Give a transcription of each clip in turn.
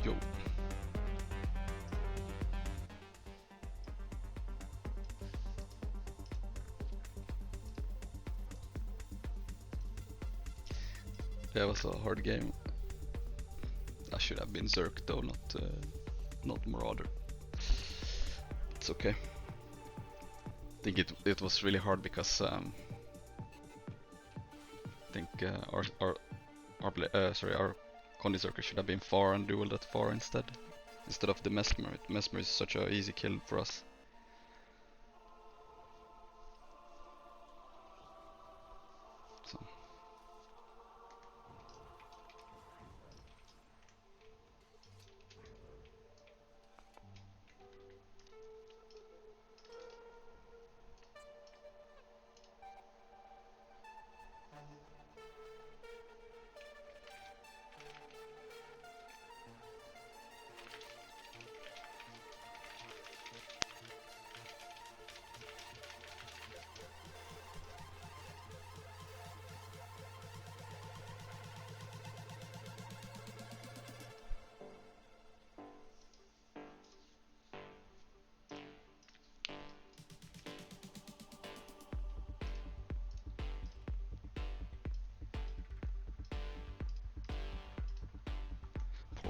Yo. That was a hard game. I should have been Zerk though, not Marauder. It's okay. I think it was really hard because I think our Condi Zerker should have been far and dueled at far instead of the Mesmer. Mesmer is such a easy kill for us. So.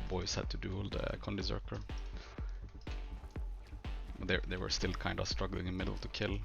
Boys had to duel the Condi Zerker. They were still kind of struggling in middle to kill.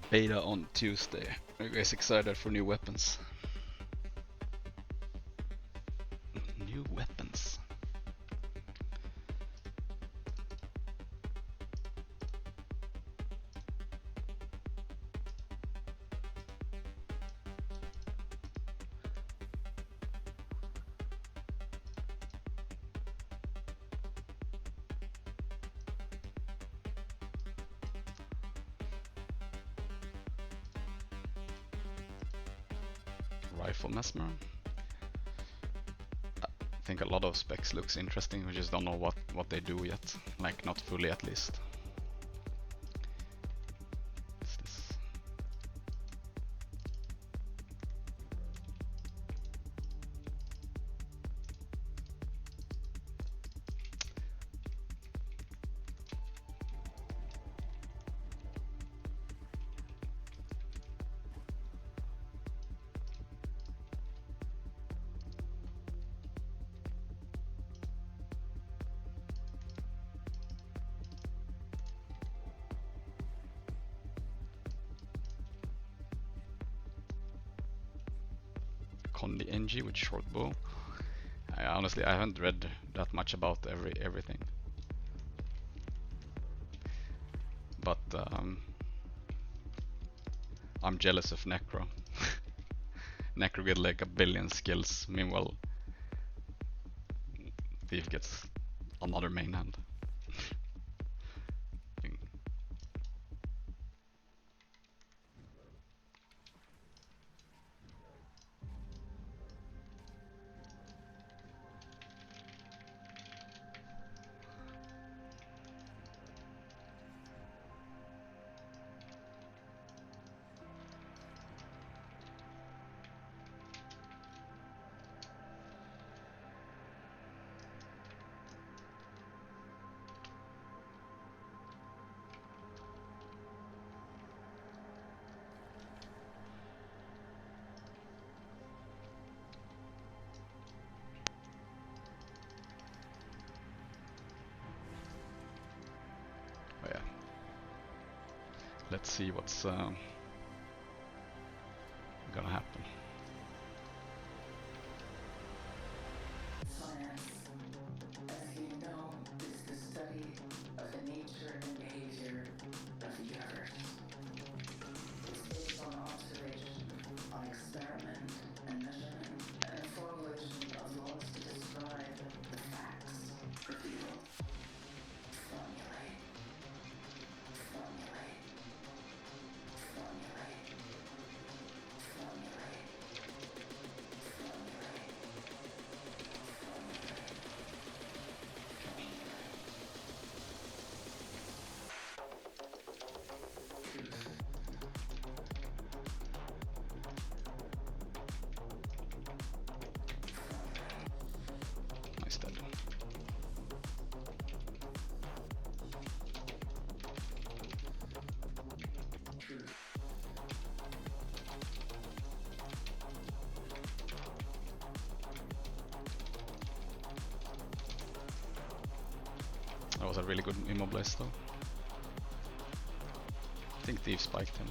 Beta on Tuesday. Are you guys excited for new weapons? New weapons. Rifle Mesmer. I think a lot of specs looks interesting, we just don't know what they do yet. Like, not fully at least. What's this? Condi NG with short bow. Honestly, I haven't read that much about everything. But I'm jealous of Necro. Necro get like a billion skills, meanwhile Thief gets another main hand. Let's see what's gonna happen. a really good immobilize though. I think Thief spiked him.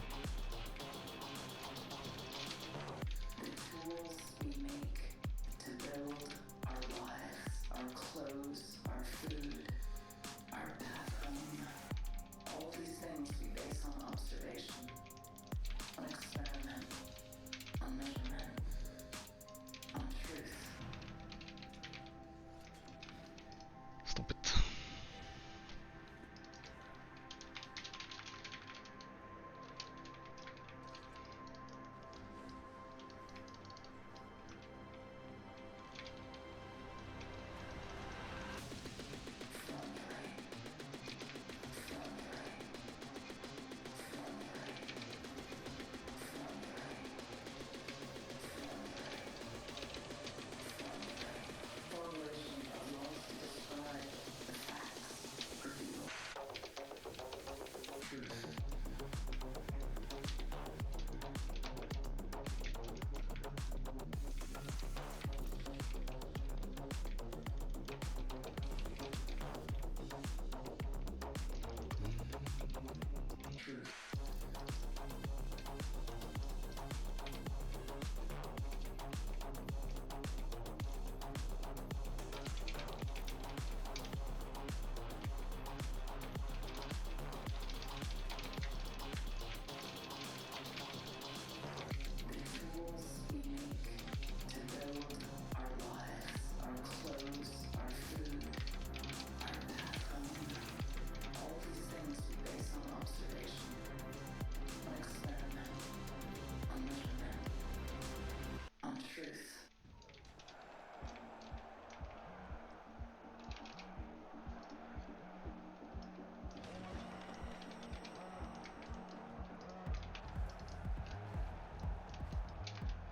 Stop it.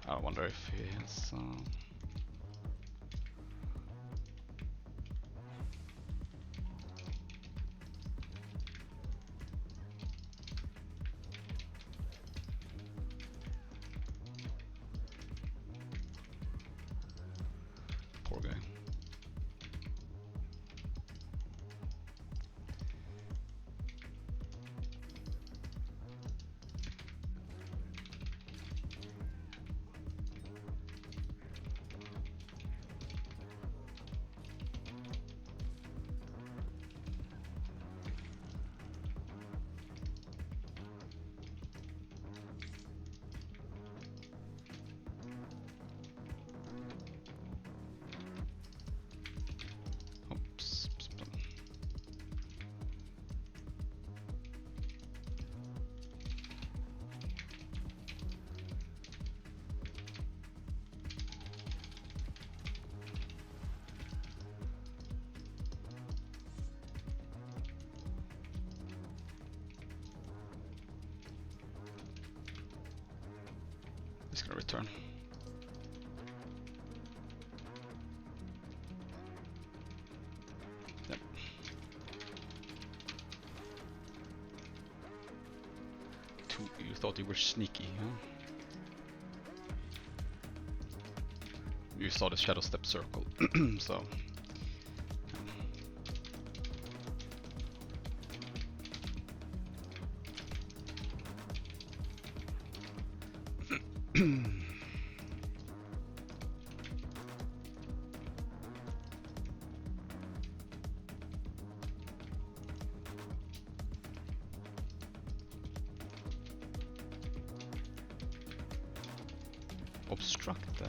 I wonder if he has... Poor guy. He's gonna return. Yep. You thought you were sneaky, huh? You saw the shadow step circle, so... Obstructed.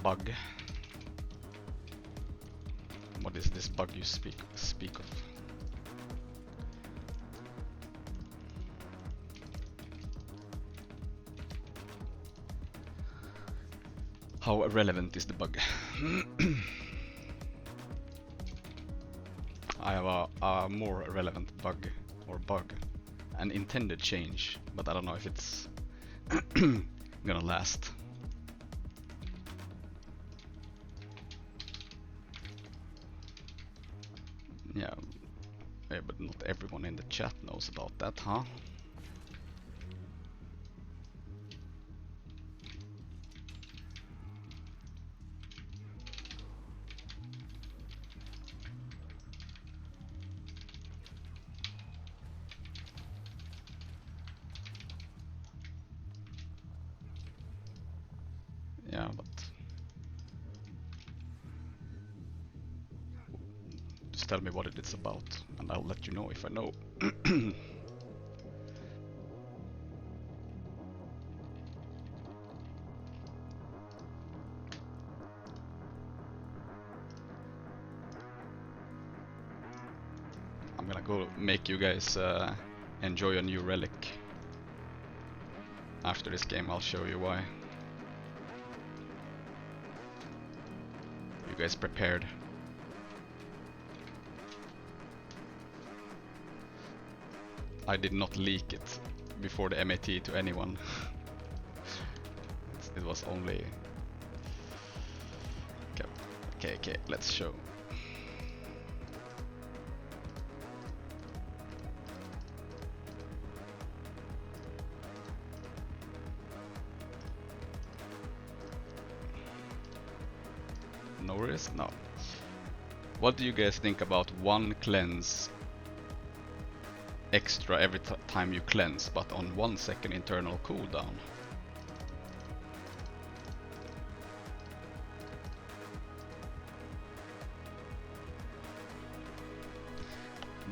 Bug. What is this bug you speak of? How relevant is the bug? I have a more relevant bug, an intended change, but I don't know if it's gonna last. Yeah, yeah, but not everyone in the chat knows about that, huh? Yeah, but just tell me what it is about, and I'll let you know if I know. I'm gonna go make you guys enjoy a new relic. After this game, I'll show you why. You guys prepared? I did not leak it before the MAT to anyone. It was only... Okay, let's show. No risk? No. What do you guys think about one cleanse extra every time you cleanse, but on 1 second internal cooldown?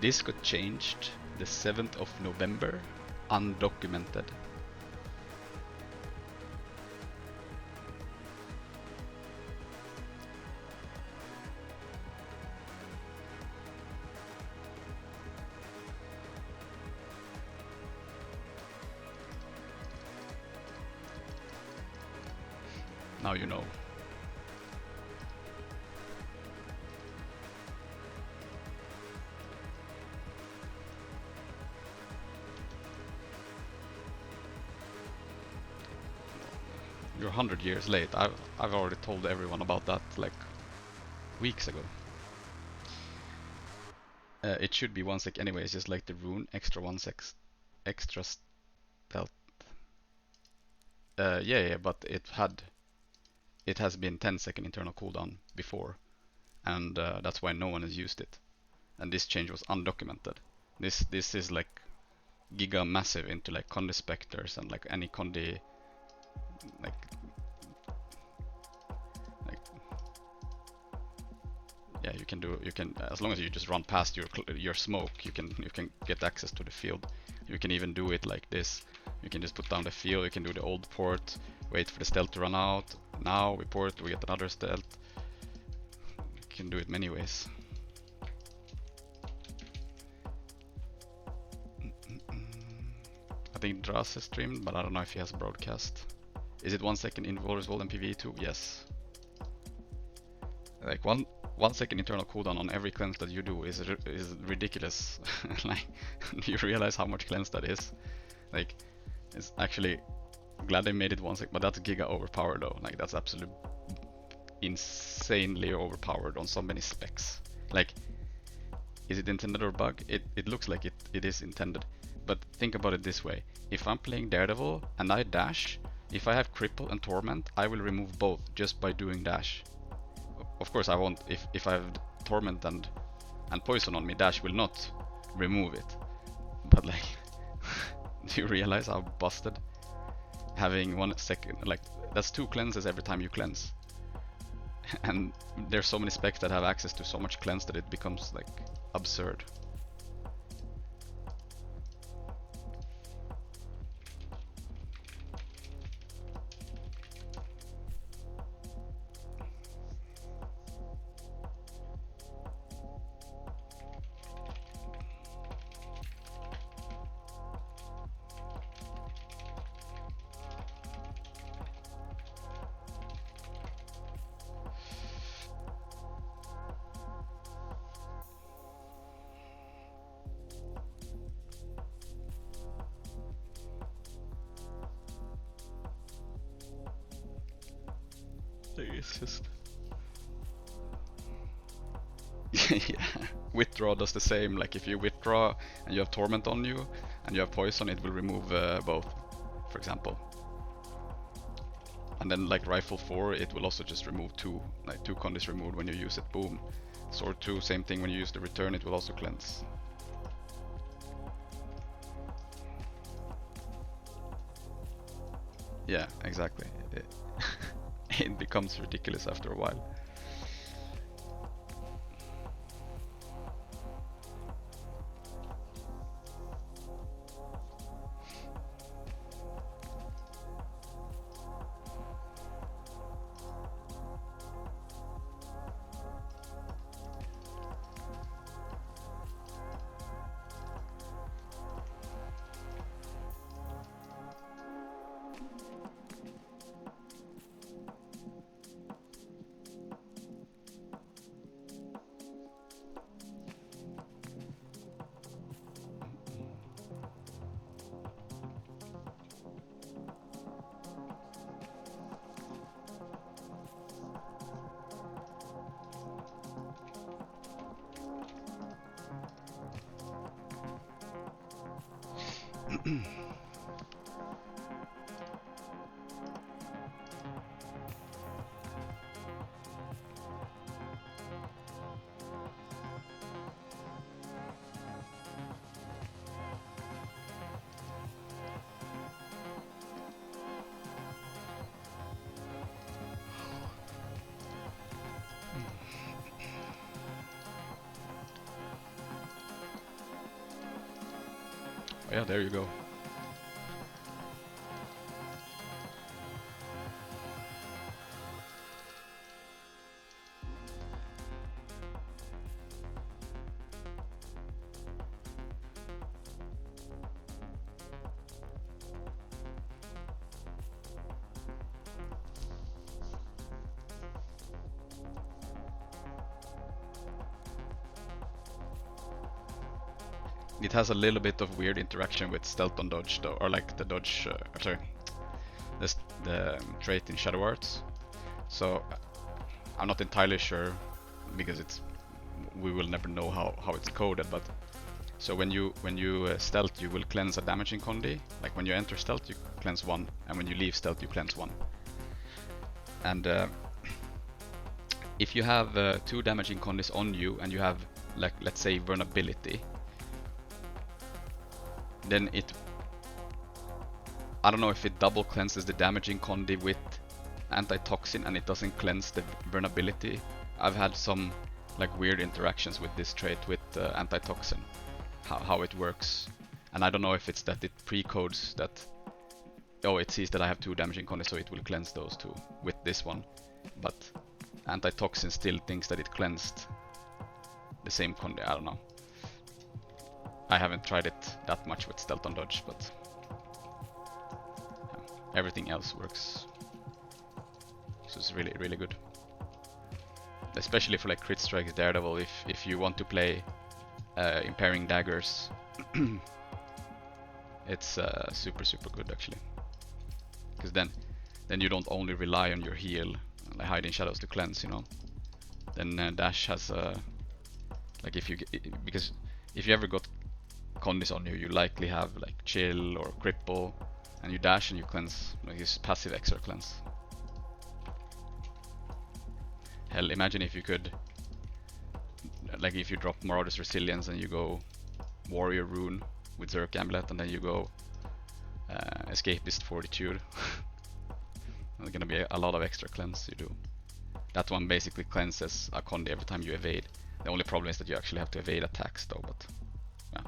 This got changed the 7th of November, undocumented. Now you know. You're 100 years late. I've already told everyone about that like weeks ago. It should be 1 sec anyways, just like the rune, extra 1 sec, extra stealth. Yeah, but it has been 10-second internal cooldown before, and that's why no one has used it. And this change was undocumented. This is like giga massive into like Condi Spectres and like any Condi like yeah, you can as long as you just run past your smoke, you can get access to the field. You can even do it like this. You can just put down the field, you can do the old port, wait for the stealth to run out. Now we port, we get another stealth. You can do it many ways. I think Dras has streamed, but I don't know if he has broadcast. Is it 1 second in Warriors World and PvE too? Yes. Like 1 second internal cooldown on every cleanse that you do is ridiculous. Like, do you realize how much cleanse that is? Like, it's actually glad they made it 1 sec, but that's giga overpowered though. Like, that's absolutely insanely overpowered on so many specs. Like, is it intended or bug? It looks like it is intended. But think about it this way. If I'm playing Daredevil and I dash, if I have Cripple and Torment, I will remove both just by doing dash. Of course I won't, if I have Torment and Poison on me, dash will not remove it. But like, do you realize how busted having 1 second, like, that's 2 cleanses every time you cleanse. And there's so many specs that have access to so much cleanse that it becomes like absurd. It's just yeah, withdraw does the same. Like if you withdraw and you have torment on you and you have poison, it will remove both, for example. And then like rifle 4, it will also just remove 2, like 2 condis removed when you use it, boom. Sword 2, same thing, when you use the return it will also cleanse. Yeah, exactly. It becomes ridiculous after a while. Oh yeah, there you go. It has a little bit of weird interaction with stealth on dodge though, or like the dodge, sorry, the trait in Shadow Arts. So I'm not entirely sure because we will never know how it's coded, but so when you stealth you will cleanse a damaging condi. Like when you enter stealth you cleanse 1, and when you leave stealth you cleanse 1. And if you have 2 damaging condis on you and you have, like, let's say vulnerability, then I don't know if it double cleanses the damaging condi with Antitoxin and it doesn't cleanse the vulnerability. I've had some like weird interactions with this trait with Antitoxin, how it works, and I don't know if it's that it pre-codes that, oh, it sees that I have 2 damaging condis, so it will cleanse those 2 with this one, but Antitoxin still thinks that it cleansed the same condi. I don't know. I haven't tried it that much with stealth on dodge, but yeah, everything else works. So it's really, really good. Especially for like crit strikes Daredevil, if you want to play impairing daggers, it's super, super good actually. Because then you don't only rely on your heal, like hiding shadows to cleanse, you know. Then dash has like because if you ever got condis on you, you likely have like chill or cripple, and you dash and you cleanse, like his passive extra cleanse. Hell, imagine if you could, like if you drop Marauder's Resilience and you go Warrior Rune with Zerk Amulet, and then you go Escapist Fortitude. There's gonna be a lot of extra cleanse you do. That one basically cleanses a condi every time you evade. The only problem is that you actually have to evade attacks though, but yeah.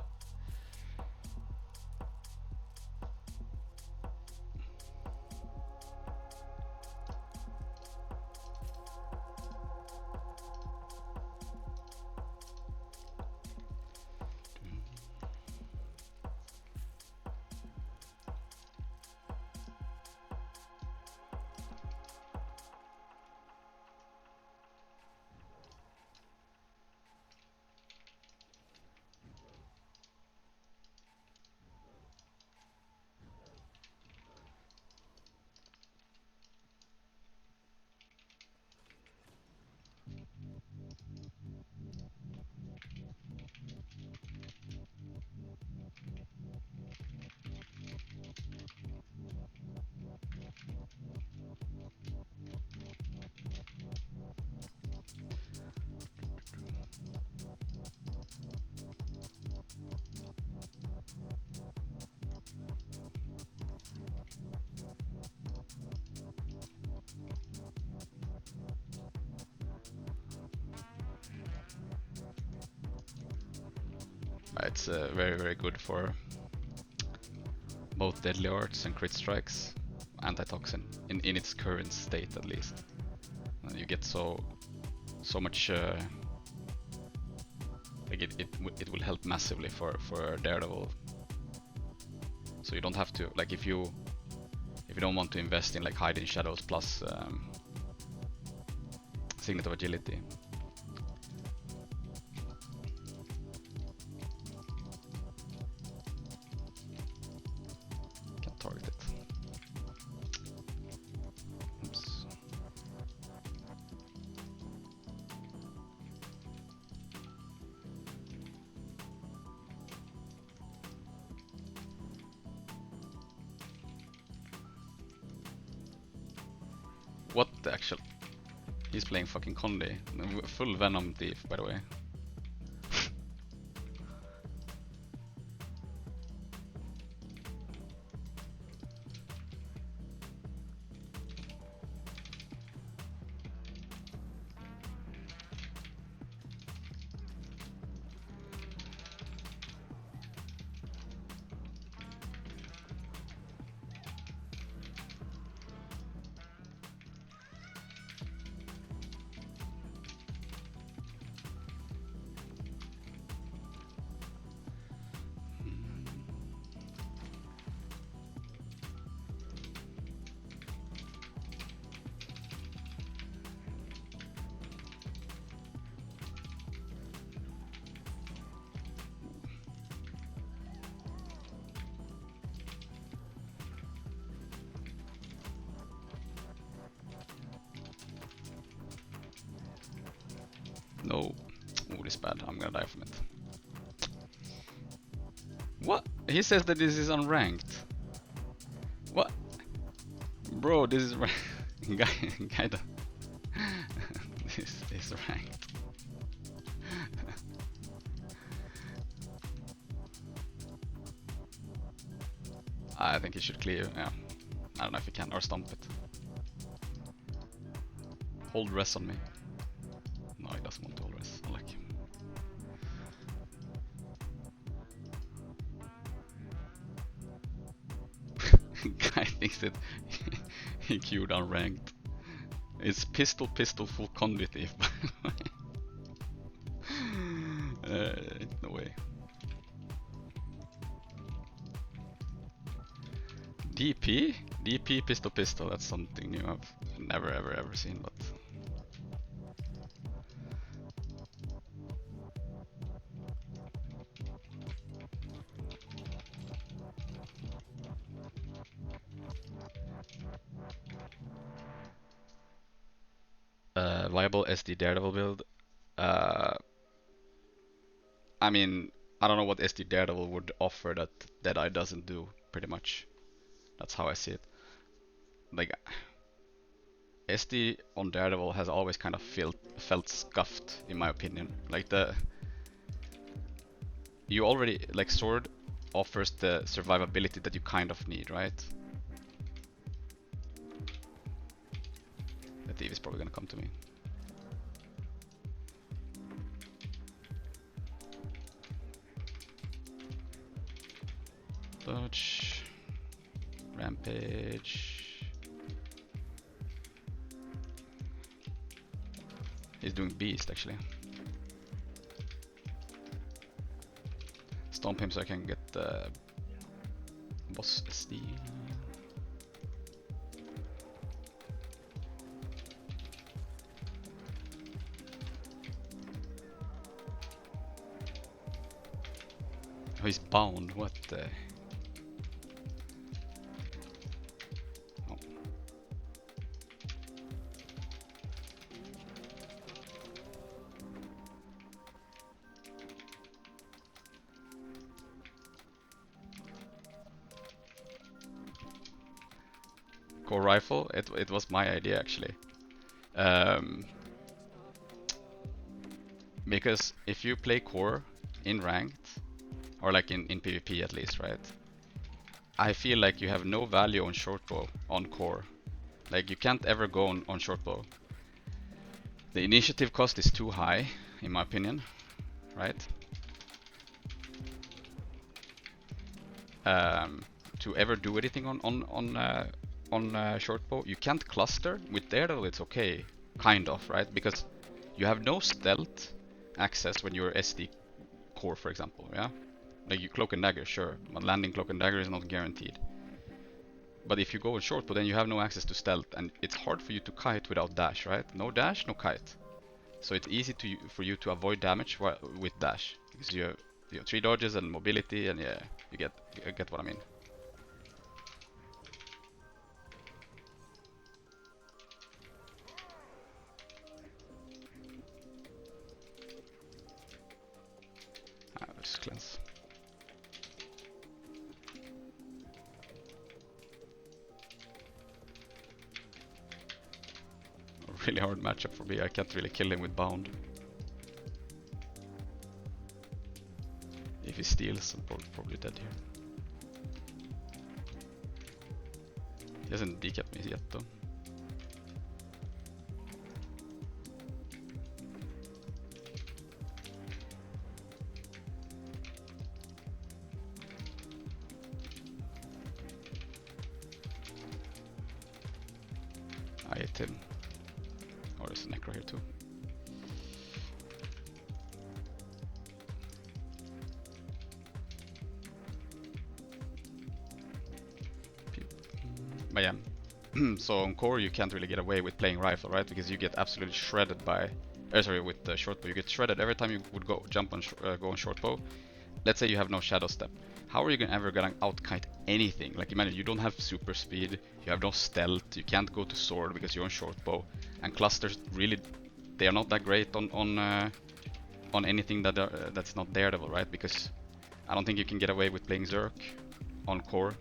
It's very, very good for both deadly arts and crit strikes. Antitoxin, in its current state at least. You get so much. Like it will help massively for Daredevil. So you don't have to, like, if you don't want to invest in like hiding shadows plus signet of agility. Can't target it. Oops. What the actual? He's playing fucking Condi. Full Venom Thief, by the way. No. Oh, this is bad. I'm gonna die from it. What? He says that this is unranked. What? Bro, this is ranked. Guy, this is ranked. I think he should clear. Yeah. I don't know if he can, or stomp it. Hold res on me. No, he doesn't want to hold res. I like him. Guy thinks that he queued unranked. It's pistol full Condi Thief. No way. DP pistol. That's something new I've never ever seen, but. Viable SD Daredevil build. I mean, I don't know what SD Daredevil would offer that Deadeye doesn't do, pretty much. That's how I see it. Like, SD on Daredevil has always kind of felt scuffed, in my opinion. Like you already, like, Sword offers the survivability that you kind of need, right? The thief is probably gonna come to me. Dodge. Rampage. He's doing beast actually. Stomp him so I can get the boss SD. Oh, he's bound. What the? Oh. core rifle, it was my idea actually. Because if you play core in ranked, or like in PvP at least, right? I feel like you have no value on shortbow on core. Like you can't ever go on shortbow. The initiative cost is too high, in my opinion, right? To ever do anything on shortbow, you can't cluster. With Daredevil, it's okay, kind of, right? Because you have no stealth access when you're SD core, for example, yeah? Like you cloak and dagger, sure, but landing cloak and dagger is not guaranteed. But if you go on shortbow, then you have no access to stealth, and it's hard for you to kite without dash, right? No dash, no kite. So it's easy for you to avoid damage with dash, because you have 3 dodges and mobility, and yeah, you get what I mean. Let's cleanse. A really hard matchup for me. I can't really kill him with bound. If he steals, I'm probably dead here. He hasn't decapped me yet though. I hit him. Oh, there's a necro here too. But yeah. So on core you can't really get away with playing rifle, right? Because you get absolutely shredded by... sorry, with the shortbow. You get shredded every time you would go on shortbow. Let's say you have no shadow step. How are you ever gonna outkite anything? Like imagine you don't have super speed, you have no stealth, you can't go to sword because you're on shortbow, and clusters really, they are not that great on anything that's not Daredevil, right? Because I don't think you can get away with playing Zerk on core.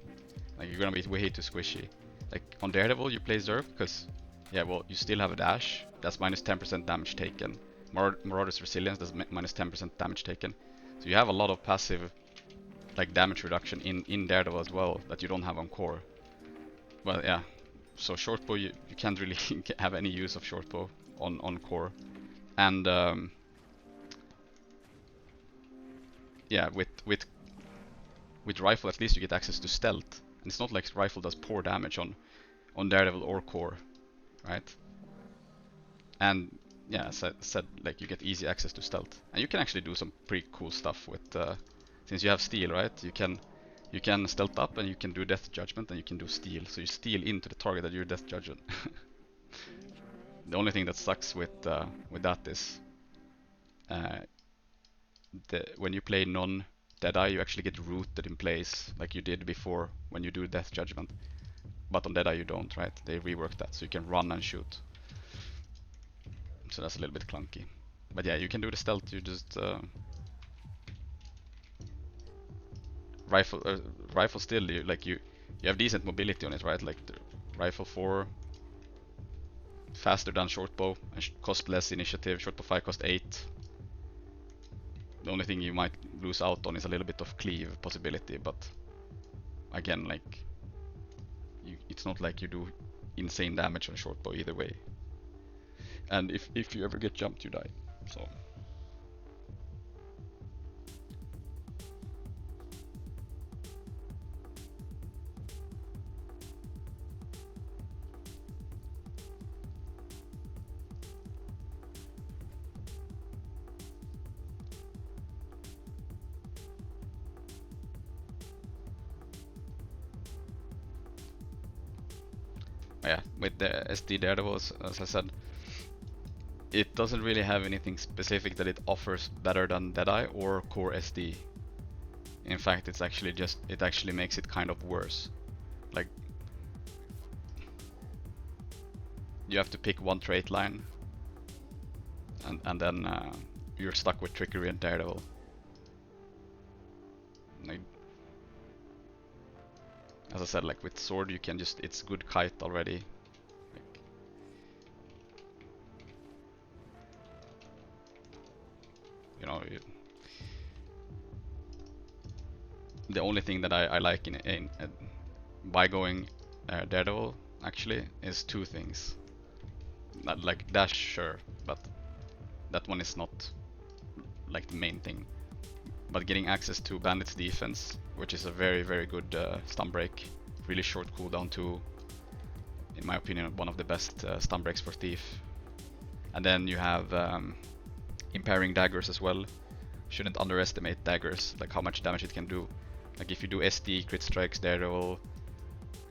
Like you're gonna be way too squishy. Like on Daredevil you play Zerk because, yeah, well, you still have a dash, that's minus 10% damage taken. Marauder's Resilience, that's minus 10% damage taken. So you have a lot of passive like damage reduction in Daredevil as well that you don't have on core. Well, yeah, so shortbow you can't really have any use of shortbow on core. And yeah, with rifle at least you get access to stealth. And it's not like rifle does poor damage on Daredevil or core, right? And yeah, as I said, like you get easy access to stealth, and you can actually do some pretty cool stuff with since you have steal, right? You can stealth up and you can do death judgment and you can do steal. So you steal into the target that you're death judging. The only thing that sucks with that is when you play non Deadeye, you actually get rooted in place like you did before when you do death judgment. But on Deadeye you don't, right? They reworked that so you can run and shoot. So that's a little bit clunky. But yeah, you can do the stealth. You just rifle still. You have decent mobility on it, right? Like the rifle 4 faster than shortbow and cost less initiative. Shortbow 5 cost 8. The only thing you might lose out on is a little bit of cleave possibility, but again, like it's not like you do insane damage on shortbow either way. And if you ever get jumped, you die. So yeah, with the SD Daredevil, as I said, it doesn't really have anything specific that it offers better than Deadeye or Core SD. In fact, it actually makes it kind of worse. Like you have to pick one trait line, and then you're stuck with Trickery and Daredevil. Like, as I said, like with sword, you can just, it's good kite already. Like, you know, the only thing that I like in by going Daredevil actually is two things. Not like dash, sure, but that one is not like the main thing. But getting access to Bandit's defense, which is a very, very good stun break, really short cooldown too, in my opinion, one of the best stun breaks for Thief. And then you have impairing daggers as well. Shouldn't underestimate daggers, like how much damage it can do. Like if you do SD, crit strikes, Daredevil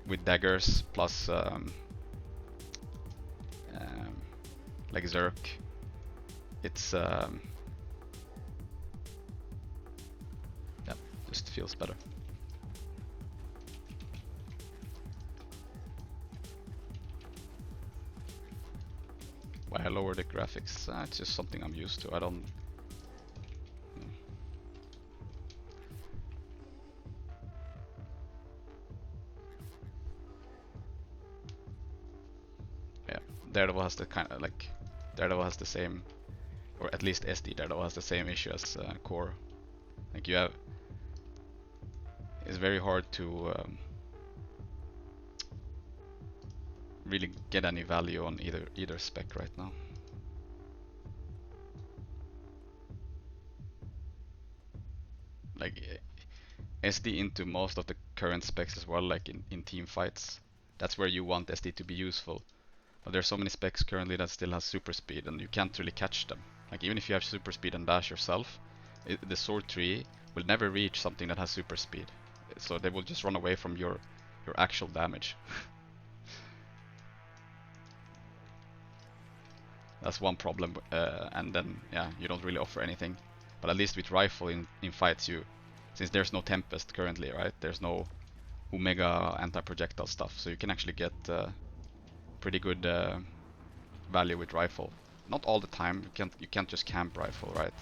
with daggers plus like Zerk, it's yeah, just feels better. Why I lower the graphics? It's just something I'm used to. I don't. Yeah, Daredevil has the kind of like Daredevil has the same, or at least SD Daredevil has the same issue as Core. Like you have, it's very hard to really get any value on either spec right now. Like SD into most of the current specs as well, like in team fights. That's where you want SD to be useful. But there's so many specs currently that still has super speed and you can't really catch them. Like even if you have super speed and dash yourself, the sword tree will never reach something that has super speed. So they will just run away from your actual damage. That's one problem, and then yeah, you don't really offer anything. But at least with rifle in fights, since there's no Tempest currently, right? There's no Omega anti-projectile stuff, so you can actually get pretty good value with rifle. Not all the time. You can't just camp rifle, right?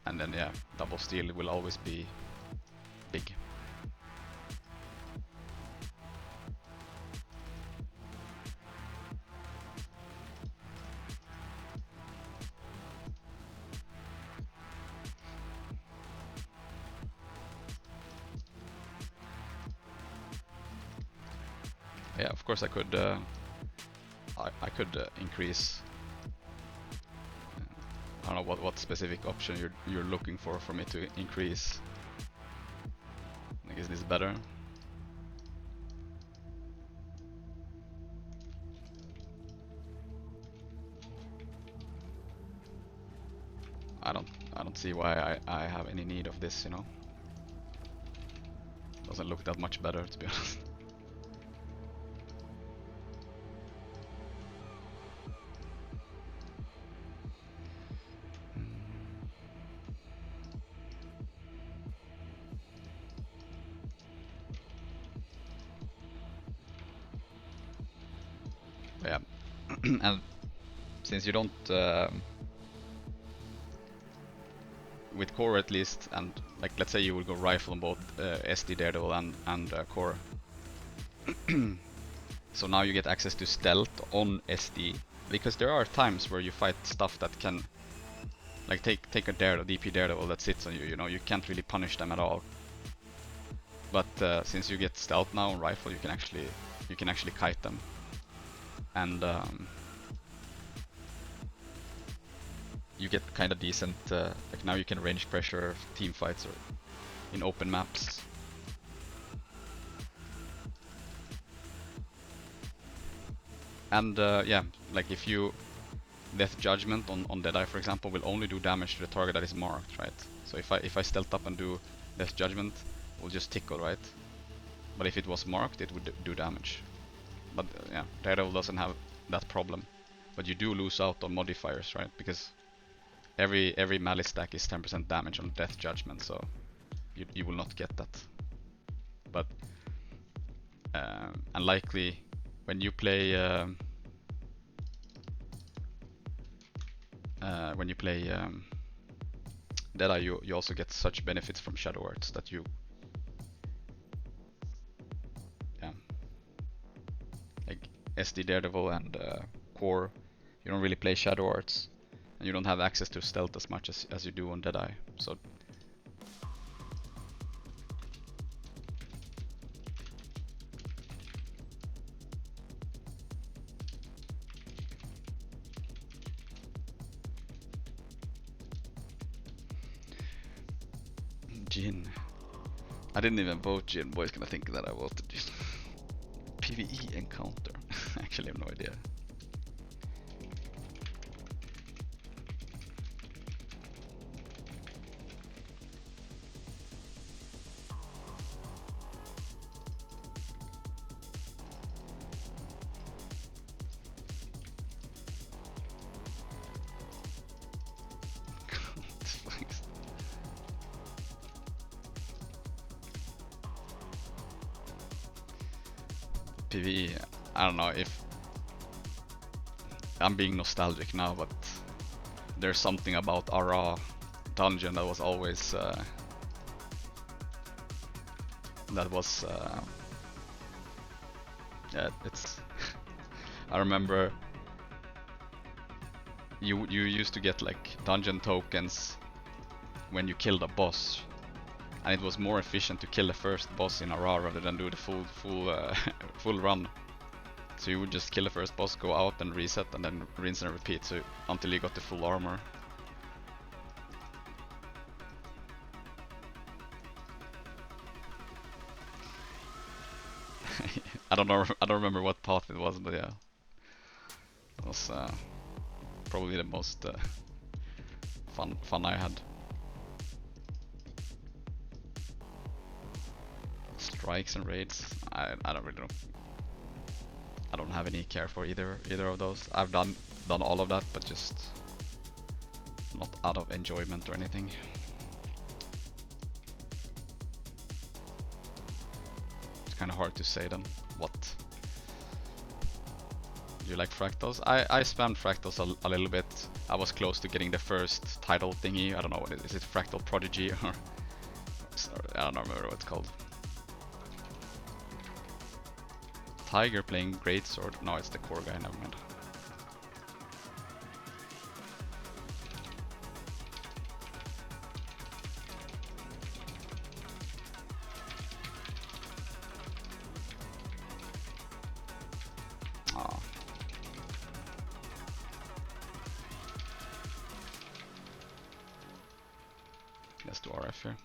And then yeah, double steel will always be big. Yeah, of course I could. I could increase. I don't know what specific option you're looking for me to increase. Like, is this better? I don't see why I have any need of this, you know. Doesn't look that much better, to be honest. Yeah, and since you don't, with core at least, and like let's say you will go rifle on both SD Daredevil and core. So now you get access to stealth on SD, because there are times where you fight stuff that can, like take a Daredevil, DP Daredevil that sits on you. You know, you can't really punish them at all. But since you get stealth now on rifle, you can actually kite them. And you get kind of decent, like now you can range pressure team fights or in open maps. And yeah, like if you Death Judgment on Deadeye, for example, will only do damage to the target that is marked, right? So if I stealth up and do Death Judgment, it will just tickle, right? But if it was marked, it would do damage. But yeah, Daredevil doesn't have that problem. But you do lose out on modifiers, right? Because every malice stack is 10% damage on Death Judgment, so you will not get that. But unlikely when you play Deadeye, you also get such benefits from Shadow Arts that you... Yeah. Like SD Daredevil and Core, you don't really play Shadow Arts. And you don't have access to stealth as much as you do on Deadeye. So... Jin. I didn't even vote Jin. Boys gonna think that I voted Jin. PvE encounter. Actually, I have no idea. PvE, I don't know if I'm being nostalgic now, but there's something about Ara dungeon that was always yeah, it's I remember you used to get like dungeon tokens when you killed a boss, and it was more efficient to kill the first boss in Ara rather than do the full run. So you would just kill the first boss, go out and reset, and then rinse and repeat until you got the full armor. I don't remember what path it was, but yeah, it was probably the most fun I had. Strikes and raids, I don't really know. I don't have any care for either of those. I've done all of that, but just not out of enjoyment or anything. It's kind of hard to say then. What? Do you like fractals? I spammed fractals a little bit. I was close to getting the first title thingy. I don't know what it is. Is it Fractal Prodigy or... Sorry, I don't remember what it's called. Tiger playing Greatsword. No, it's the core guy, never mind. Ah. Let's do RF here.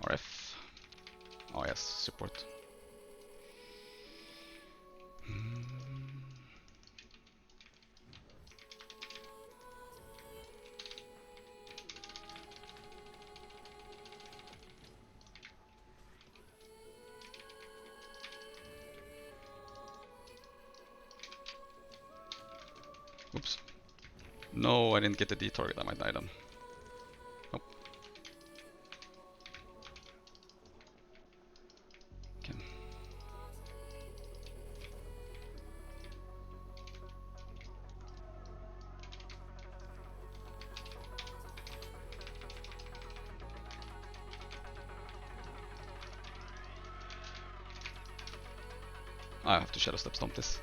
RF. Oh yes, support. Oops. No, I didn't get the D target. I might die then. Nope. Okay. I have to shadow step stomp this.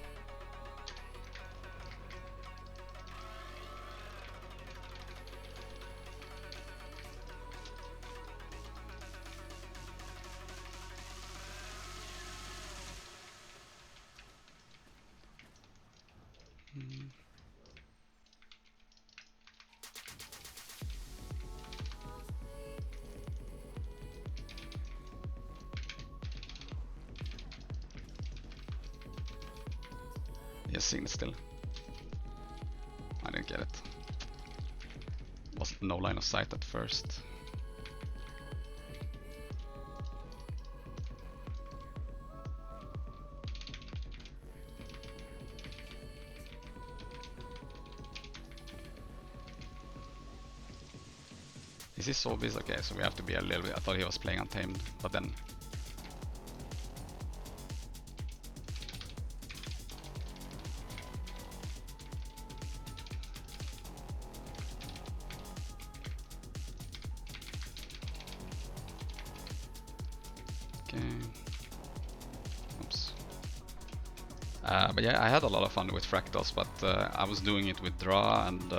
Yes, seen it still. I didn't get it. Was no line of sight at first. Is he so busy? Okay, so we have to be a little bit... I thought he was playing Untamed, but then... Okay. Oops. But yeah, I had a lot of fun with fractals, but I was doing it with Dra and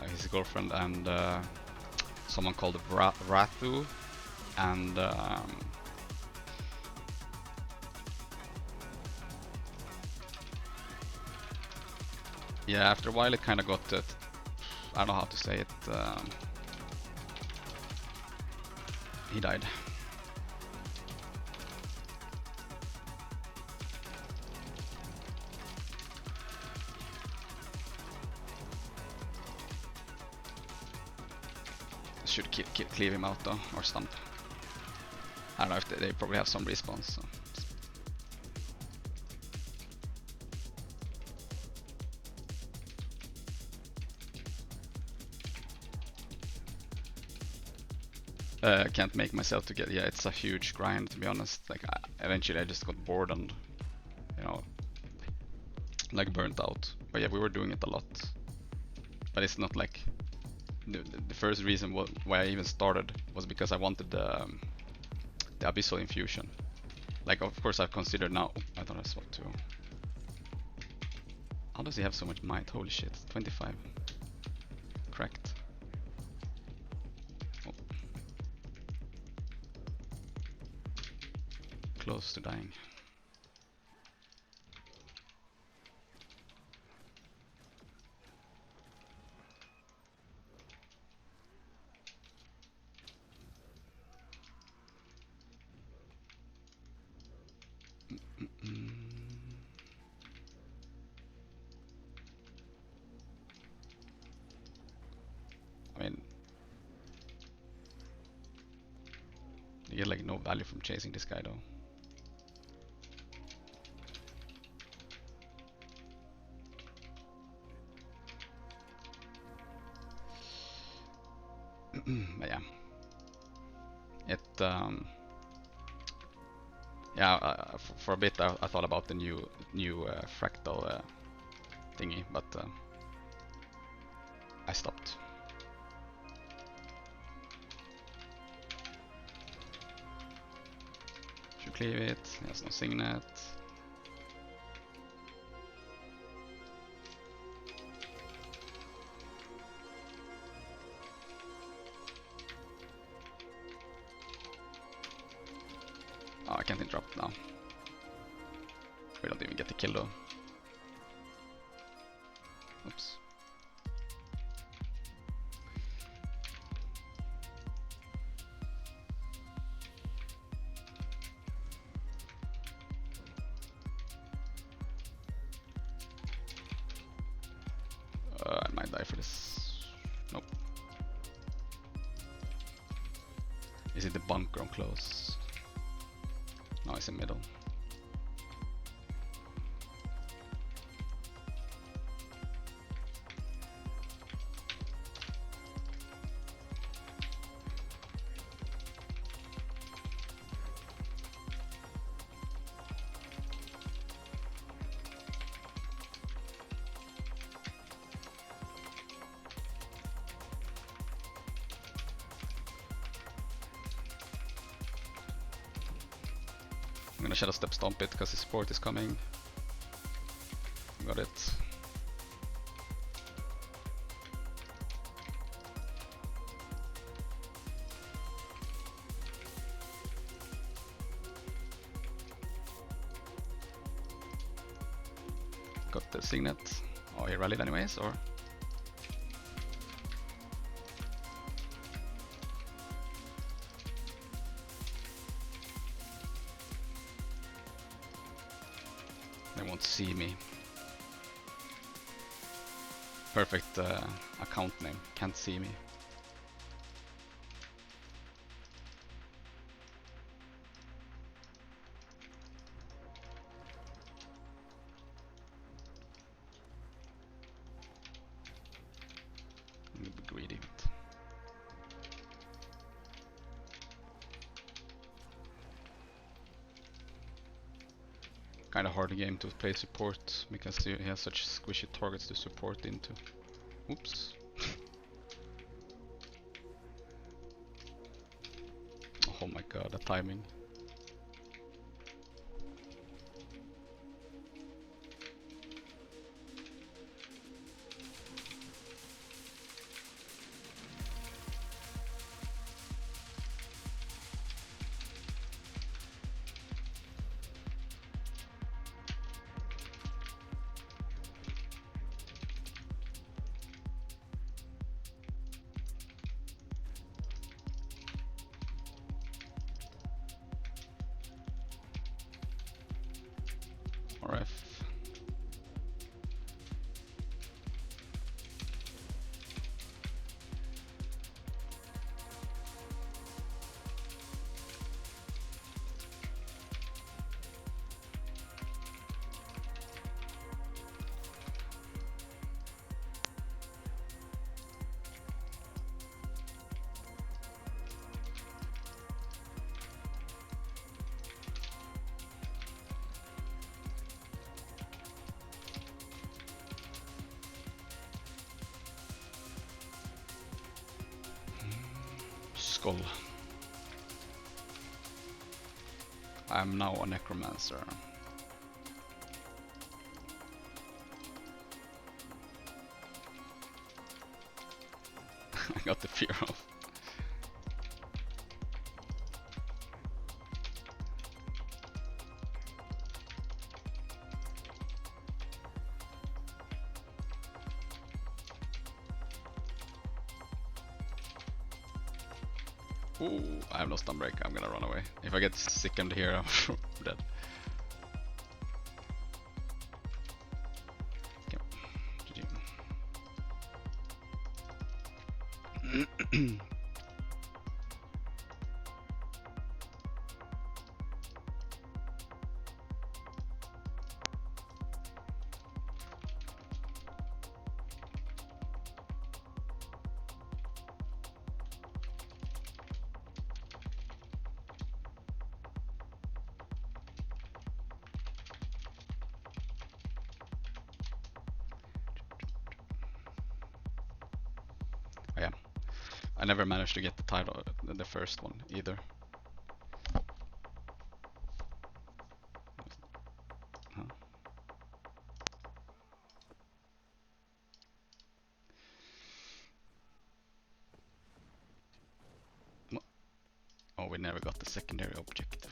his girlfriend and someone called Rathu, and yeah, after a while it kind of got I don't know how to say it. He died. Should cleave him out though, or stump. I don't know if they probably have some respawns. So. Can't make myself to get. Yeah, it's a huge grind to be honest. Like eventually I just got bored and you know, like burnt out. But yeah, we were doing it a lot. But it's not like the first reason why I even started was because I wanted the abyssal infusion. Like of course I've considered now. I thought I swapped too. How does he have so much might? Holy shit, 25. Cracked. Oh. Close to dying. I mean, you get like no value from chasing this guy though. But yeah, it yeah, for a bit I thought about the new fractal thingy, but I stopped. Should cleave it. There's no signet. Oh, I can't interrupt now. We don't even get the kill though. Oops. I might die for this. Nope. Is it the bunker on close? No, it's in middle. I'm gonna shadow step stomp it because his support is coming. Got it. Got the signet. Oh, he rallied anyways, or? They won't see me. Perfect account name. Can't see me. I'm gonna be greedy. Kind of hard game to play support because he has such squishy targets to support into. Oops. Oh my god, the timing. skull. I'm now a necromancer. I got the fear of. Ooh, I have no stun break. I'm gonna run away. If I get sickened here, I'm dead. Okay. GG. Oh, yeah. I never managed to get the title, the first one either. Huh. Oh, we never got the secondary objective.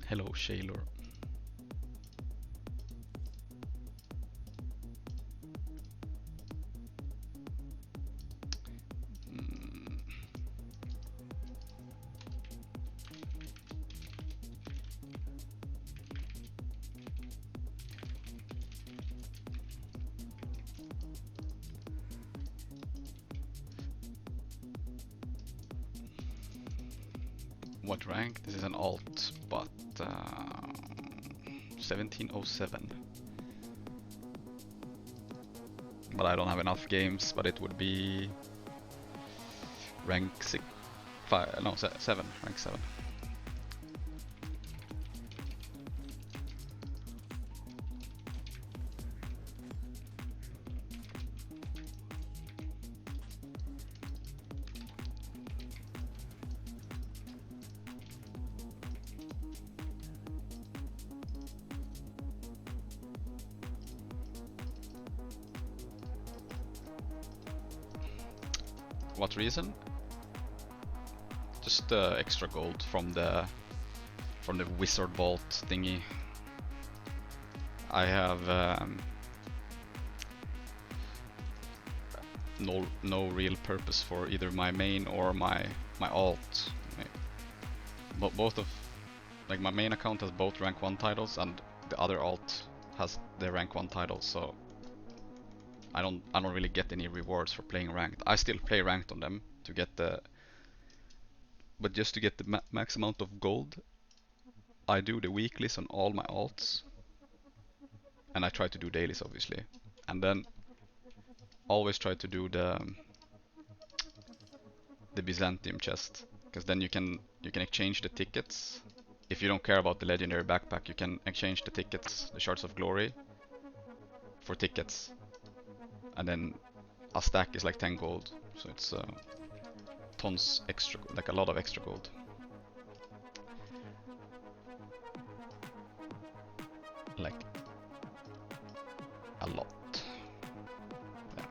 Hello, Shaylor. What rank? This is an alt, but 1707. But I don't have enough games, but it would be rank 6, 5, no, 7, rank 7. What reason? Just extra gold from the wizard vault thingy. I have no real purpose for either my main or my alt. But both of, like, my main account has both rank 1 titles and the other alt has the rank 1 titles, so I don't really get any rewards for playing ranked. I still play ranked on them to get but just to get the max amount of gold, I do the weeklies on all my alts, and I try to do dailies obviously, and then always try to do the Byzantium chest, because then you can exchange the tickets. If you don't care about the legendary backpack, you can exchange the tickets, the shards of glory, for tickets. And then a stack is like 10 gold, so it's tons extra, like a lot of extra gold. Like a lot. Yeah.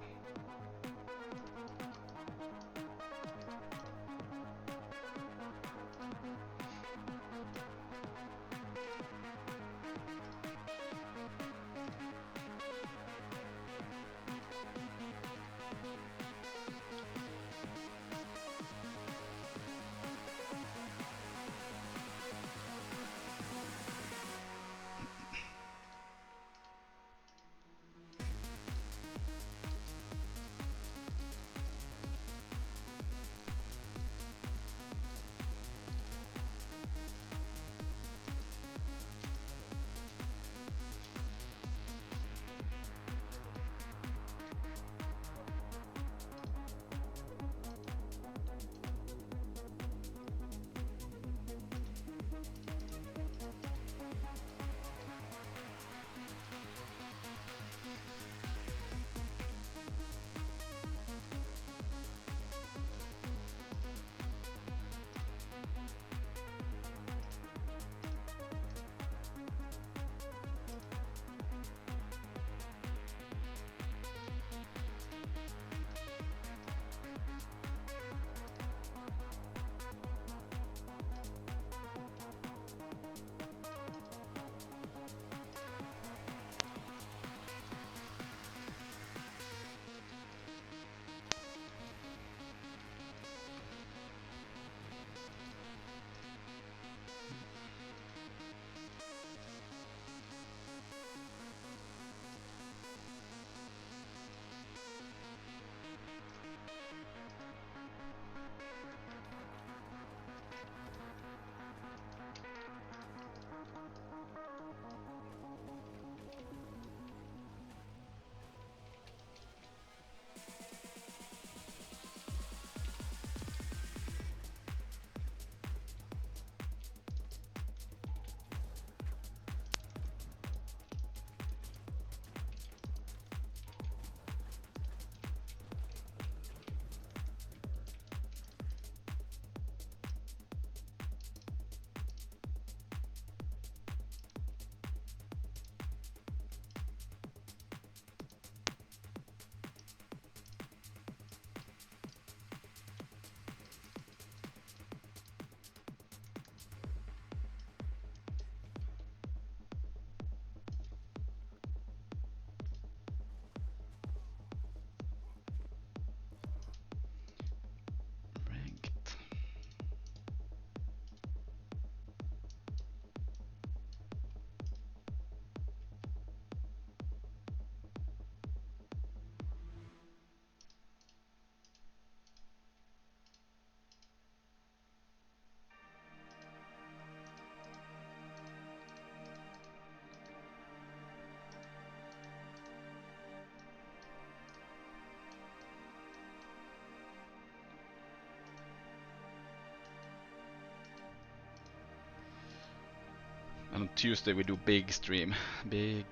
And on Tuesday we do big stream. Big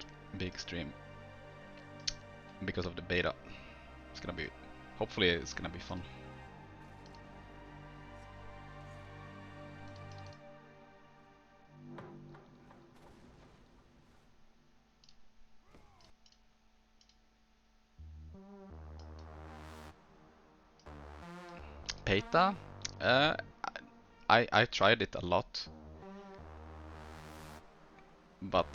stream. Because of the beta. It's gonna be, hopefully it's gonna be fun. Beta? I tried it a lot. But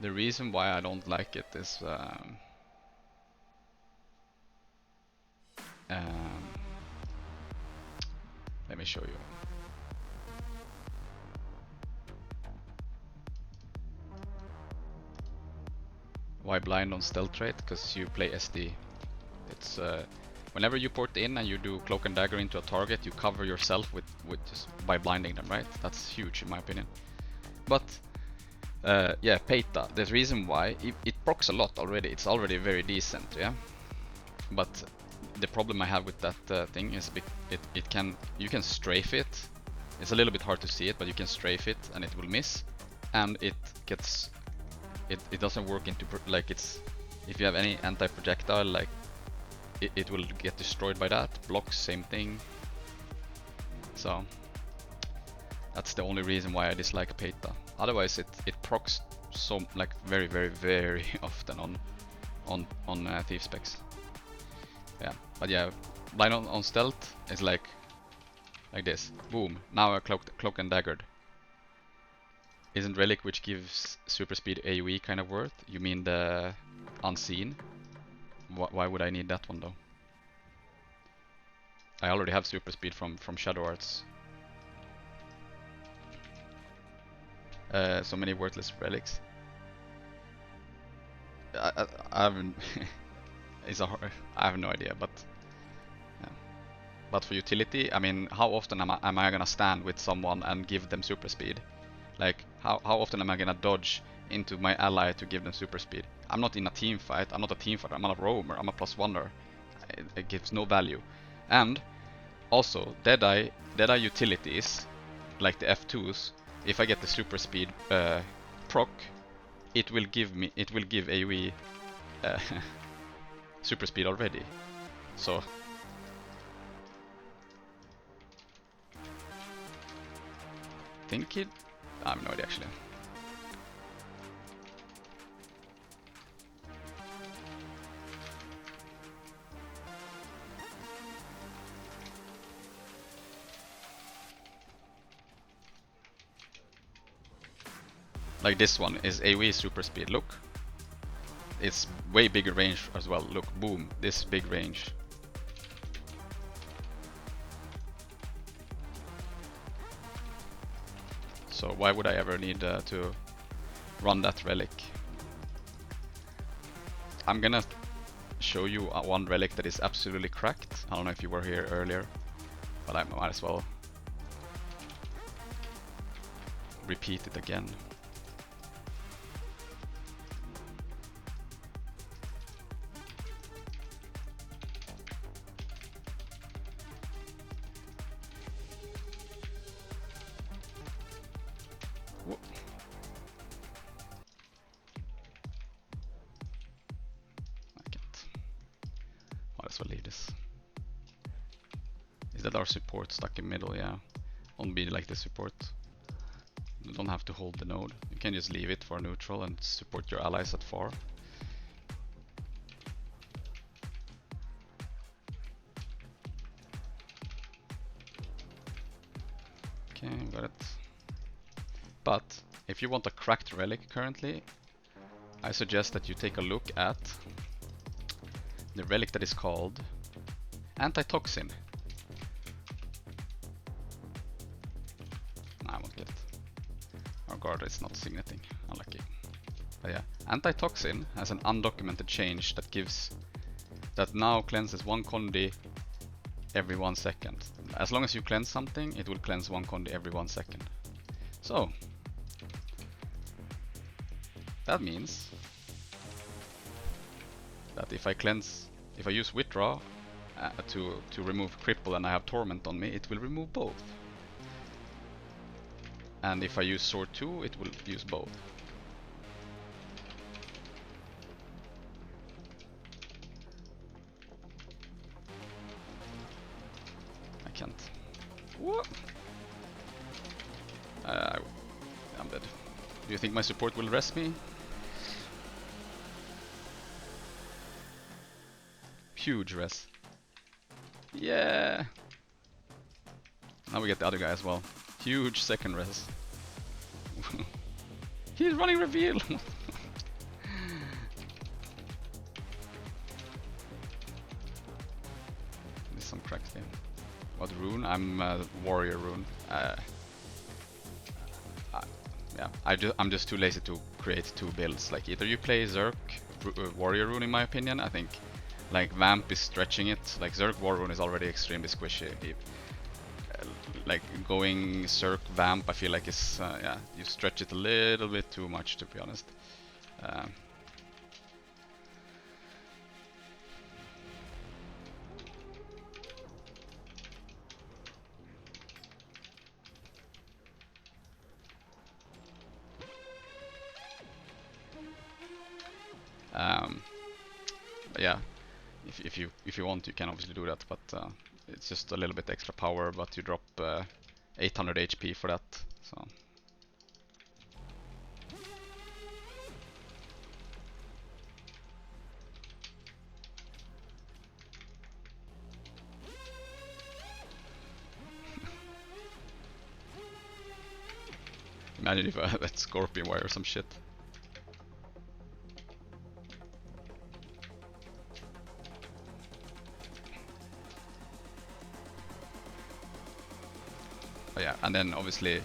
the reason why I don't like it is let me show you. Why blind on stealth trait? Because you play SD. It's whenever you port in and you do cloak and dagger into a target, you cover yourself with just by blinding them, right? That's huge in my opinion. But yeah, Peta. The reason why it procs a lot already. It's already very decent, yeah. But the problem I have with that thing is you can strafe it. It's a little bit hard to see it, but you can strafe it and it will miss, and it doesn't work into like it's if you have any anti-projectile, like it will get destroyed by that. Blocks, same thing. So that's the only reason why I dislike Peta. Otherwise, it procs so like very often on thief specs. Yeah, but yeah, blind on stealth is like this. Boom! Now I cloak and daggered. Isn't Relic, which gives super speed AoE, kind of worth? You mean the unseen? Why would I need that one though? I already have super speed from Shadow Arts. So many worthless relics. I haven't. I have no idea, but yeah. But for utility, I mean, how often am I gonna stand with someone and give them super speed? Like, how often am I gonna dodge into my ally to give them super speed? I'm not in a team fight. I'm not a team fighter. I'm not a roamer. I'm a +1er. It gives no value. And also, Deadeye utilities, like the F2s, if I get the super speed proc, it will give AoE super speed already. So I have no idea actually. Like this one is AoE super speed, look. It's way bigger range as well, look, boom, this big range. So why would I ever need to run that relic? I'm gonna show you one relic that is absolutely cracked. I don't know if you were here earlier, but I might as well repeat it again. Our support stuck in middle, yeah. Won't be like the support. You don't have to hold the node. You can just leave it for neutral and support your allies at far. Okay, got it. But if you want a cracked relic currently, I suggest that you take a look at the relic that is called Antitoxin. Guard is not signating, unlucky. But yeah, Antitoxin has an undocumented change that now cleanses 1 Condi every 1 second. As long as you cleanse something, it will cleanse 1 Condi every 1 second. So that means that if I use withdraw to remove cripple and I have torment on me, it will remove both. and if I use sword 2, it will use both. I can't. Whoa. I'm dead. Do you think my support will rest me? Huge res. Yeah. Now we get the other guy as well. Huge second res. He's running reveal. There's some cracks there. What rune? I'm warrior rune. Yeah, I'm just too lazy to create 2 builds. Like either you play Zerk warrior rune, in my opinion. I think like Vamp is stretching it. Like Zerk war rune is already extremely squishy. Like going Zerk Vamp, I feel like is yeah, you stretch it a little bit too much, to be honest. But yeah, if you want, you can obviously do that, but it's just a little bit extra power, but you drop 800 HP for that. So. Imagine if I had that scorpion wire or some shit. But yeah, and then obviously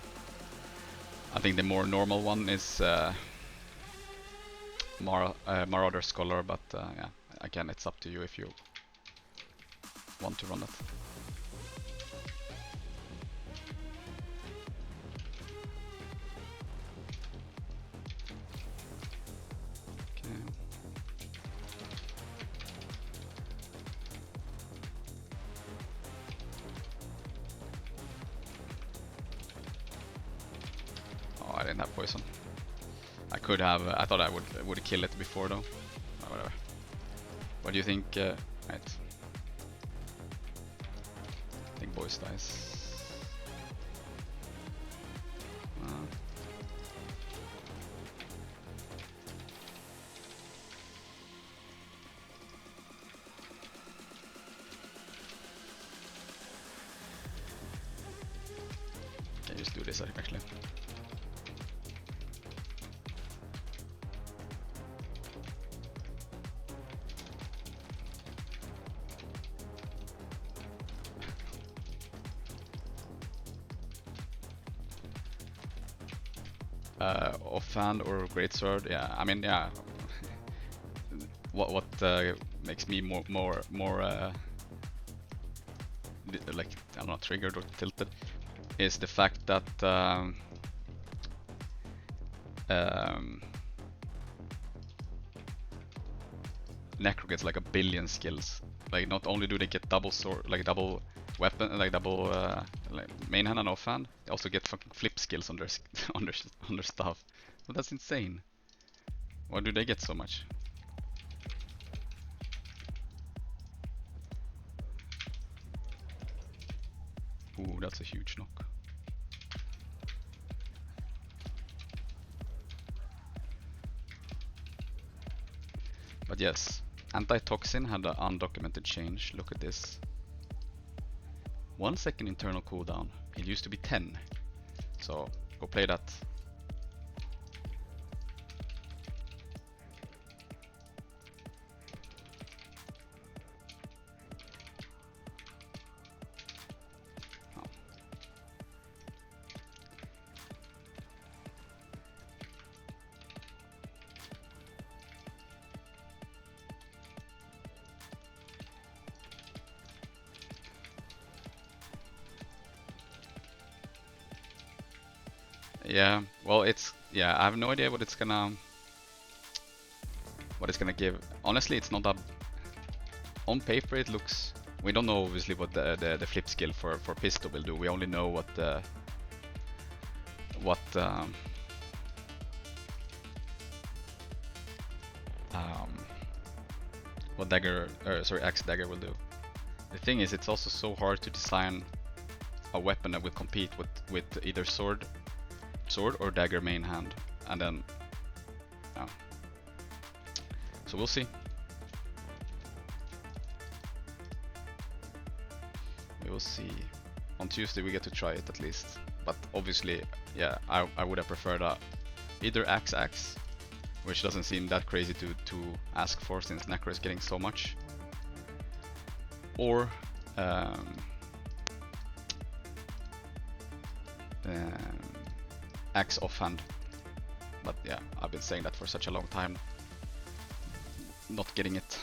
I think the more normal one is Marauder Scholar, but yeah, again, it's up to you if you want to run it. I didn't have poison. I could have. I thought I would kill it before though. Oh, whatever. What do you think? Right. I think boys dies. Can just do this actually. Offhand or greatsword, yeah. I mean, yeah. what makes me more like, I'm not triggered or tilted is the fact that Necro gets like 1 billion skills. Like, not only do they get double sword, like double weapon, like double like main hand and offhand, they also get fucking flip skills on their on their stuff. Well, that's insane. Why do they get so much? Ooh, that's a huge knock. But yes, Antitoxin had an undocumented change. Look at this. 1 second internal cooldown. It used to be 10. So go play that. Yeah, well, yeah, I have no idea what it's gonna give. Honestly, it's not that. On paper, it looks. We don't know obviously what the flip skill for pistol will do. We only know what axe dagger will do. The thing is, it's also so hard to design a weapon that will compete with either sword or dagger main hand, and then so we'll see. We will see. On Tuesday we get to try it at least, but obviously, yeah, I would have preferred either axe, which doesn't seem that crazy to ask for since Necro is getting so much, or axe offhand. But yeah, I've been saying that for such a long time, not getting it.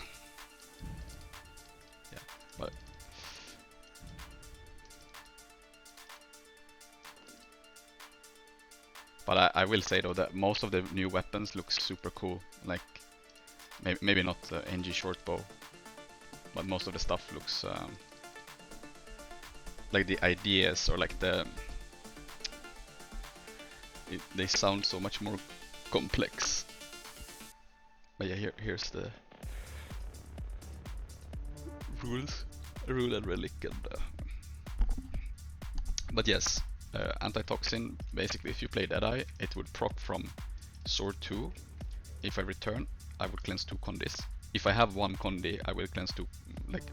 Yeah, but I will say though that most of the new weapons look super cool. Like maybe not the NG shortbow, but most of the stuff looks like the ideas, or like they sound so much more complex. But yeah, here's the rule and relic, and but yes, Antitoxin, basically if you play Deadeye, it would proc from sword 2. If I return, I would cleanse 2 condis. If I have 1 condi, I will cleanse 2, like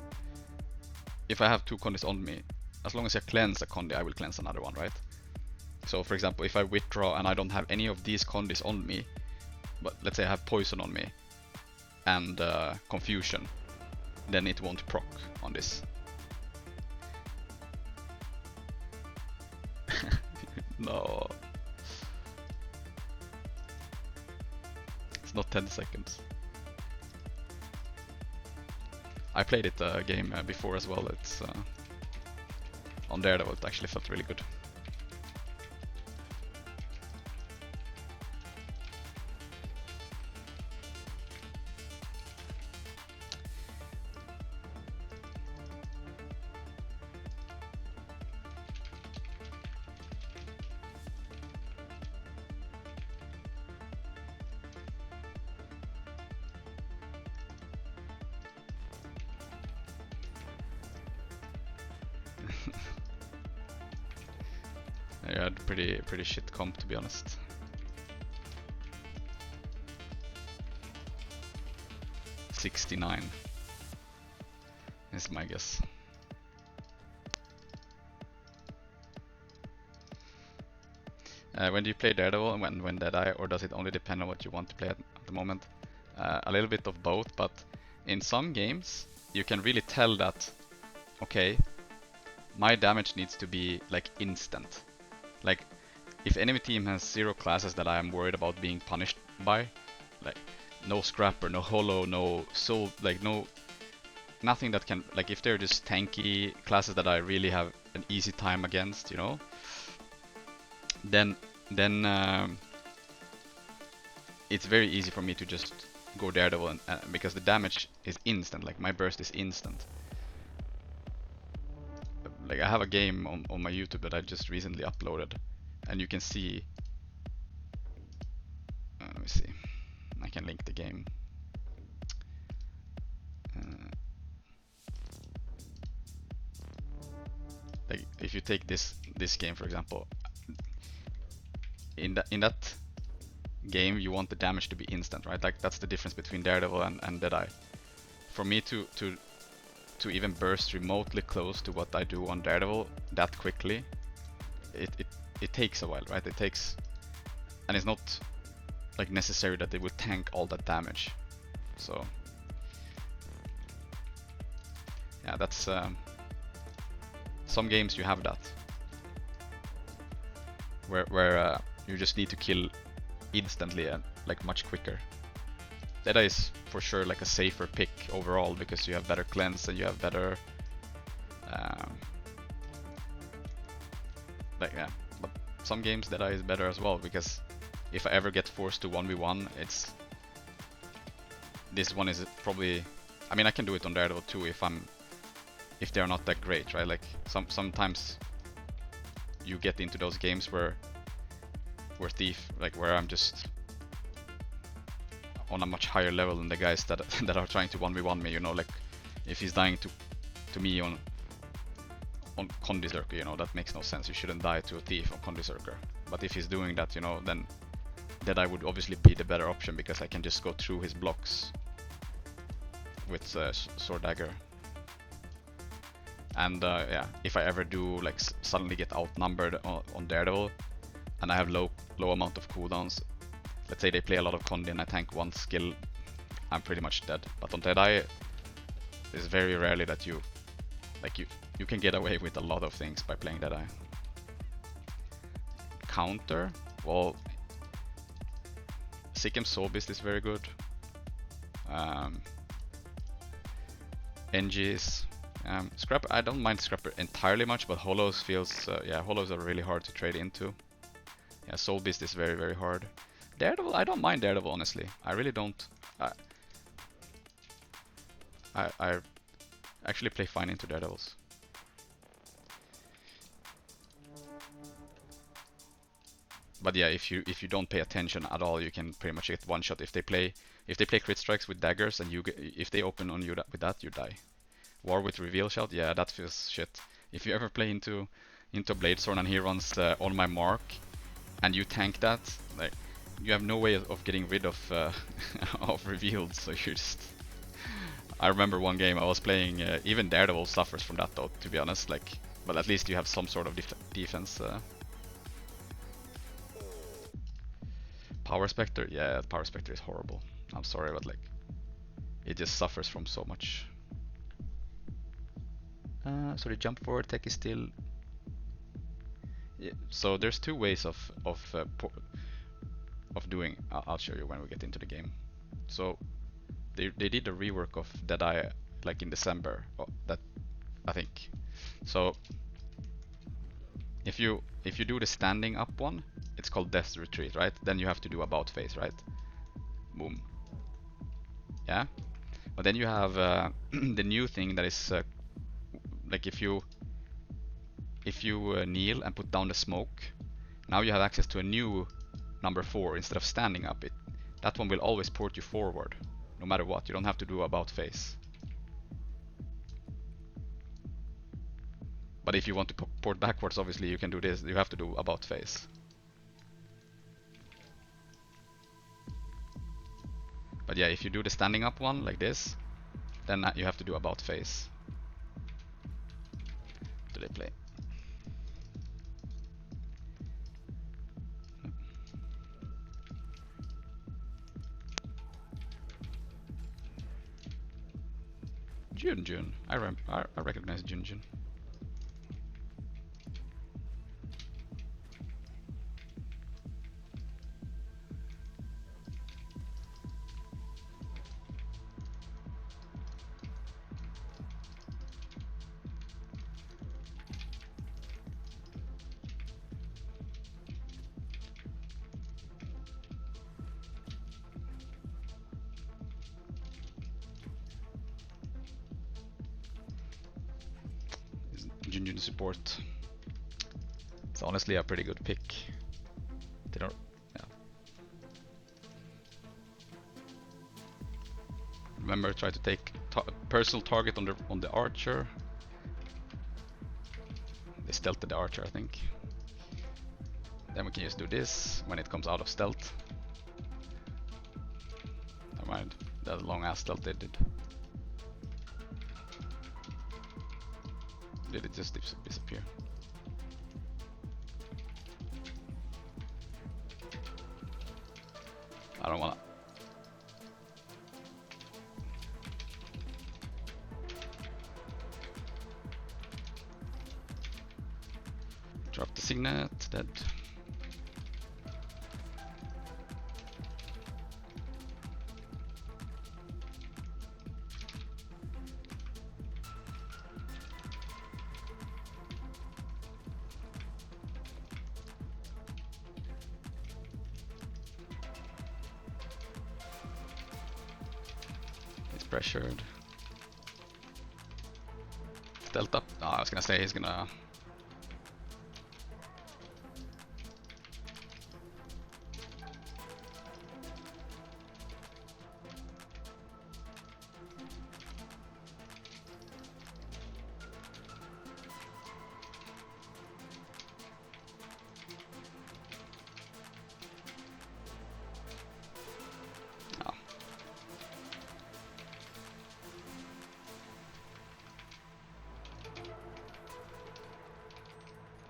if I have 2 condis on me, as long as I cleanse a condi, I will cleanse another one, right? So for example, if I withdraw and I don't have any of these condis on me, but let's say I have poison on me and confusion, then it won't proc on this. No. It's not 10 seconds. I played it a game before as well. It's on Daredevil. It actually felt really good. I had pretty shit comp, to be honest. $69 is my guess. When do you play Daredevil and when Deadeye, or does it only depend on what you want to play at the moment? A little bit of both, but in some games you can really tell that, okay, my damage needs to be like instant. Like, if enemy team has 0 classes that I am worried about being punished by, like no scrapper, no hollow, no soul, like nothing that can, like if they're just tanky classes that I really have an easy time against, you know, then it's very easy for me to just go Daredevil, and because the damage is instant, like my burst is instant. Like I have a game on my YouTube that I just recently uploaded, and you can see, let me see, I can link the game. Like if you take this game for example, in that game you want the damage to be instant, right? Like that's the difference between Daredevil and Deadeye. For me to even burst remotely close to what I do on Daredevil that quickly, it takes a while, right? It takes, and it's not like necessary that they will tank all that damage. So yeah, that's some games you have that, where you just need to kill instantly and like much quicker. Deadeye is for sure like a safer pick overall because you have better cleanse and you have better like yeah. But some games Deadeye is better as well, because if I ever get forced to 1v1, this one is probably, I mean I can do it on Daredevil too if they're not that great, right? Like sometimes you get into those games where where Thief, like where I'm just on a much higher level than the guys that that are trying to 1v1 me, you know, like if he's dying to me on Condi Reaper, you know, that makes no sense. You shouldn't die to a Thief on Condi Reaper. But if he's doing that, you know, then Deadeye would obviously be the better option because I can just go through his blocks with Sword Dagger. And yeah, if I ever do like suddenly get outnumbered on Daredevil and I have low amount of cooldowns, let's say they play a lot of Condi and I tank one skill, I'm pretty much dead. But on Deadeye, it's very rarely that you can get away with a lot of things by playing Deadeye. Counter, well, Sikkim Soul Beast is very good. NGs, Scrap, I don't mind Scrapper entirely much, but Hollows feels, yeah, Hollows are really hard to trade into. Yeah, Soul Beast is very, very hard. Daredevil, I don't mind Daredevil, honestly. I really don't. I actually play fine into Daredevils. But yeah, if you don't pay attention at all, you can pretty much get one shot. If they play crit strikes with daggers and if they open on you with that, you die. War with reveal shot, yeah, that feels shit. If you ever play into Blade Sword and he runs on my mark, and you tank that, like you have no way of getting rid of of revealed. So you just. I remember one game I was playing. Even Daredevil suffers from that though, to be honest. Like, but at least you have some sort of defense. Power Spectre, yeah, Power Spectre is horrible. I'm sorry, but like, it just suffers from so much. So the jump forward tech is still. Yeah, so there's two ways of doing. I'll show you when we get into the game. So they did a rework of Deadeye like in December. That I think. So if you do the standing up one, it's called Death Retreat, right? Then you have to do about face, right? Boom. Yeah. But then you have the new thing that is like if you kneel and put down the smoke, now you have access to a new number 4 instead of standing up. That one will always port you forward, no matter what. You don't have to do about face. But if you want to port backwards, obviously you can do this. You have to do about face. But yeah, if you do the standing up one like this, then you have to do about face. Do they play? Jun. I recognize Jun. Jun support. It's honestly a pretty good pick. They don't. Yeah. Remember, try to take personal target on the archer. They stealthed the archer, I think. Then we can just do this when it comes out of stealth. Never mind, that long ass stealth they did. Did it just disappear? I don't wanna. Drop the signet, dead. Pressured. Stealth up. Oh, I was gonna say he's gonna.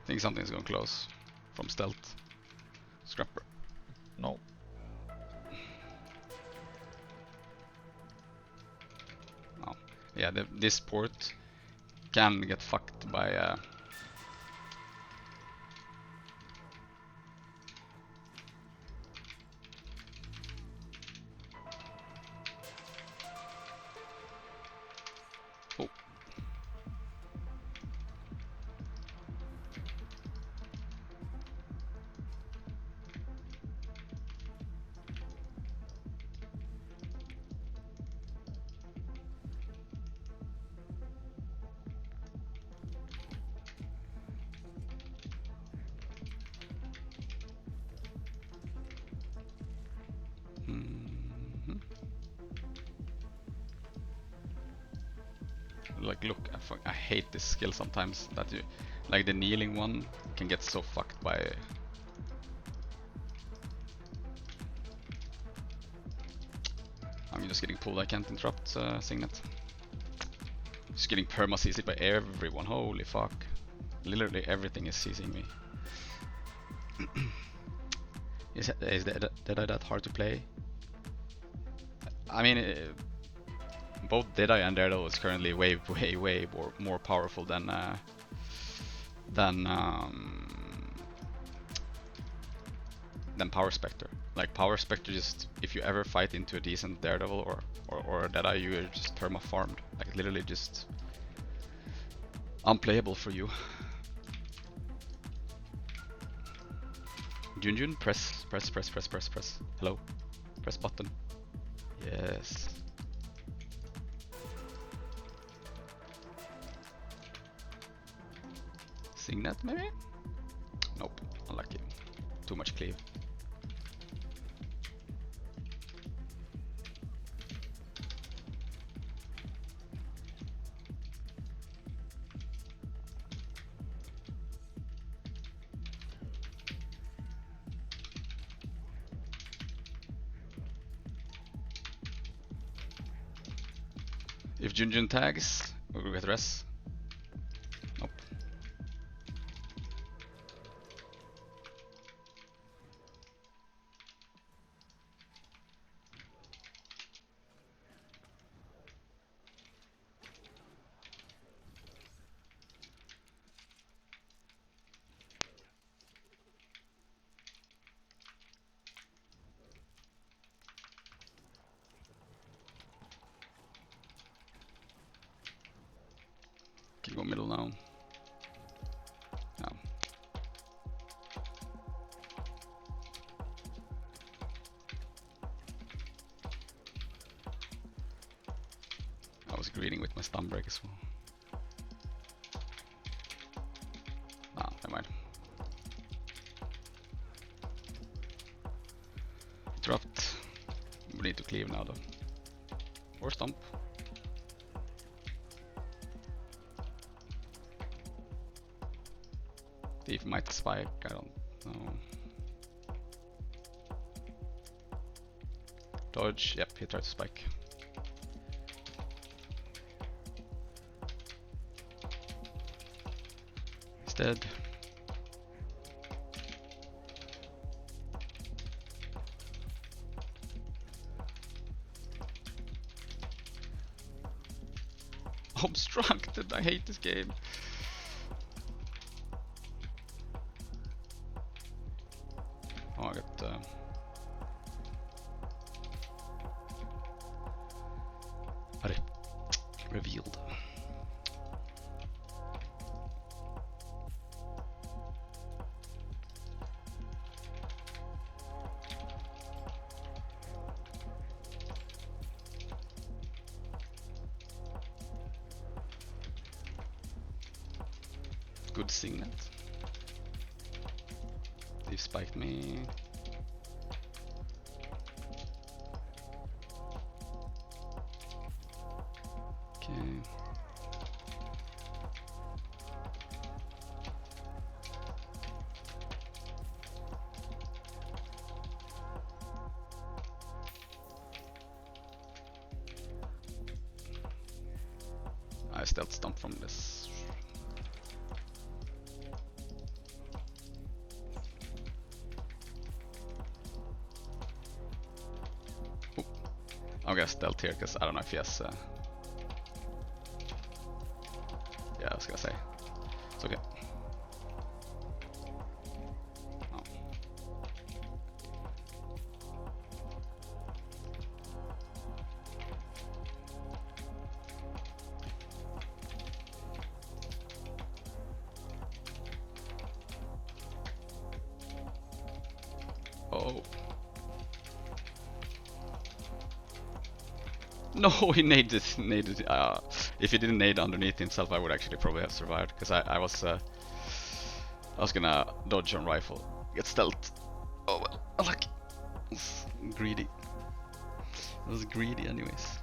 Think something's going close from stealth. Scrapper. No. Oh. Yeah, this port can get fucked by oh. Mhm. Like, look, I hate this skill sometimes. That you, like the kneeling one, can get so fucked by. I'm just getting pulled. I can't interrupt Signet. Just getting perma CC'd by everyone. Holy fuck! Literally everything is CCing me. Is Deadeye that hard to play? I mean, both Deadeye and Daredevil is currently way more powerful than Power Spectre. Like Power Spectre, just if you ever fight into a decent Daredevil or a Deadeye, you are just perma farmed. Like literally just unplayable for you. Junjun, press. Hello, press button. Yes. Signet maybe? Nope, unlucky. Too much cleave. If Junjun tags, we'll get res. Nope. Can go middle now. No. I was greeting with my stun break as well. Ah, never mind. Dropped. We need to cleave now though. Or stomp. Thief might spike, I don't know. Dodge, yep, he tried to spike. He's dead. Obstructed, I hate this game. Oh, I got revealed. Good Signet. They spiked me. Okay. I stealth stomp from this. I'm gonna stealth here because I don't know if he has. Yeah, I was gonna say. It's okay. Oh. Oh. No, he naded. If he didn't nade underneath himself, I would actually probably have survived because I was gonna dodge on rifle, get stealth. Oh well, unlucky. Greedy. It was greedy, anyways.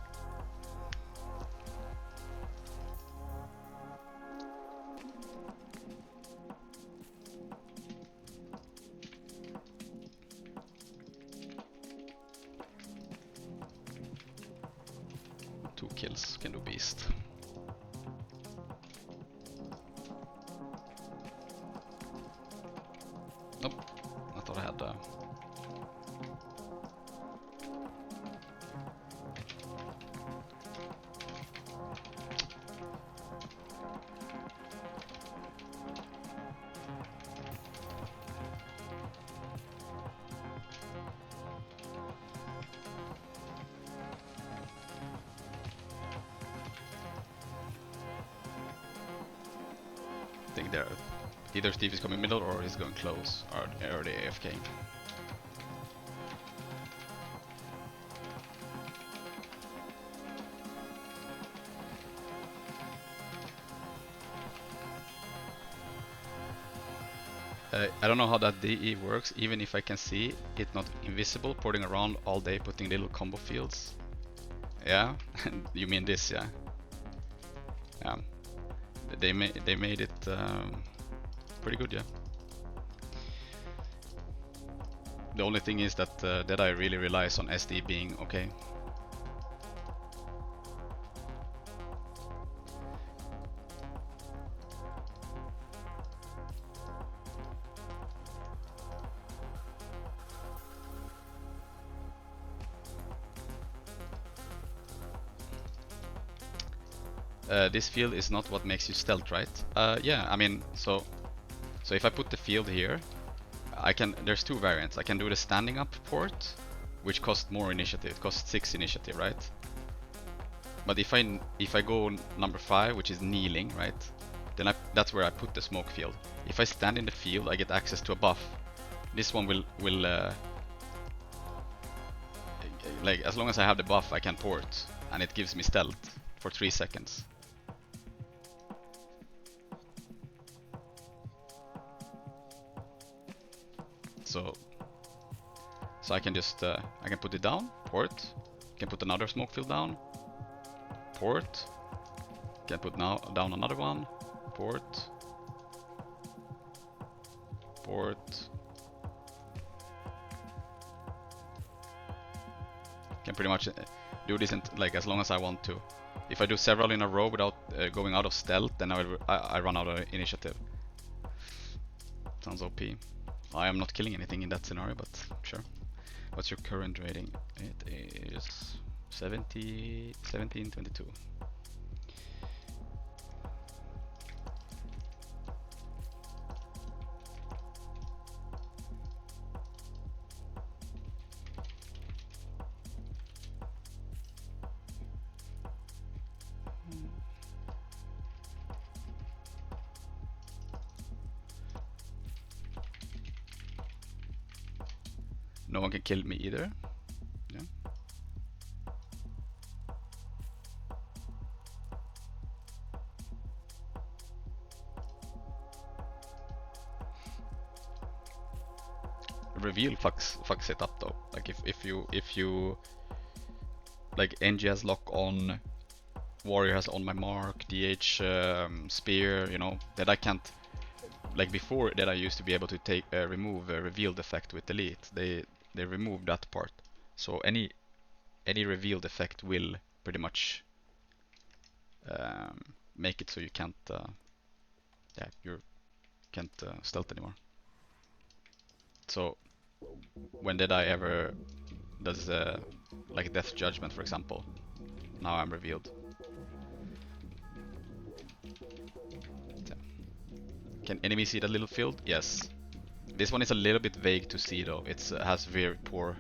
Two kills can do beast. Nope, I thought I had. I think there, either Steve is coming middle or he's going close, or the AFK. I don't know how that DE works, even if I can see it not invisible, porting around all day, putting little combo fields. Yeah, you mean this, yeah? Yeah, they made it pretty good, yeah. The only thing is that Deadeye really relies on SD being okay. This field is not what makes you stealth, right? Yeah, I mean, so if I put the field here, I can. There's two variants. I can do the standing up port, which costs more initiative. It costs 6 initiative, right? But if I go number 5, which is kneeling, right? Then that's where I put the smoke field. If I stand in the field, I get access to a buff. This one will like, as long as I have the buff, I can port, and it gives me stealth for 3 seconds. So I can just I can put it down, port, can put another smoke field down, port, can put down another one, port, can pretty much do this like as long as I want to. If I do several in a row without going out of stealth, then I run out of initiative. Sounds OP. I am not killing anything in that scenario, but sure. What's your current rating? It is 1722. No one can kill me either. Yeah. Reveal fucks it up though. Like if you like NG has lock on, warrior has on my mark, DH spear, you know, that I can't. Like before, that I used to be able to take remove revealed effect with delete. They removed that part, so any revealed effect will pretty much make it so you can't you can't stealth anymore. So when Deadeye ever does like Death Judgment, for example. Now I'm revealed. Can enemy see that little field? Yes. This one is a little bit vague to see though. It has very poor.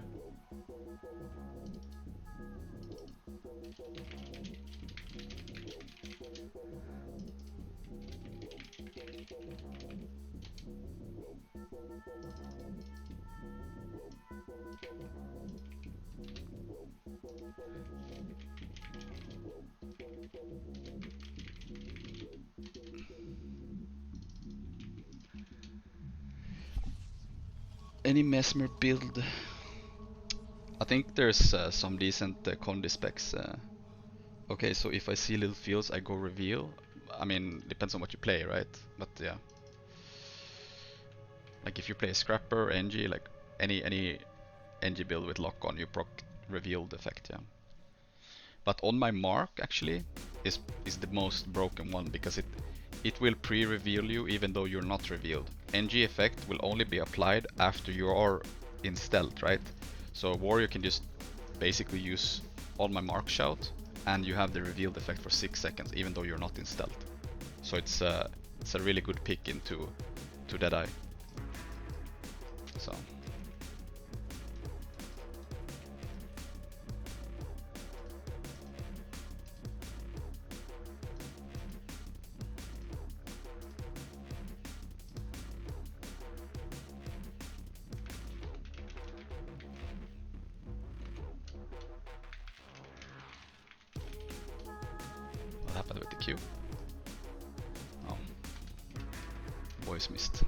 Any Mesmer build? I think there's some decent Condi specs. Okay, so if I see little fields, I go reveal. I mean, depends on what you play, right? But yeah, like if you play Scrapper, NG, like any NG build with lock on, you proc revealed effect, yeah. But on my mark actually is the most broken one because it will pre-reveal you even though you're not revealed. NG effect will only be applied after you are in stealth, right? So warrior can just basically use on my mark shout and you have the revealed effect for 6 seconds even though you're not in stealth. So it's a really good pick into Deadeye. So what happened with the Q? Oh, voice missed.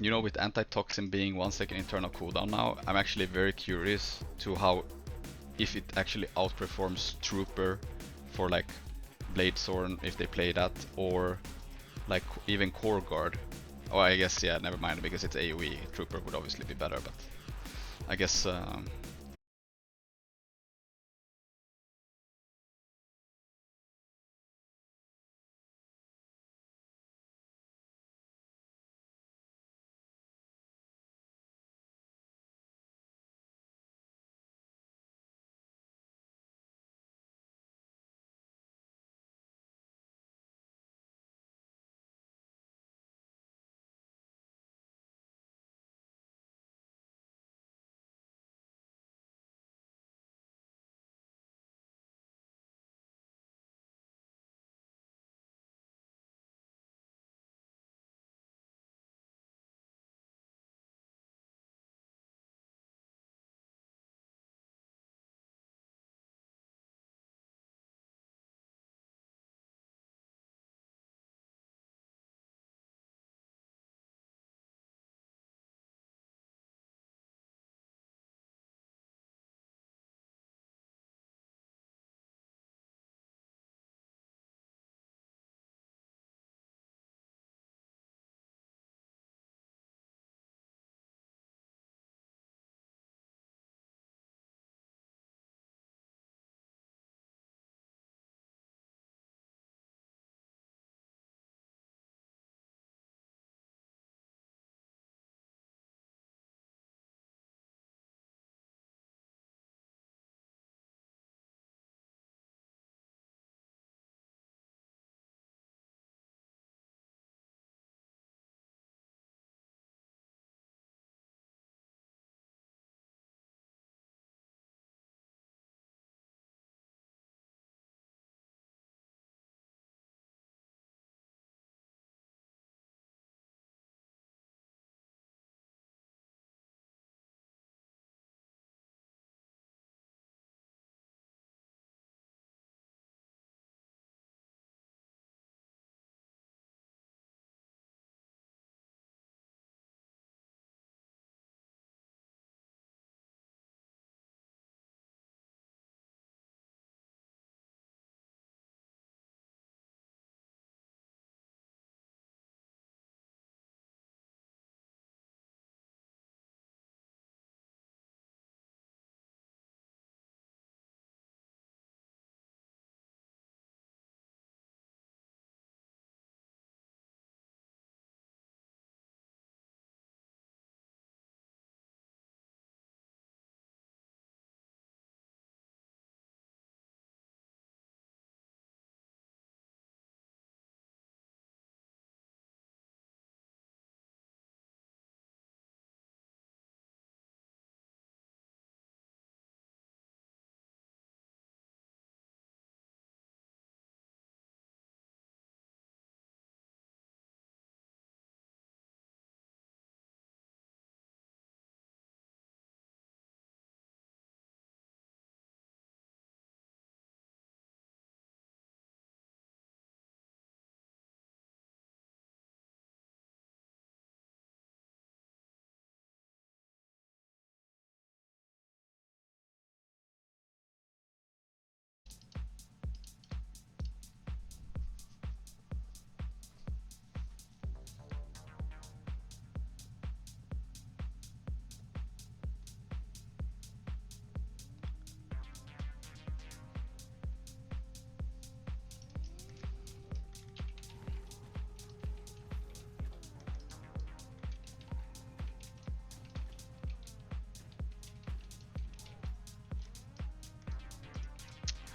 You know, with Antitoxin being 1 second internal cooldown now, I'm actually very curious to how, if it actually outperforms Trooper for like Bladesworn if they play that, or like even Core Guard. Oh, I guess, yeah, never mind, because it's AoE. Trooper would obviously be better, but I guess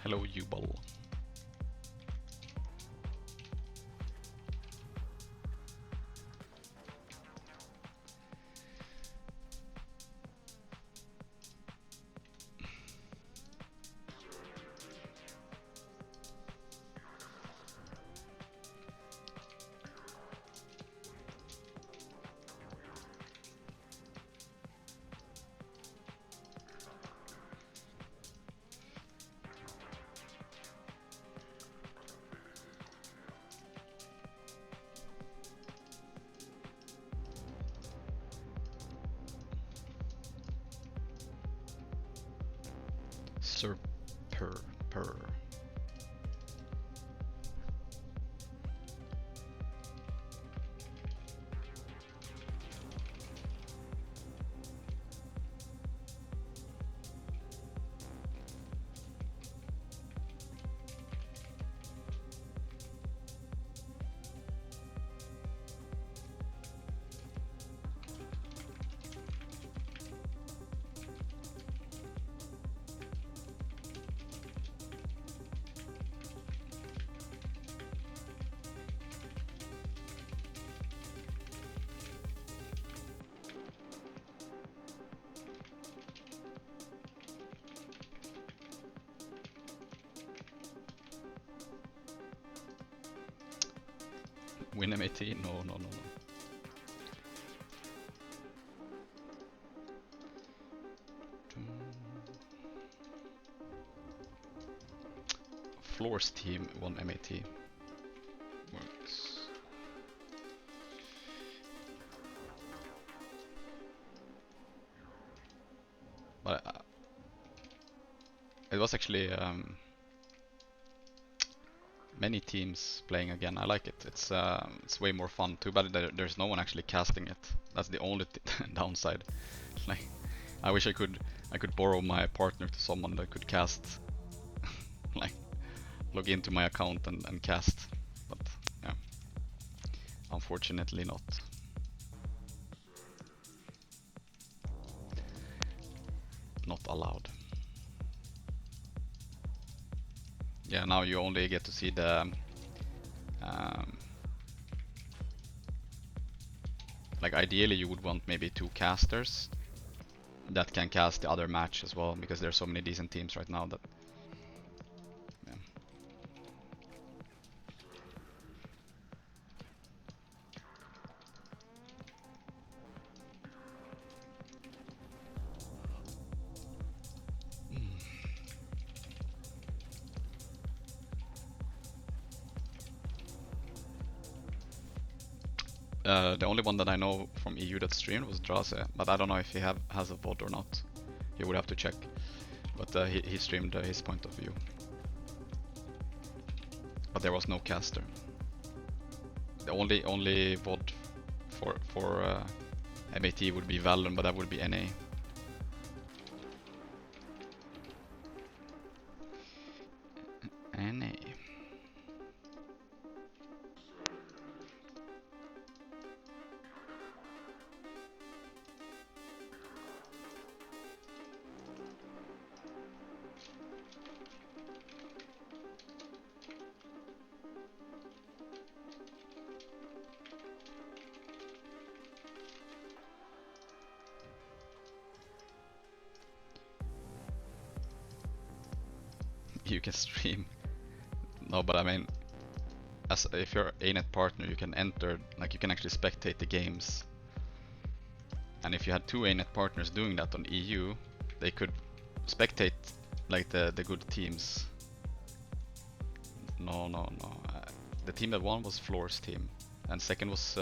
Hello, Ubal. Surper. Win MAT? No. Floor's team won MAT. Works. But it was actually many teams playing again. I like it. It's way more fun. Too bad that there's no one actually casting it. That's the only downside. Like, I wish I could borrow my partner to someone that could cast. Like, log into my account and cast. But yeah, unfortunately not. Not allowed. Yeah, now you only get to see the like ideally you would want maybe 2 casters that can cast the other match as well, because there's so many decent teams right now that yeah. The only one that I know from EU that streamed was Draze, but I don't know if he has a VOD or not. He would have to check. But he streamed his point of view. But there was no caster. The only VOD for MAT would be Valen, but that would be NA. NA. You can stream. No, but I mean, as if you're ANET partner, you can enter, like you can actually spectate the games. And if you had 2 ANET partners doing that on EU, they could spectate like the good teams. No. The team that won was Floor's team, and second was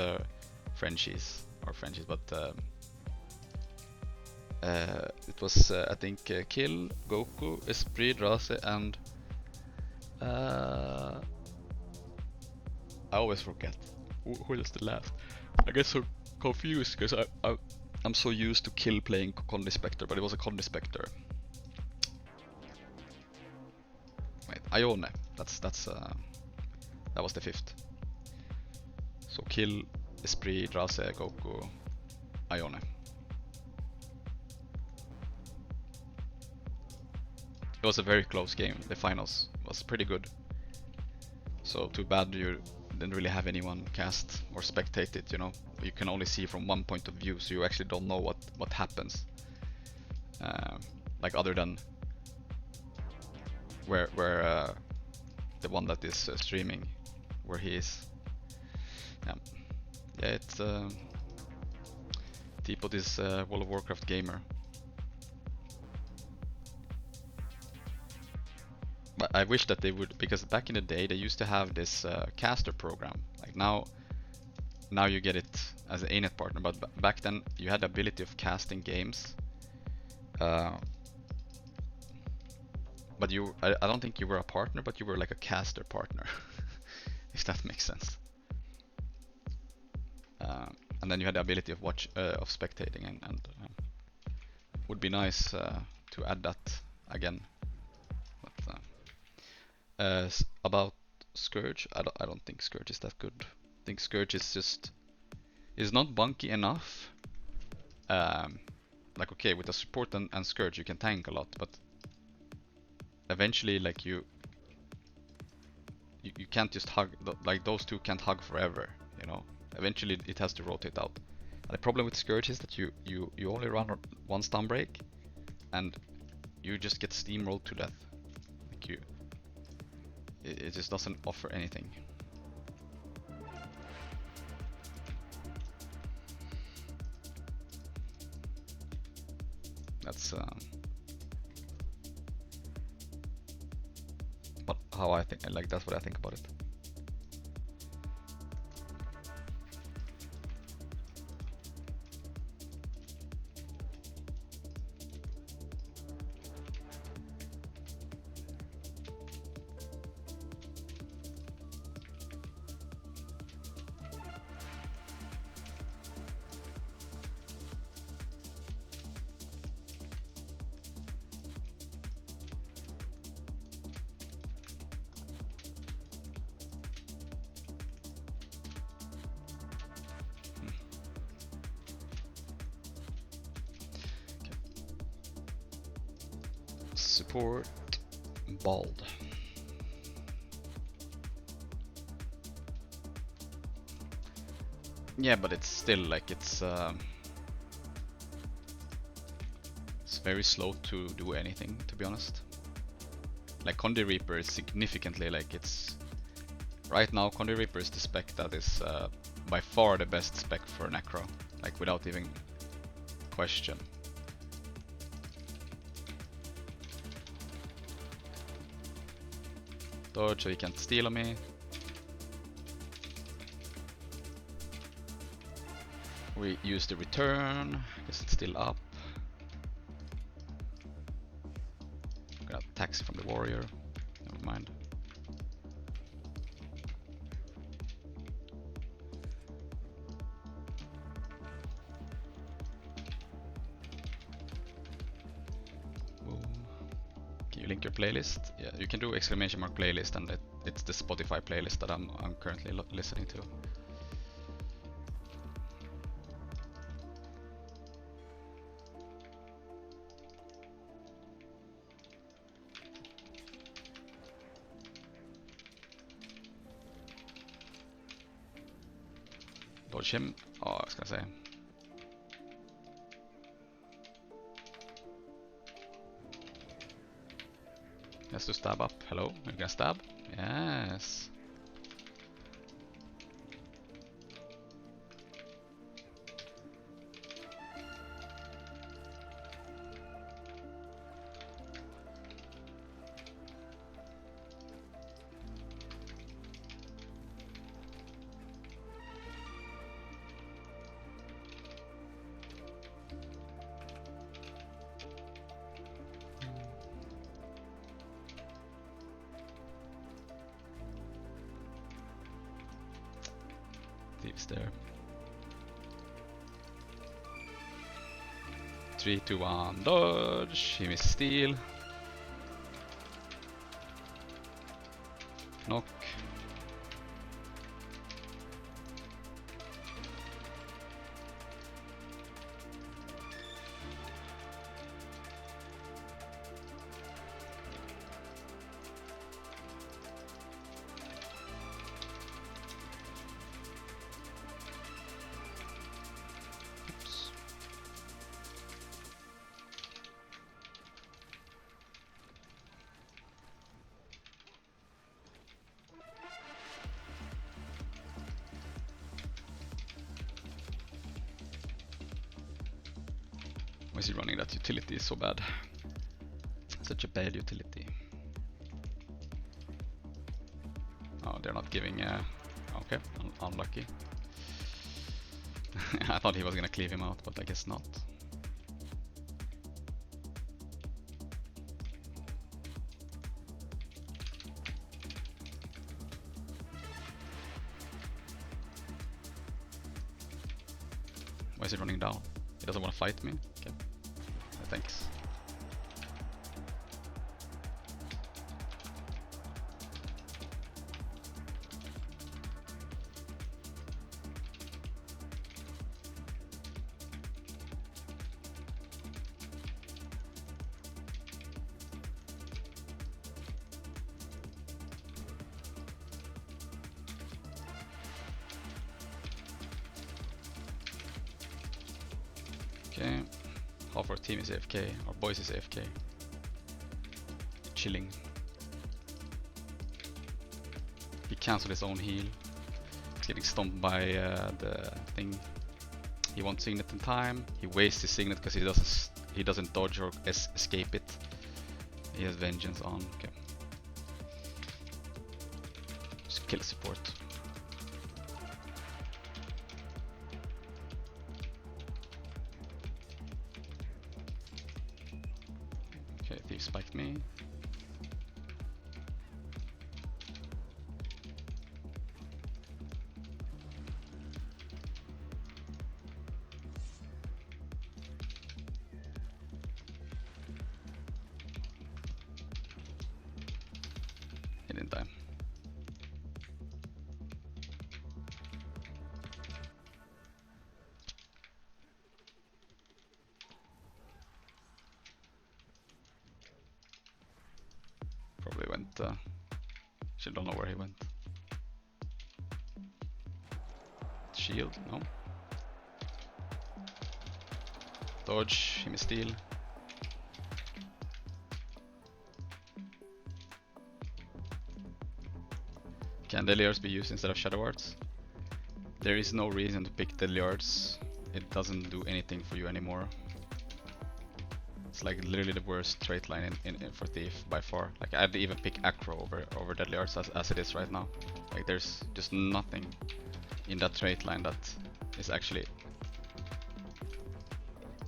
Frenchies, but it was I think Kill, Goku, Esprit, Raze, and I always forget who is the last. I get so confused because I'm so used to Kill playing Condi Spectre, but it was a Condi Spectre. Wait, Ione. That was the 5th. So Kill, Esprit, Raze, Goku, Ione. It was a very close game. The finals was pretty good. So too bad you didn't really have anyone cast or spectate it, you know. You can only see from one point of view, so you actually don't know what happens. Like other than where the one that is streaming, where he is. Yeah, it's Teapot is World of Warcraft gamer. But I wish that they would, because back in the day they used to have this caster program. Like now you get it as an ANET partner, but back then you had the ability of casting games. But I don't think you were a partner, but you were like a caster partner, if that makes sense. And then you had the ability of spectating, and would be nice to add that again. But about Scourge, I don't think Scourge is that good. I think Scourge is not bunky enough. Like okay, with the support and Scourge you can tank a lot, but eventually like you can't just hug, like those two can't hug forever, you know. Eventually it has to rotate out. And the problem with Scourge is that you only run one stun break and you just get steamrolled to death. Like it just doesn't offer anything. That's but how I think, like that's what I think about it. Support bald. Yeah, but it's still like it's very slow to do anything, to be honest. Like Condi Reaper is significantly like it's right now. Condi Reaper is the spec that is by far the best spec for Necro, like without even question. Dodge so he can't steal on me. We use the return. Guess it's still up. Got taxi from the warrior. Never mind. You link your playlist? Yeah, you can do !+ playlist, and it's the Spotify playlist that I'm currently listening to. Dodge him. Ja, vad ska jag säga? Has to stab up. Hello, you can stab? Yes. Thieves there. 3, 2, 1, dodge. He missed steal. Knock. is he running that utility so bad? Such a bad utility. Oh, they're not giving... okay, unlucky. I thought he was gonna cleave him out, but I guess not. Why is he running down? He doesn't want to fight me? Okay. Thanks. Okay, half our team is AFK, our boys is AFK. Chilling. He cancelled his own heal. He's getting stomped by the thing. He won't signet in time. He wastes his signet because he doesn't dodge or escape it. He has vengeance on. Okay. Just kill support. Thief spiked me. He didn't die. Probably went, actually don't know where he went. Shield, no. Dodge, he may steal. Can Deadly Arts be used instead of Shadow Arts? There is no reason to pick Deadly Arts. It doesn't do anything for you anymore. It's like literally the worst trait line in for Thief by far. Like I'd even pick Acro over Deadly Arts as it is right now. Like there's just nothing in that trait line that is actually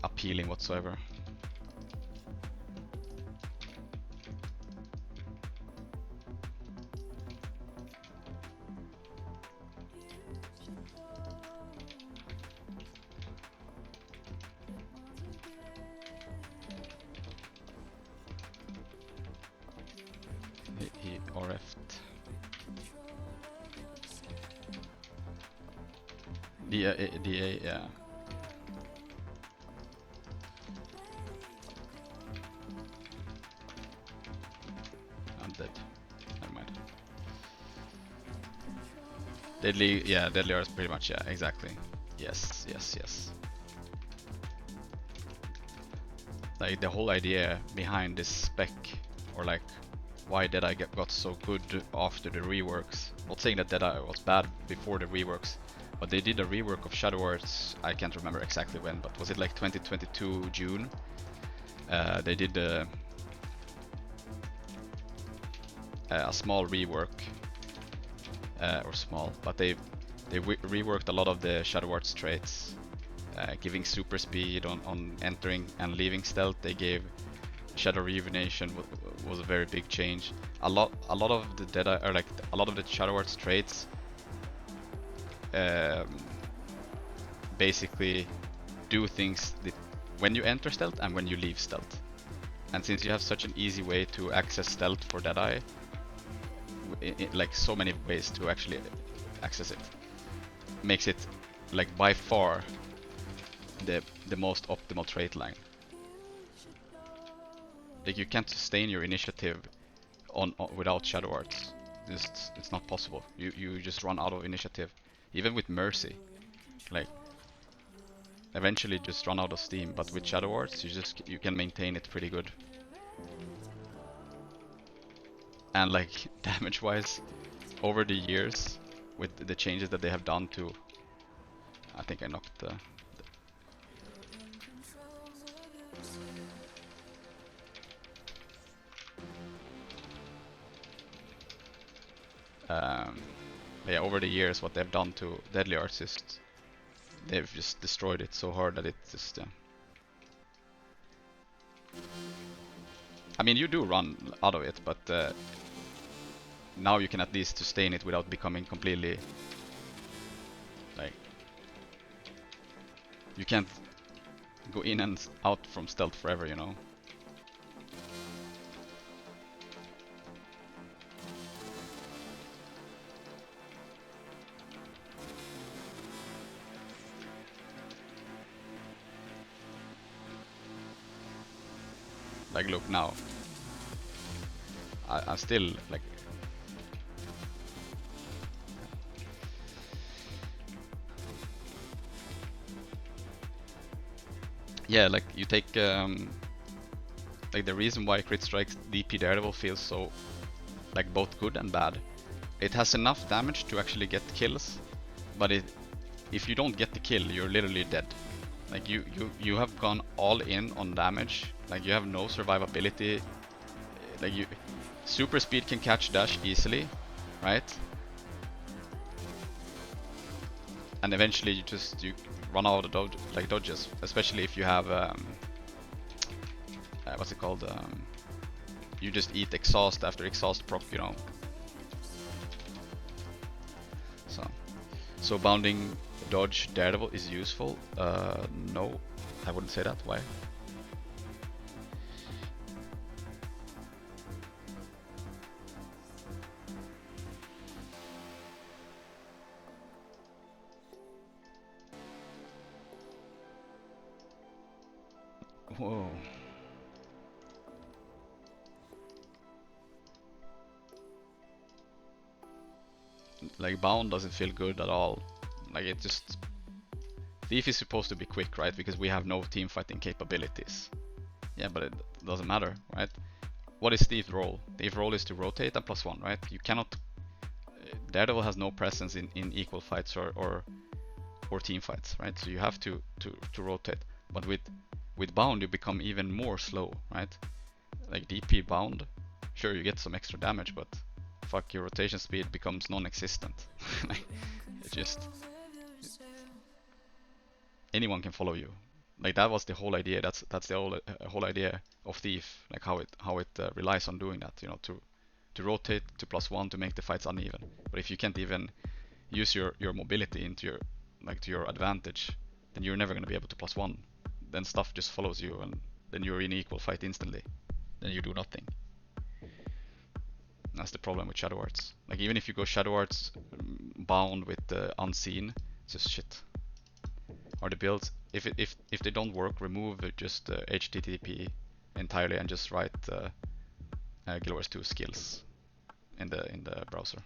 appealing whatsoever. He RF'd. DA, yeah. I'm dead. Never mind. Deadly, yeah, Deadly Arts pretty much, yeah, exactly. Yes, yes, yes. Like the whole idea behind this spec, or like why Deadeye got so good after the reworks. Not saying that Deadeye was bad before the reworks, but they did a rework of Shadow Arts, I can't remember exactly when, but was it like 2022 June? They did a small rework, or small, but they reworked a lot of the Shadow Arts traits, giving super speed on entering and leaving stealth. They gave Shadow Rejuvenation was a very big change. A lot of the Deadeye, or like a lot of the Shadow Arts traits, basically do things that when you enter stealth and when you leave stealth. And since you have such an easy way to access stealth for Deadeye, like so many ways to actually access it, makes it like by far the most optimal trait line. Like you can't sustain your initiative on without Shadow Arts. It's not possible. You just run out of initiative. Even with Mercy, like eventually just run out of steam. But with Shadow Arts, you can maintain it pretty good. And like damage wise, over the years, with the changes that they have done to, I think I knocked Yeah, over the years, what they've done to Deadly Arts is they've just destroyed it so hard that it's just, yeah. I mean, you do run out of it, but now you can at least sustain it without becoming completely, like, you can't go in and out from stealth forever, you know. Like, look now. I'm still like, yeah, like you take like the reason why Crit Strike's DP Daredevil feels so like both good and bad. It has enough damage to actually get kills, but if you don't get the kill, you're literally dead. Like you have gone all in on damage. Like you have no survivability. Like super speed can catch dash easily, right? And eventually you run out of dodges, especially if you have what's it called? You just eat exhaust after exhaust proc, you know. So bounding dodge Daredevil is useful. No, I wouldn't say that. Why? Whoa. Like bound doesn't feel good at all. Like it just, Thief is supposed to be quick, right? Because we have no team fighting capabilities. Yeah, but it doesn't matter, right? What is Thief's role? Thief's role is to rotate and +1, right? You cannot. Daredevil has no presence in equal fights or team fights, right? So you have to rotate. But with bound, you become even more slow, right? Like DP bound, sure you get some extra damage, but fuck, your rotation speed becomes non-existent. It just, anyone can follow you. Like that was the whole idea. That's the whole idea of Thief. Like how it relies on doing that. You know, to rotate to +1 to make the fights uneven. But if you can't even use your mobility into your to your advantage, then you're never gonna be able to +1. Then stuff just follows you, and then you're in equal fight instantly. Then you do nothing. That's the problem with Shadow Arts. Like even if you go Shadow Arts bound with unseen, it's just shit. Or the builds, if they don't work, remove just HTTP entirely and just write Guild Wars 2 skills in the browser.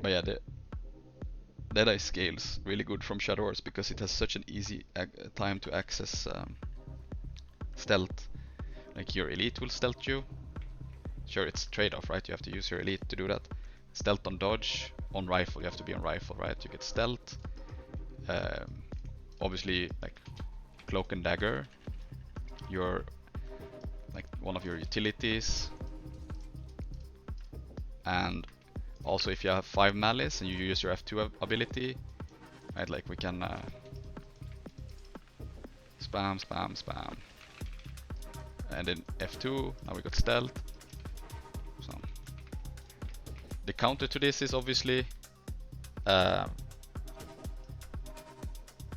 But yeah, the Deadeye scales really good from Shadow Arts because it has such an easy time to access stealth. Like your elite will stealth you. Sure, it's trade-off, right? You have to use your elite to do that. Stealth on dodge, on rifle, you have to be on rifle, right? You get stealth. Obviously, like cloak and dagger, your like one of your utilities, and also if you have 5 malice and you use your F2 ability, right? Like we can spam, and then F2. Now we got stealth. So the counter to this is obviously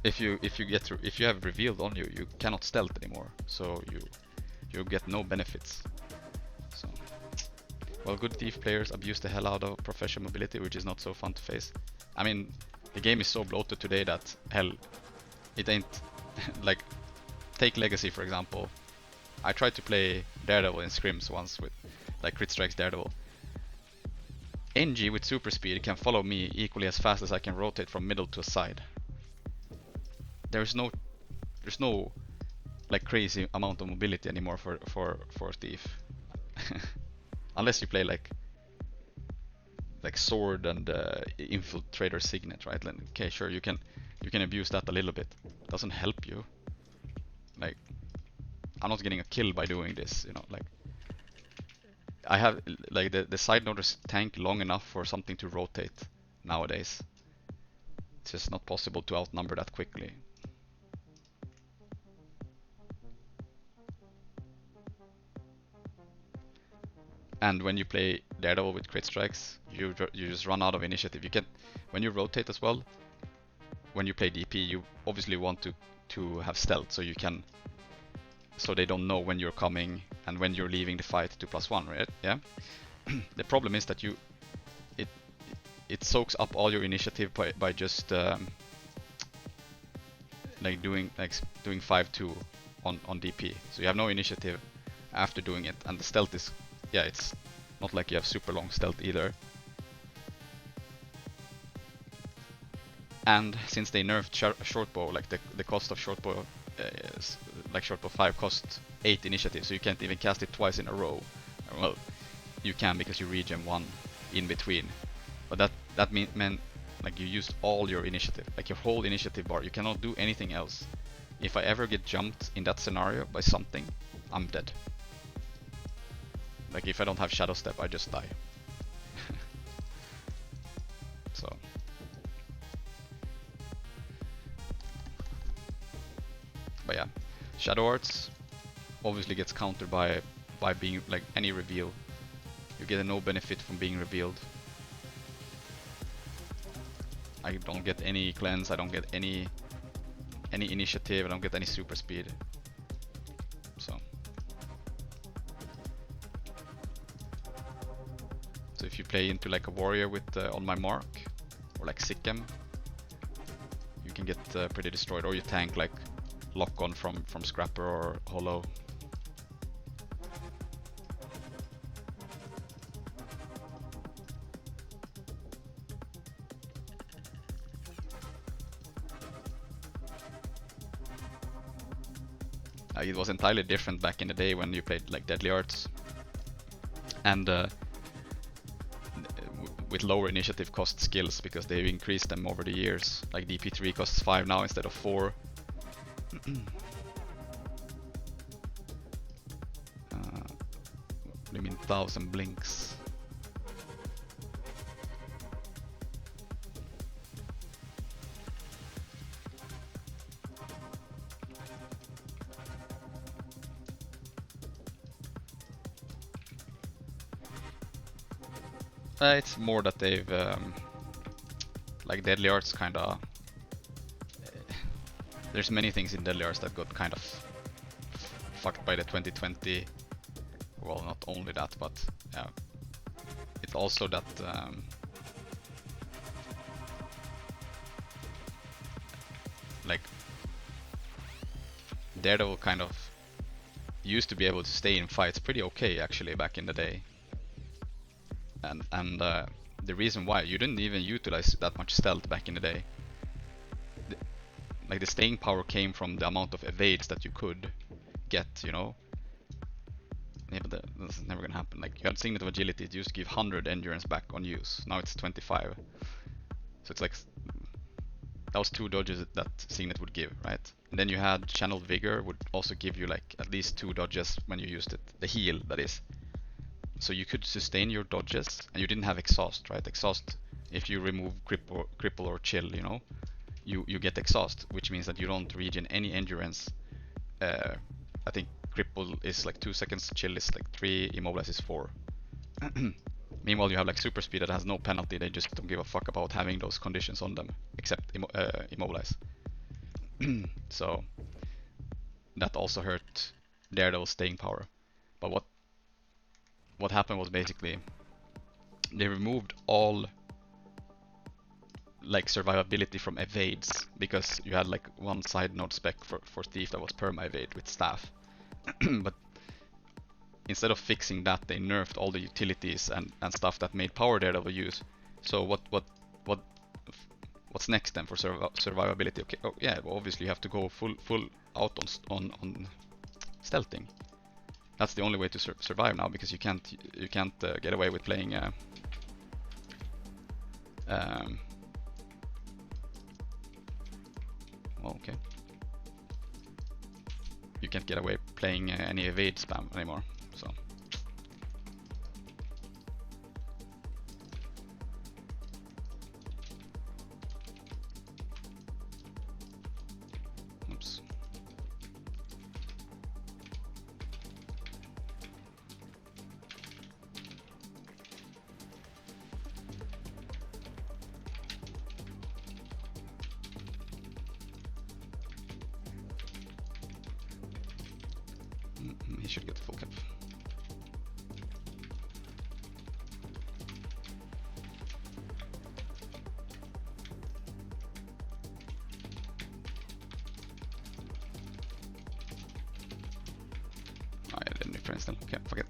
if you have revealed on you, you cannot stealth anymore, so you get no benefits. So, well, good Thief players abuse the hell out of professional mobility, which is not so fun to face. I mean, the game is so bloated today that hell, it ain't like, take Legacy for example. I tried to play Daredevil in scrims once with like Crit Strike's Daredevil. NG with super speed can follow me equally as fast as I can rotate from middle to a side. there's no like crazy amount of mobility anymore for Thief. Unless you play like Sword and Infiltrator Signet, right? Then, okay, sure, you can abuse that a little bit. It doesn't help you. Like, I'm not getting a kill by doing this, you know. Like, I have like the side noders tank long enough for something to rotate nowadays. It's just not possible to outnumber that quickly. And when you play Daredevil with crit strikes, you just run out of initiative. You can, when you rotate as well, when you play DP, you obviously want to have stealth, so you can, so they don't know when you're coming and when you're leaving the fight to +1, right? Yeah. The problem is that it soaks up all your initiative by just like doing 5-2 on DP. So you have no initiative after doing it, and the stealth is, yeah, it's not like you have super long stealth either. And since they nerfed shortbow, like the cost of shortbow, like shortbow 5 costs 8 initiative, so you can't even cast it twice in a row. Well, you can because you regen 1 in between, but that meant like you used all your initiative, like your whole initiative bar. You cannot do anything else. If I ever get jumped in that scenario by something, I'm dead. Like if I don't have Shadow Step, I just die. So. But yeah, Shadow Arts obviously gets countered by being like any reveal. You get no benefit from being revealed. I don't get any cleanse, I don't get any initiative, I don't get any super speed. So if you play into like a warrior with on my mark, or like Sikkim, you can get pretty destroyed, or you tank like lock on from Scrapper or Hollow. It was entirely different back in the day when you played like Deadly Arts, and with lower initiative cost skills, because they've increased them over the years. Like DP3 costs 5 now instead of 4. What do you mean 1000 blinks? It's more that they've like Deadly Arts kinda there's many things in Deadly Arts that got kind of fucked by the 2020. Well, not only that, but yeah, it's also that like Daredevil kind of used to be able to stay in fights pretty okay actually back in the day. And the reason why, you didn't even utilize that much stealth back in the day. Like the staying power came from the amount of evades that you could get, you know. Yeah, but that's never gonna happen. Like you had Signet of Agility, it used to give 100 endurance back on use. Now it's 25. So it's like that was 2 dodges that Signet would give, right? And then you had Channeled Vigor would also give you like at least 2 dodges when you used it. The heal, that is. So you could sustain your dodges, and you didn't have exhaust, right? Exhaust, if you remove cripple or chill, you know, you get exhaust, which means that you don't regen any endurance. I think cripple is like 2 seconds, chill is like 3, immobilize is 4. Meanwhile, you have like super speed that has no penalty. They just don't give a fuck about having those conditions on them, except immobilize. So that also hurt Daredevil's staying power. But what happened was basically they removed all like survivability from evades, because you had like one side node spec for Thief that was perma evade with staff. But instead of fixing that, they nerfed all the utilities and stuff that made power Daredevil use. So what What's next then for survivability? Okay, oh yeah, well, obviously you have to go full out on stealthing. That's the only way to survive now, because you can't get away with playing well, okay. You can't get away playing any evade spam anymore, so. Oops. He should get the full cap. Oh, I didn't reference them. Okay, fuck it.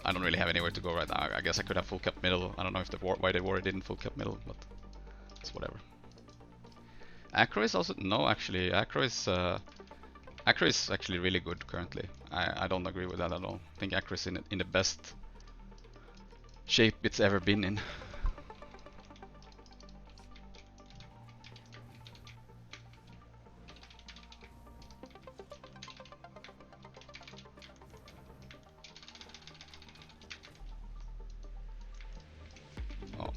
I don't really have anywhere to go right now. I guess I could have full cap middle. I don't know if why the warrior didn't full cap middle, but it's whatever. Acro is also actually Acro is actually really good currently. I don't agree with that at all. I think Acro is in the best shape it's ever been in. Oh.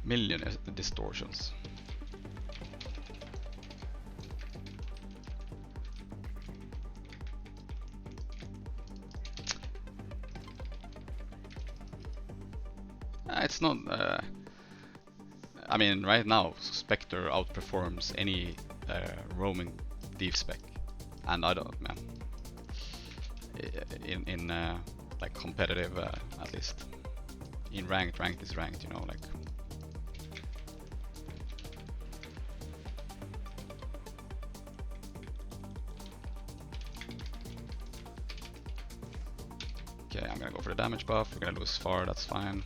Million distortions. It's not. I mean, right now Spectre outperforms any roaming thief spec, and I don't, man. In like competitive, at least. In ranked is ranked, you know, like. Okay, I'm gonna go for the damage buff. We're gonna lose far, that's fine.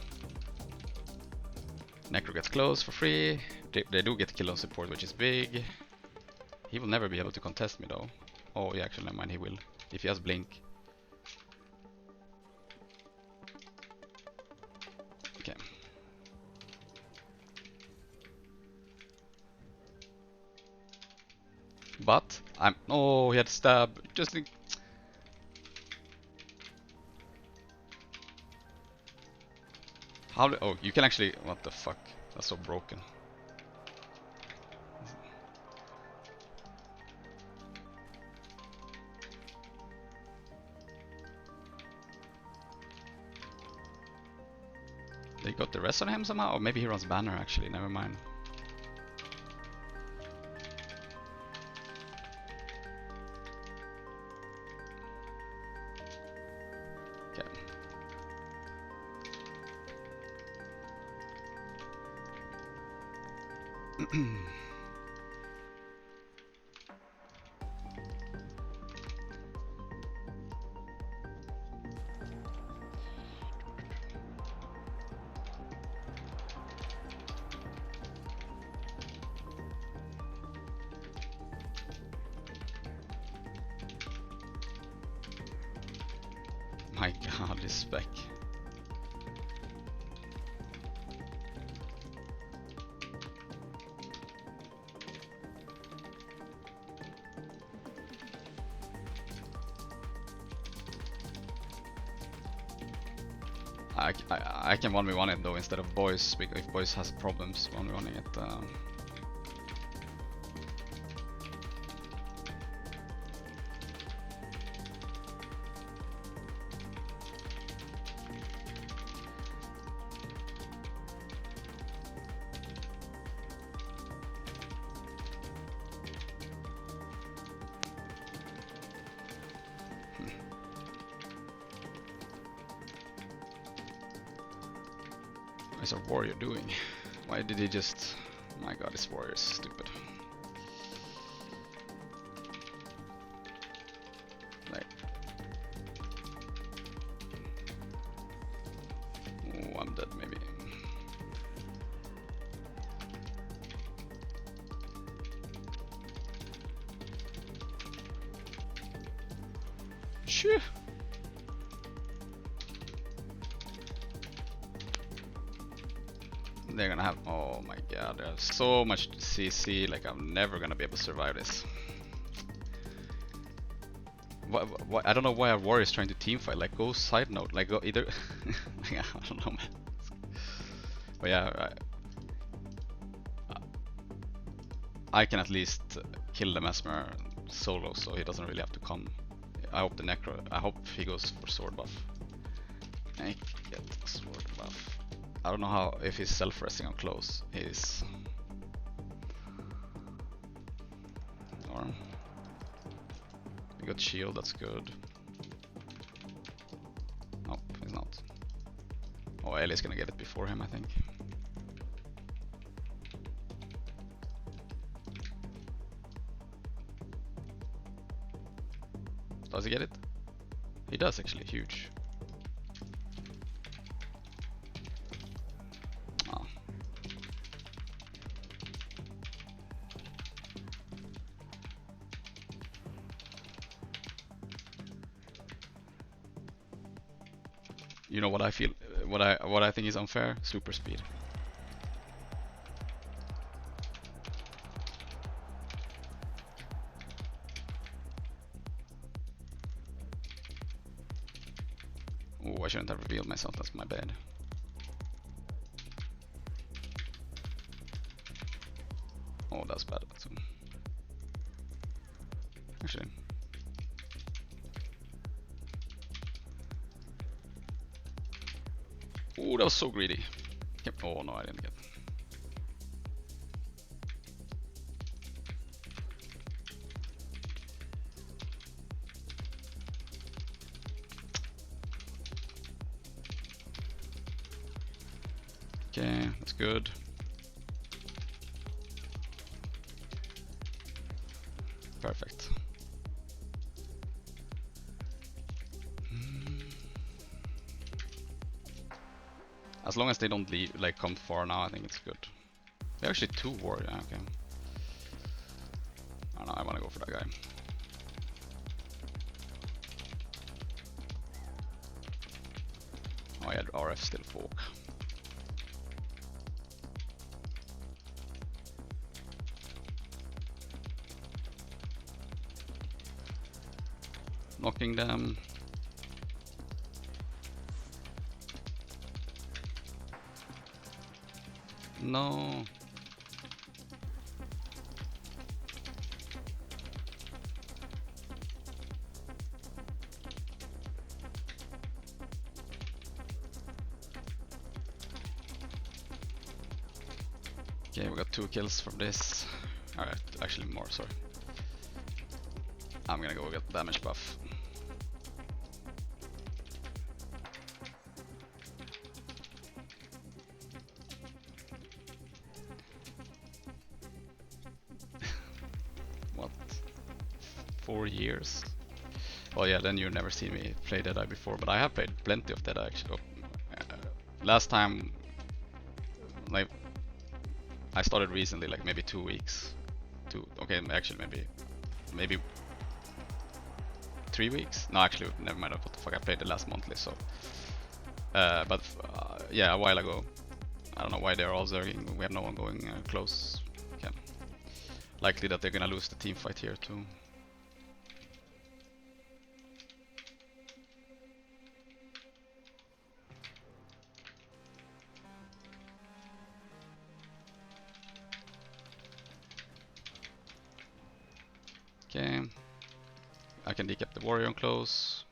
Necro gets close for free. They do get kill on support, which is big. He will never be able to contest me though. Oh yeah, actually never mind, he will. If he has blink. Okay. But oh, he had stab. Just how? Oh, you can actually. What the fuck? That's so broken. They got the rest on him somehow? Or maybe he runs banner actually. Never mind. My god, this spec. I can 1v1 it though instead of boys, because if boys has problems 1v1ing it. What is our warrior doing? Why did he just... My my god, this warrior is stupid. Like, oh, I'm dead maybe. Shoo. They're gonna have, oh my god, there's so much CC, like I'm never gonna be able to survive this. Why, I don't know why our warrior is trying to teamfight, like go side note, like go either, I don't know man. But yeah, I can at least kill the Mesmer solo so he doesn't really have to come. I hope the Necro, I hope he goes for sword buff. I get sword buff. I don't know how, if he's self-resting on close. He's... Or... We got shield, that's good. Nope, he's not. Oh, Ellie's gonna get it before him, I think. Does he get it? He does actually, huge. Oh. You know what I feel, what I think is unfair? Super speed. Oh, I shouldn't have revealed myself, that's my bad. Oh, that's bad too. Actually. Oh, that was so greedy. Yep. Oh no, I didn't get. Okay, that's good. Perfect. As long as they don't leave, like come far now, I think it's good. They're actually two warrior. Okay. I don't know. I want to go for that guy. Oh yeah, RF still folk. Knocking them. No. Okay, we got 2 kills from this. Alright, actually more, sorry. I'm gonna go get damage buff. What? 4 years? Well yeah, then you never see me play Deadeye before, but I have played plenty of Deadeye actually. Last time, like, I started recently, like maybe 2 weeks. Okay, actually maybe 3 weeks? No, actually, never mind. What the fuck? I played the last monthly, so. But yeah, a while ago. I don't know why they're all zerging. We have no one going close. Okay. Likely that they're gonna lose the team fight here too. Okay. I can decap the warrior on close.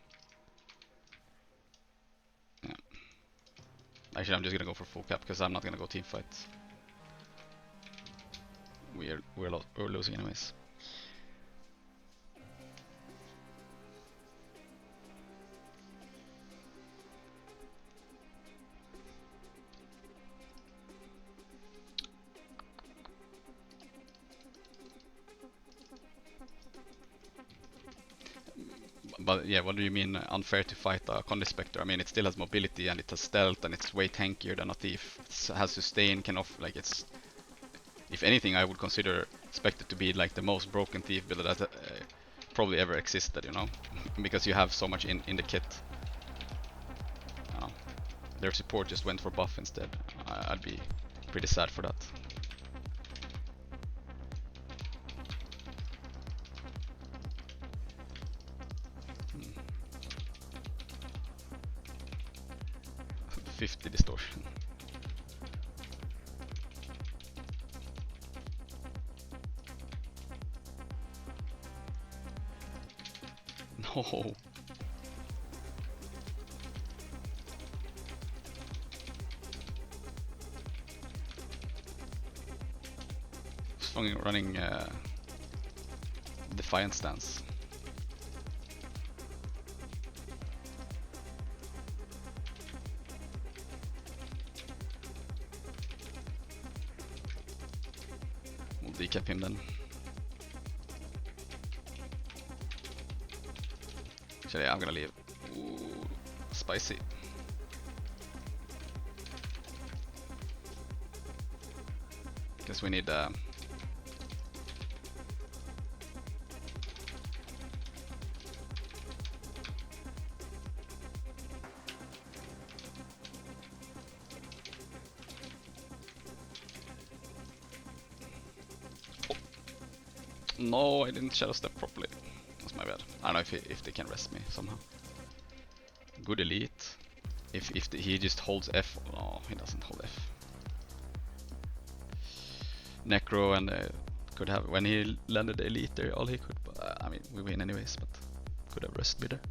Yeah. Actually, I'm just gonna go for full cap because I'm not gonna go team fight. We're losing anyways. But yeah, what do you mean unfair to fight a Condi Spectre? I mean, it still has mobility and it has stealth and it's way tankier than a thief. It has sustain, can off like it's. If anything, I would consider Spectre to be like the most broken thief build that probably ever existed. You know, because you have so much in the kit. Their support just went for buff instead. I'd be pretty sad for that. 50 distortion. No. Running Defiant stance. We'll decap him then. Actually, I'm gonna leave. Ooh, spicy. Guess we need No, I didn't shadow step properly. That's my bad. I don't know if they can rest me somehow. Good elite. If he just holds F. No, he doesn't hold F. Necro and could have when he landed the elite there, all he could. I mean, we win anyways, but could have rest me there.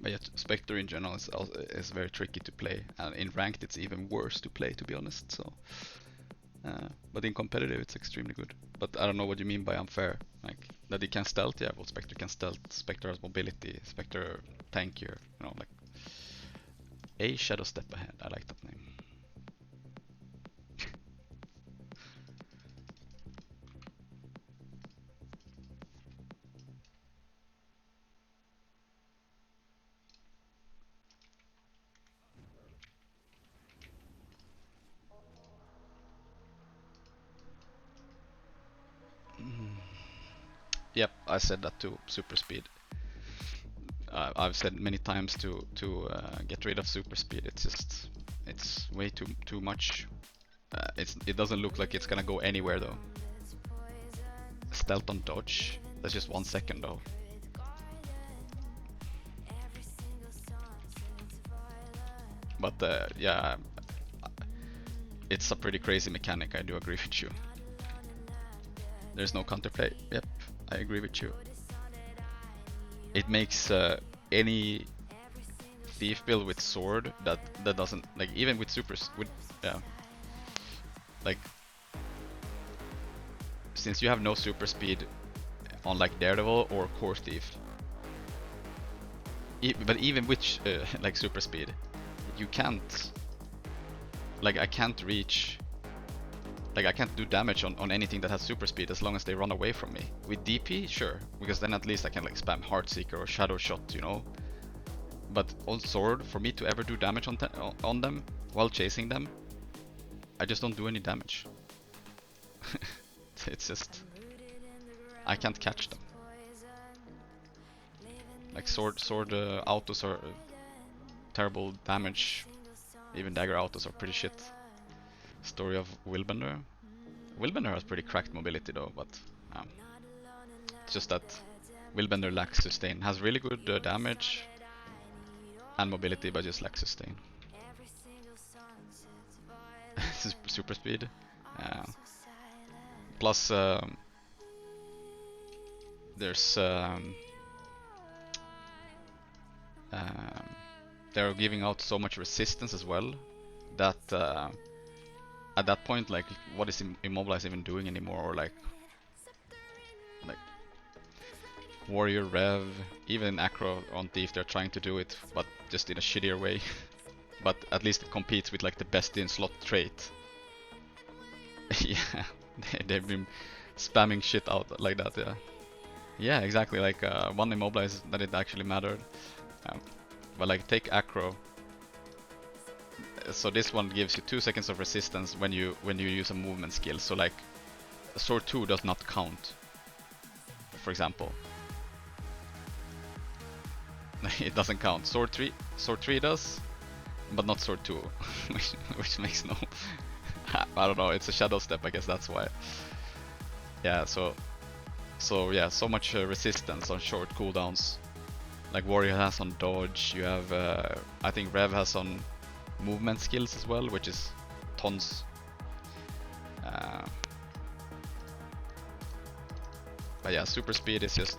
But yeah, Spectre in general is very tricky to play, and in ranked it's even worse to play, to be honest. So, but in competitive it's extremely good. But I don't know what you mean by unfair. Like that he can stealth, yeah. Well, Spectre can stealth. Spectre has mobility. Spectre tankier. You know, like a shadow step ahead. I like that name. Yep, I said that too. Super speed. I've said many times to get rid of super speed. It's way too much. It doesn't look like it's gonna go anywhere though. Stealth on dodge. That's just 1 second though. But yeah, it's a pretty crazy mechanic. I do agree with you. There's no counterplay. Yep, I agree with you. It makes any thief build with sword that doesn't, like, even with supers with like, since you have no super speed on like Daredevil or core thief, but even with like super speed, you can't, like, I can't reach, like, I can't do damage on anything that has super speed as long as they run away from me. With DP, sure, because then at least I can like spam Heartseeker or Shadow Shot, you know. But on sword, for me to ever do damage on them while chasing them, I just don't do any damage. It's just, I can't catch them. Like sword autos are terrible damage. Even dagger autos are pretty shit. Story of Willbender. Willbender has pretty cracked mobility though, but it's just that Willbender lacks sustain. Has really good damage and mobility, but just lacks sustain. Super speed. Plus, there's they're giving out so much resistance as well that at that point, like, what is Immobilize even doing anymore? Or like Warrior, Rev, even Acro on Thief, they're trying to do it, but just in a shittier way. But at least it competes with like the best in slot trait. Yeah, they've been spamming shit out like that, yeah. Yeah, exactly, like one Immobilize that it actually mattered. But like take Acro. So this one gives you 2 seconds of resistance when you use a movement skill. So like Sword 2 does not count, for example. It doesn't count. Sword 3 does, but not Sword 2, which makes no... I don't know, it's a shadow step, I guess that's why. Yeah, so yeah, so much resistance on short cooldowns. Like Warrior has on dodge, you have, I think Rev has on movement skills as well, which is tons. But yeah, super speed is just...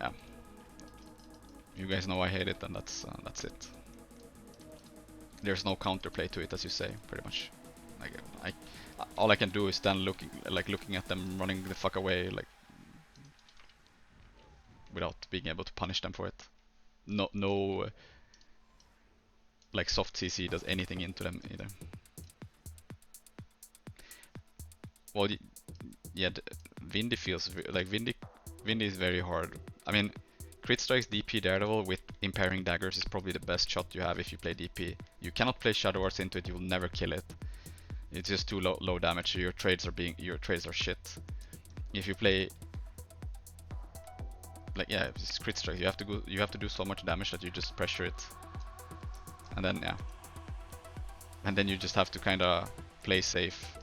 yeah. You guys know I hate it, and that's it. There's no counterplay to it, as you say, pretty much. Like, all I can do is stand looking at them running the fuck away, like, without being able to punish them for it. No, like soft CC does anything into them either. Well, yeah, Windy feels like Windy is very hard. I mean, crit strikes DP Daredevil with impairing daggers is probably the best shot you have if you play DP. You cannot play Shadow Arts into it; you will never kill it. It's just too low damage. So your trades are shit. If you play like, yeah, it's crit strike, you have to do so much damage that you just pressure it, and then yeah, and then you just have to kind of play safe.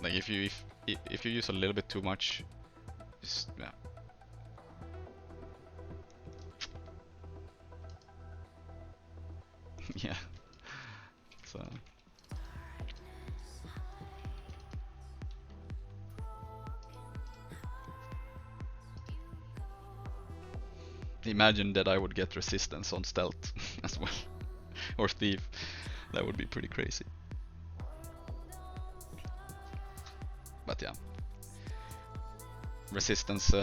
Like if you use a little bit too much, just yeah. Yeah. So. Imagine that I would get resistance on stealth as well, or thief. That would be pretty crazy. But yeah, resistance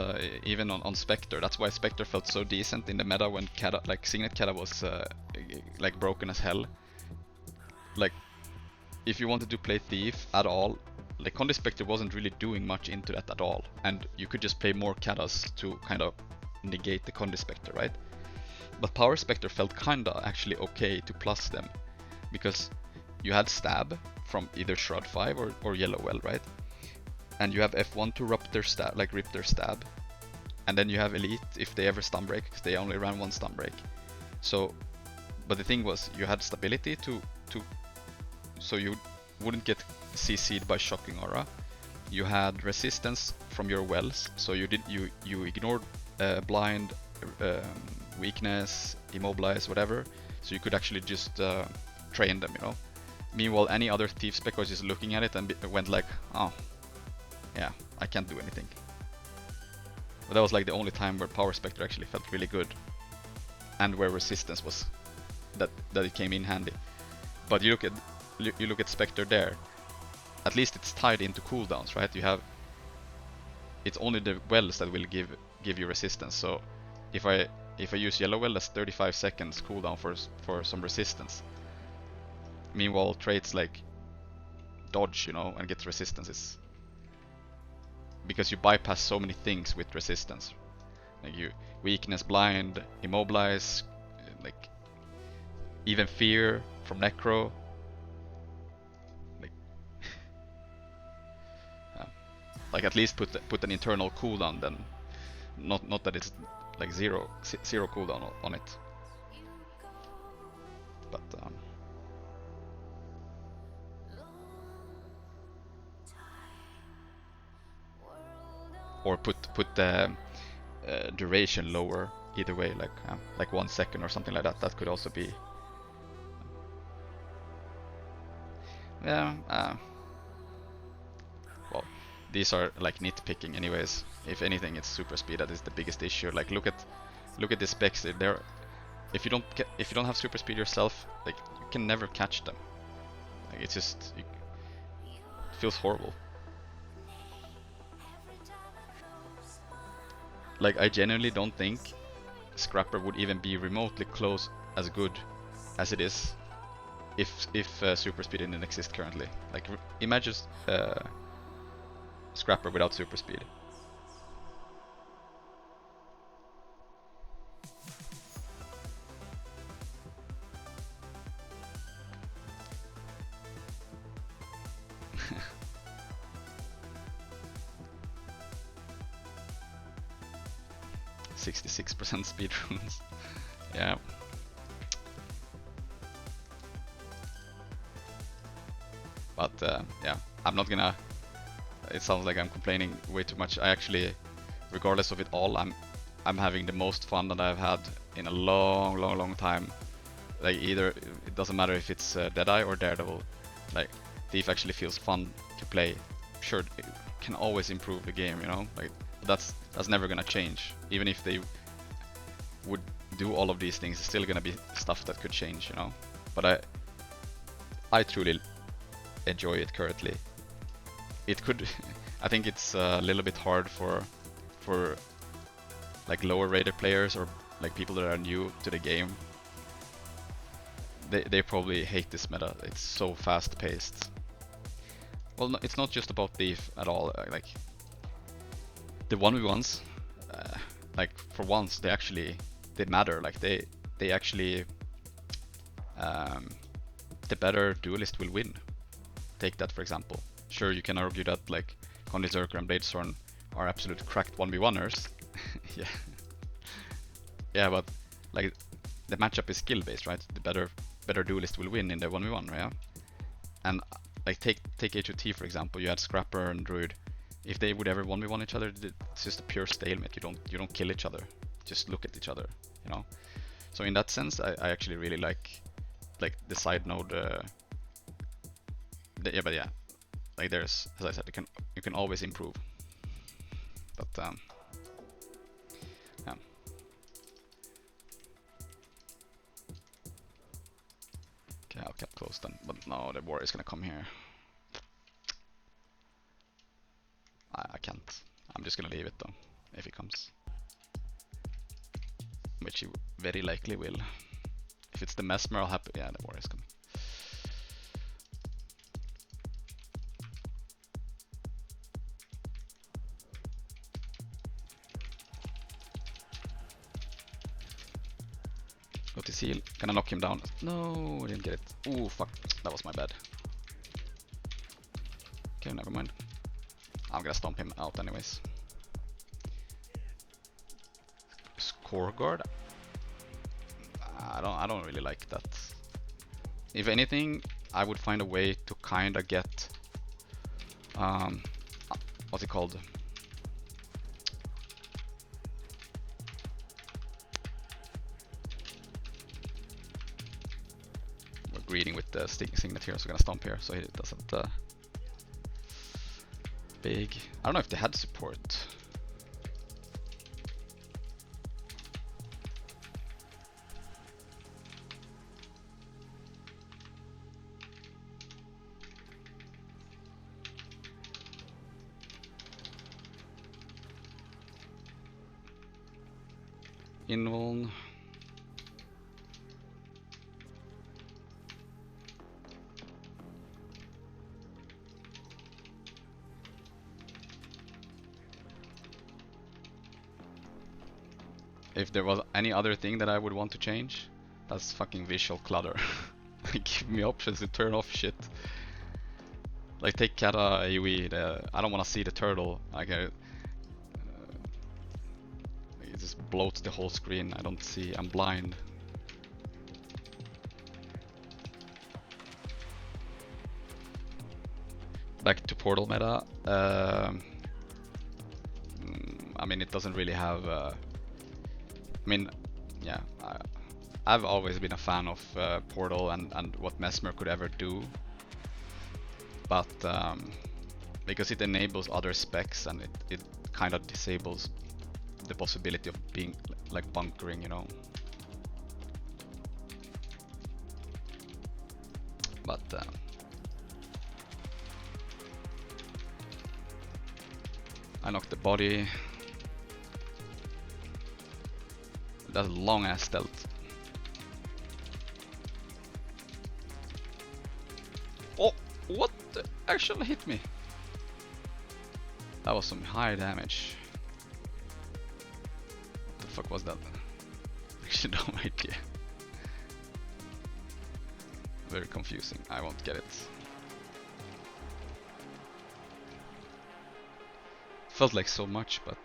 even on Spectre. That's why Spectre felt so decent in the meta when Signet Kata was like broken as hell. Like, if you wanted to play Thief at all, like Condi Spectre wasn't really doing much into that at all, and you could just play more Katas to kind of negate the Condi Spectre, right? But Power Spectre felt kinda actually okay to plus them, because you had Stab from either Shroud 5 or Yellow Well, right? And you have F1 to rip their stab, and then you have Elite if they ever stun break, because they only ran one stun break. So, but the thing was, you had stability so you wouldn't get CC'd by Shocking Aura. You had resistance from your wells, so you ignored blind, weakness, immobilize, whatever. So you could actually just train them, you know. Meanwhile, any other Thief spec was just looking at it and went like, oh, yeah, I can't do anything. But that was like the only time where Power Spectre actually felt really good, and where resistance was that it came in handy. But you look at Spectre there. At least it's tied into cooldowns, right? It's only the wells that will give you resistance. So if I use Yellow Well, that's 35 seconds cooldown for some resistance. Meanwhile, traits like dodge, you know, and get resistance is because you bypass so many things with resistance. Like you weakness, blind, immobilize, like even fear from Necro. Like at least put an internal cooldown then, not that it's like zero cooldown on it. But or put the duration lower either way, like 1 second or something like that. That could also be. Yeah. Well, these are like nitpicking anyways. If anything, it's super speed that is the biggest issue. Like look at the specs. if you don't have super speed yourself, like you can never catch them. Like it's just it feels horrible. Like I genuinely don't think Scrapper would even be remotely close as good as it is if super speed didn't exist currently. Like imagine Scrapper without super speed. %66 speed runes. Yeah. But yeah, I'm not gonna. It sounds like I'm complaining way too much. I actually, regardless of it all, I'm having the most fun that I've had in a long time. Like either it doesn't matter if it's Deadeye or Daredevil. Like Thief actually feels fun to play. Sure, it can always improve the game, you know. Like that's never gonna change. Even if they would do all of these things, it's still gonna be stuff that could change, you know. But I truly enjoy it currently. It could, I think it's a little bit hard for like lower rated players or like people that are new to the game. They probably hate this meta. It's so fast paced. Well, no, it's not just about Thief at all. Like the 1v1s, like for once they matter. Like they actually the better duelist will win. Take that for example. Sure, you can argue that like Condi Reaper and Bladestorm are absolute cracked 1v1ers. Yeah. Yeah, but like the matchup is skill based, right? The better duelist will win in the 1v1, right? And like take HOT for example, you had Scrapper and Druid. If they would ever 1v1 each other, it's just a pure stalemate. You don't kill each other. Just look at each other, you know? So in that sense, I actually really like the side node yeah, but yeah. Like there's, as I said, you can always improve. But yeah. Okay, I'll get close then. But no, the war is gonna come here. I can't. I'm just gonna leave it though, if he comes. Which he very likely will. If it's the Mesmer, I'll have. Yeah, the war is coming. Got his heal. Can I knock him down? No, I didn't get it. Oh fuck, that was my bad. Okay, never mind. I'm gonna stomp him out anyways. Score guard? I don't really like that. If anything, I would find a way to kinda get what's it called? We're greeting with the signet here, so we're gonna stomp here so he doesn't big. I don't know if they had support. Invuln. If there was any other thing that I would want to change, that's fucking visual clutter. Give me options to turn off shit. Like take Kata AoE, I don't want to see the turtle. Like it just bloats the whole screen. I don't see, I'm blind. Back to Portal meta. I mean, it doesn't really have I mean, yeah, I've always been a fan of Portal and what Mesmer could ever do, but because it enables other specs and it kind of disables the possibility of being like bunkering, you know. But I knocked the body. That's a long ass stealth. Oh, what actually hit me? That was some high damage. What the fuck was that? Actually, no idea. Very confusing. I won't get it. Felt like so much, but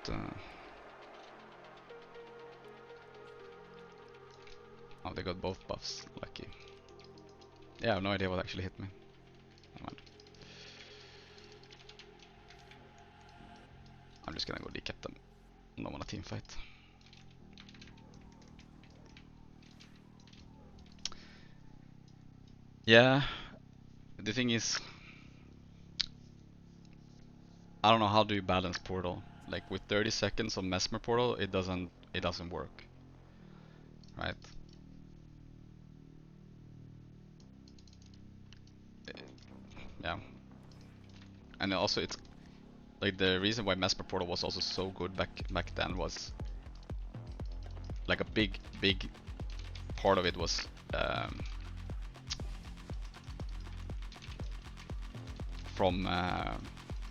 oh, they got both buffs. Lucky. Yeah, I have no idea what actually hit me. Never mind. I'm just gonna go decap them. I don't want a team fight. Yeah, the thing is, I don't know how do you balance portal. Like with 30 seconds of mesmer portal, it doesn't work, right? Yeah, and also it's like the reason why mesmer portal was also so good back then was like a big part of it was from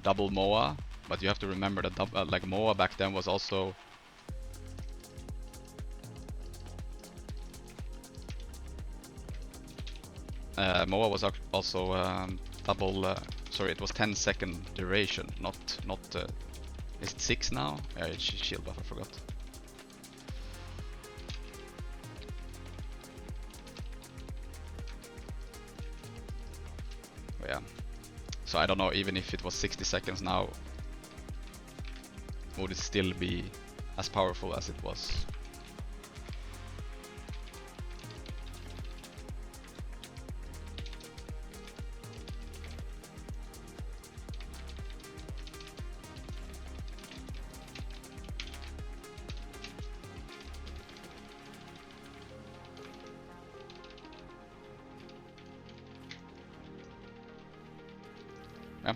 double MOA, but you have to remember that like MOA back then was also MOA was also double. Sorry, it was 10-second duration, not. Is it 6 now? Yeah, it's shield buff. I forgot. But yeah. So I don't know, even if it was 60 seconds now, would it still be as powerful as it was? Yeah.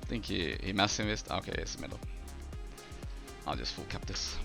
I think he massive missed. Okay, it's middle. I'll just full cap this.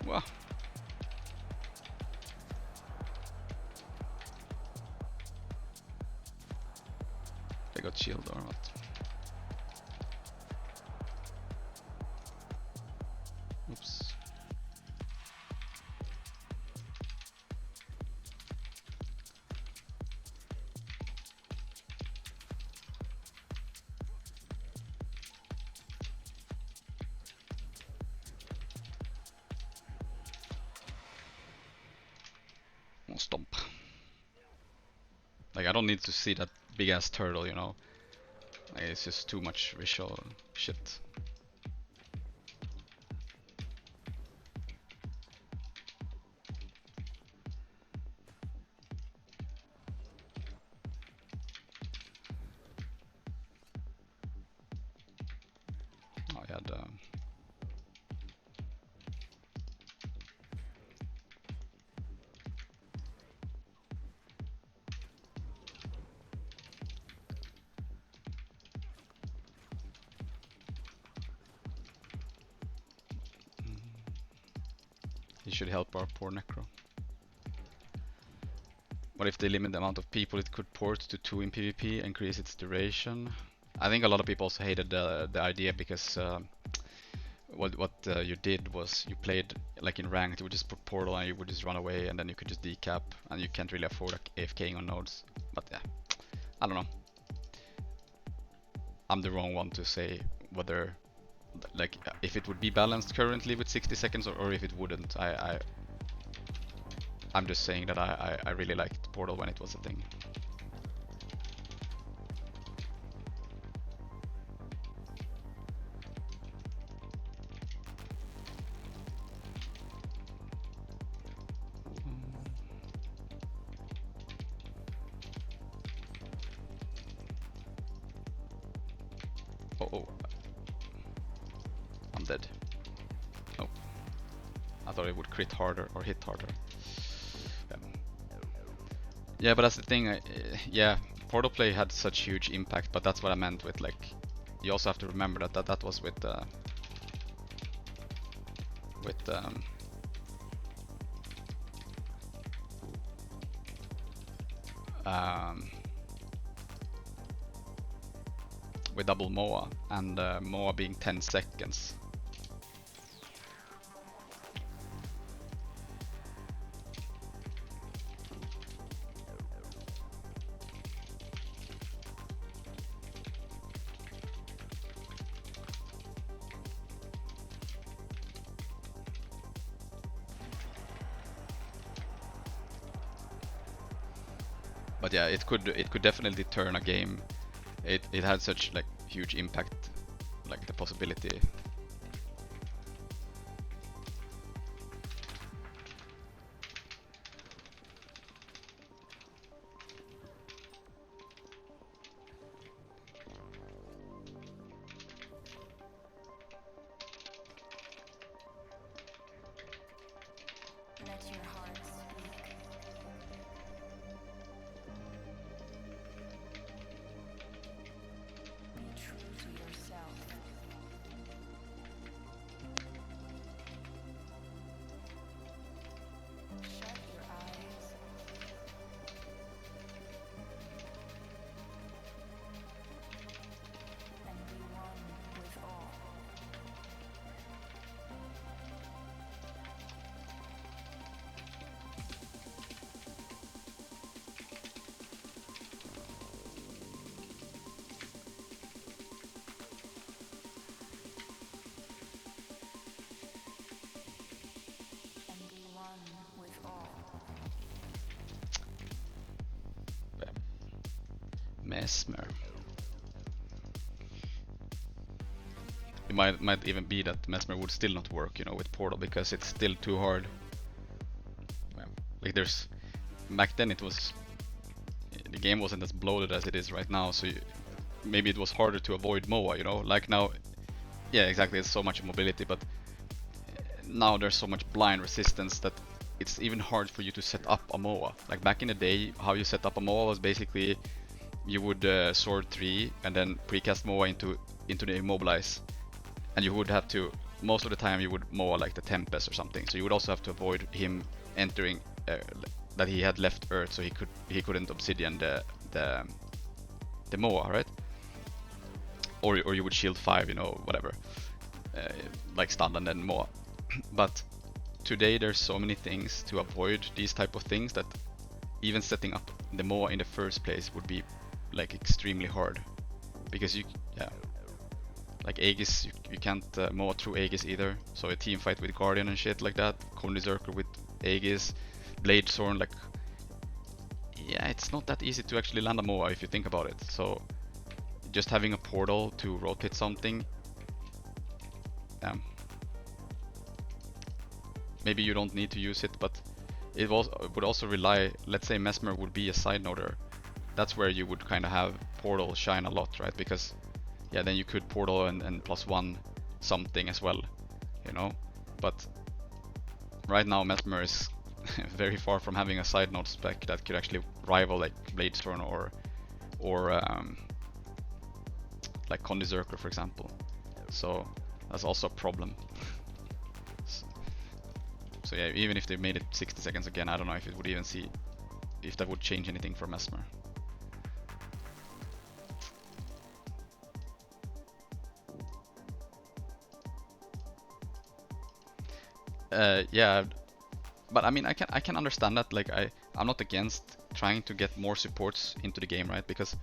Wow. They got shield or what? Oops. I'll stomp. Like I don't need to see that big ass turtle, you know. Like, it's just too much visual shit. Oh, I had he should help our poor necro. What if they limit the amount of people it could port to 2 in PvP, increase its duration? I think a lot of people also hated the idea because what you did was you played like in ranked, you would just put portal and you would just run away, and then you could just decap, and you can't really afford like AFKing on nodes. But yeah, I don't know. I'm the wrong one to say whether like if it would be balanced currently with 60 seconds or if it wouldn't. I'm just saying that I really liked portal when it was a thing. Oh, I'm dead. Oh, I thought it would crit harder or hit harder. Yeah, but that's the thing. Yeah, portal play had such huge impact, but that's what I meant with like. You also have to remember that was with with um, um, with double MOA and MOA being 10 seconds. But yeah, it could definitely turn a game. It had such like huge impact, like the possibility. Let your heart speak. Be true to yourself. Shut your eyes. And be one with all. And be one with all. Mesmer. It might even be that Mesmer would still not work, you know, with portal because it's still too hard. Like there's back then it was the game wasn't as bloated as it is right now, so maybe it was harder to avoid MOA, you know. Like now, yeah, exactly. It's so much mobility, but now there's so much blind resistance that it's even hard for you to set up a MOA. Like back in the day, how you set up a MOA was basically you would sword 3 and then precast MOA into the immobilize, and you would have to most of the time you would MOA like the Tempest or something. So you would also have to avoid him entering that he had left Earth, so he couldn't obsidian the MOA, right? Or you would shield 5, you know, whatever, like stun and then MOA. But today there's so many things to avoid these type of things that even setting up the MOA in the first place would be like extremely hard, because like Aegis, you can't MOA through Aegis either, so a team fight with Guardian and shit like that, Condi Reaper with Aegis, Blade Thorn, like yeah, it's not that easy to actually land a MOA if you think about it. So just having a portal to rotate something, maybe you don't need to use it, but it would also rely, let's say Mesmer would be a side noder, that's where you would kind of have portal shine a lot, right? Because yeah, then you could portal and +1 something as well, you know. But right now Mesmer is very far from having a side node spec that could actually rival like Bladestorm or like Condi Reaper, for example. So that's also a problem. So yeah, even if they made it 60 seconds again, I don't know if it would even see if that would change anything for Mesmer. Yeah, but I mean, I can understand that. Like, I'm not against trying to get more supports into the game, right? Because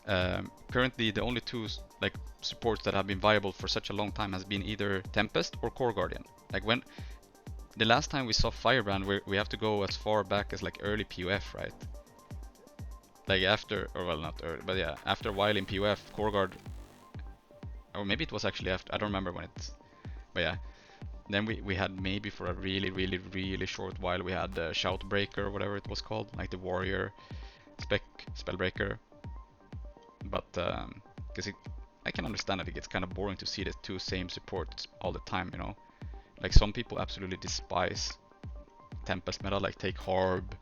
currently the only two like supports that have been viable for such a long time has been either Tempest or Core Guardian. Like when the last time we saw Firebrand, we have to go as far back as like early PUF, right? Like after, or well, not early, but yeah, after a while in PUF, Core Guard, or maybe it was actually after. I don't remember when it's, but yeah. Then we had maybe for a really short while we had Shoutbreaker or whatever it was called, like the Warrior Spellbreaker. But because I can understand that it gets kind of boring to see the two same supports all the time, you know. Like some people absolutely despise Tempest meta, like take Harb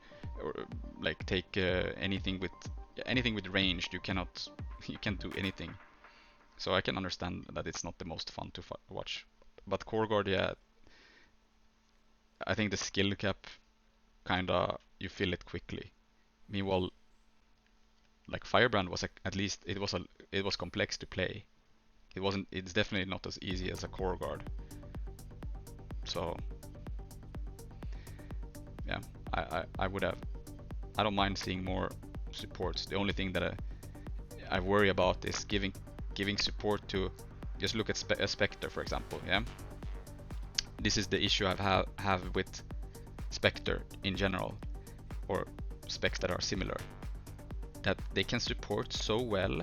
or like take anything with ranged. You can't do anything. So I can understand that it's not the most fun to watch. But Core Guard, yeah, I think the skill cap kinda you feel it quickly. Meanwhile, like Firebrand was at least it was complex to play. It's definitely not as easy as a Core Guard. So yeah, I would have. I don't mind seeing more supports. The only thing that I worry about is giving support to. Just look at Spectre, for example. Yeah, this is the issue I have with Spectre in general, or specs that are similar. That they can support so well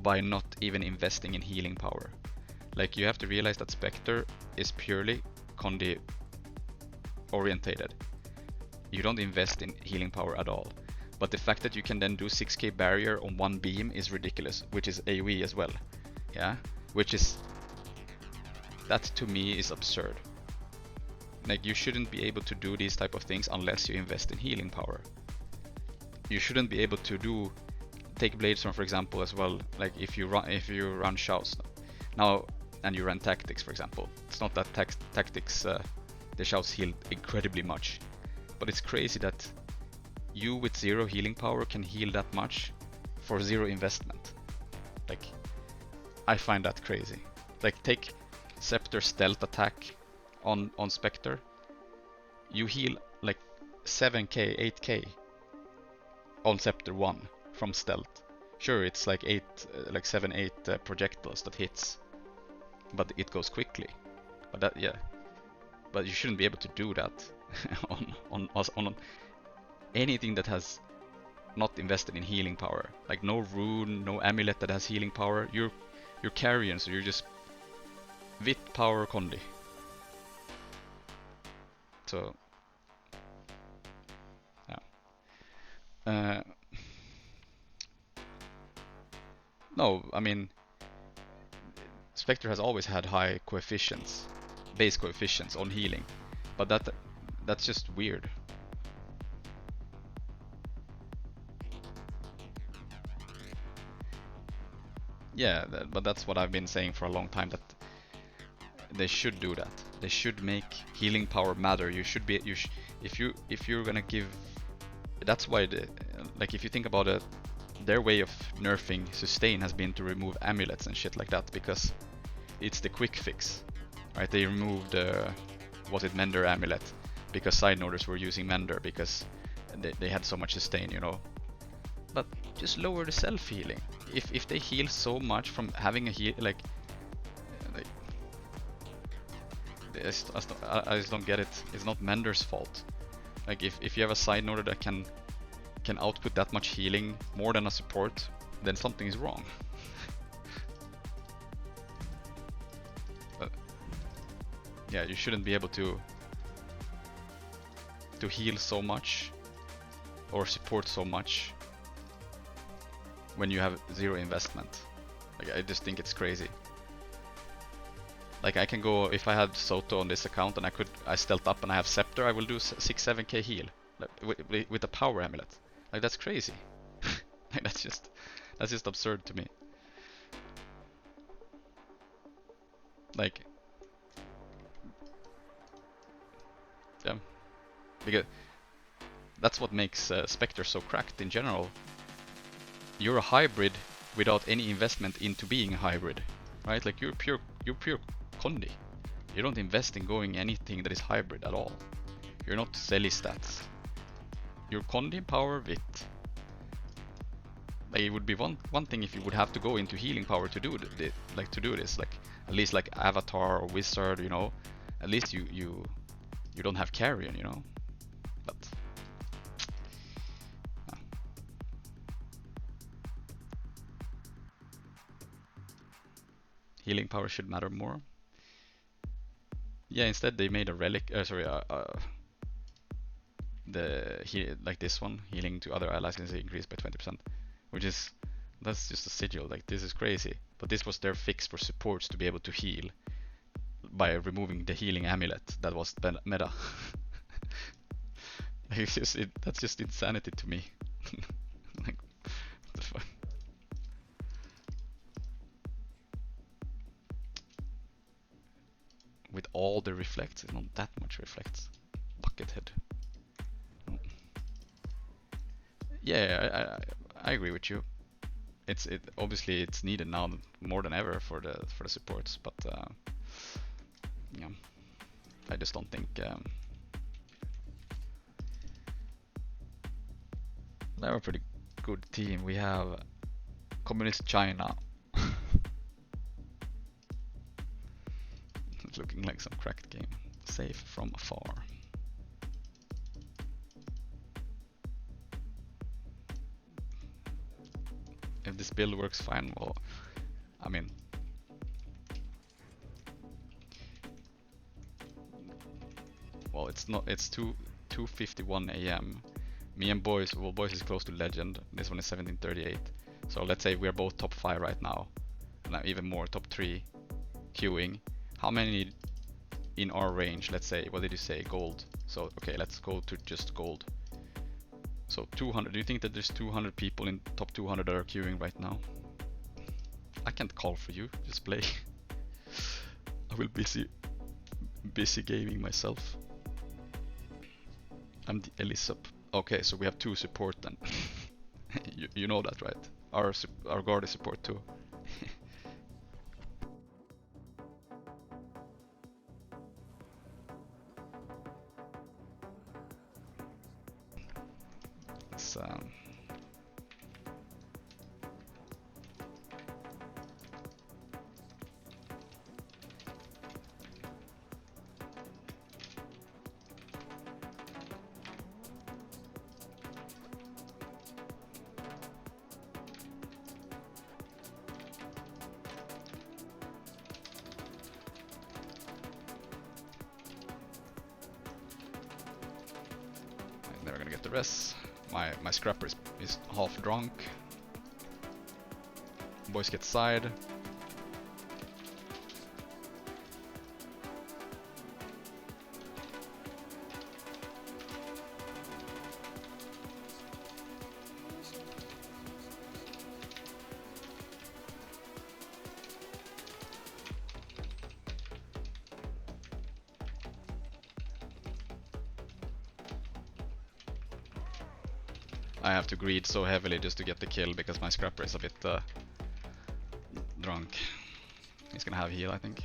by not even investing in healing power. Like you have to realize that Spectre is purely Condi orientated. You don't invest in healing power at all. But the fact that you can then do 6k barrier on one beam is ridiculous, which is AoE as well. Yeah, that to me is absurd. Like you shouldn't be able to do these type of things unless you invest in healing power. You shouldn't be able to take Bladestorm for example as well. Like if you run shouts now and you run tactics for example. It's not that tactics the shouts heal incredibly much, but it's crazy that you with 0 healing power can heal that much for 0 investment. Like I find that crazy. Like take Scepter stealth attack on Spectre. You heal like 7k, 8k on Scepter 1 from stealth. Sure, it's like 7, 8 projectiles that hits, but it goes quickly. But you shouldn't be able to do that on anything that has not invested in healing power. Like no rune, no amulet that has healing power. You're carrion, so you're just Vit power Condi. So yeah. No, I mean Spectre has always had high coefficients, base coefficients on healing, but that's just weird. Yeah, but that's what I've been saying for a long time, that they should do that. They should make healing power matter. You should be if you're gonna give. That's why like if you think about it, their way of nerfing sustain has been to remove amulets and shit like that because it's the quick fix, right? They removed was it Mender amulet because side noders were using Mender because they had so much sustain, you know. But just lower the self healing. If they heal so much from having a heal, like I just don't get it. It's not Mender's fault. Like if you have a side noder that can output that much healing more than a support, then something is wrong. But yeah, you shouldn't be able to heal so much or support so much when you have 0 investment. Like I just think it's crazy. Like I can go, if I had Soto on this account and I stealth up and I have Scepter, I will do 6-7k heal like, with a power amulet. Like that's crazy. Like that's just absurd to me. Like yeah, because that's what makes Spectre so cracked in general. You're a hybrid without any investment into being a hybrid, right? Like you're pure Condi. You don't invest in going anything that is hybrid at all. You're not selly stats. You're Condi power Vit. Like, it would be one thing if you would have to go into healing power to do this, like at least like Avatar or Wizard, you know. At least you don't have Carrion, you know. But healing power should matter more. Yeah, instead they made a relic. Like this one, healing to other allies is increased by 20%, which is that's just a sigil. Like, this is crazy. But this was their fix for supports to be able to heal by removing the healing amulet that was meta. That's just insanity to me. Like, what the fuck? With all the reflects, it's not that much reflects. Buckethead. Oh. Yeah, I agree with you. Obviously it's needed now more than ever for the supports, but yeah, I just don't think they're a pretty good team. We have Communist China. It's looking like some cracked game. Safe from afar. If this build works fine, well, I mean, well, it's not. It's 2:51 a.m. Me and boys, well, boys is close to legend. This one is 1738. So let's say we're both top 5 right now, and even more top 3 queuing. How many in our range? Let's say, what did you say? Gold. So okay, let's go to just gold. So 200. Do you think that there's 200 people in top 200 that are queuing right now? I can't call for you. Just play. I will busy gaming myself. I'm the Elisop. Okay, so we have 2 support then. you know that, right? Our guard is support too. It's never gonna get the rest. My scrapper is half drunk. Boys get side. I have to greed so heavily just to get the kill because my scrapper is a bit drunk. He's gonna have heal, I think.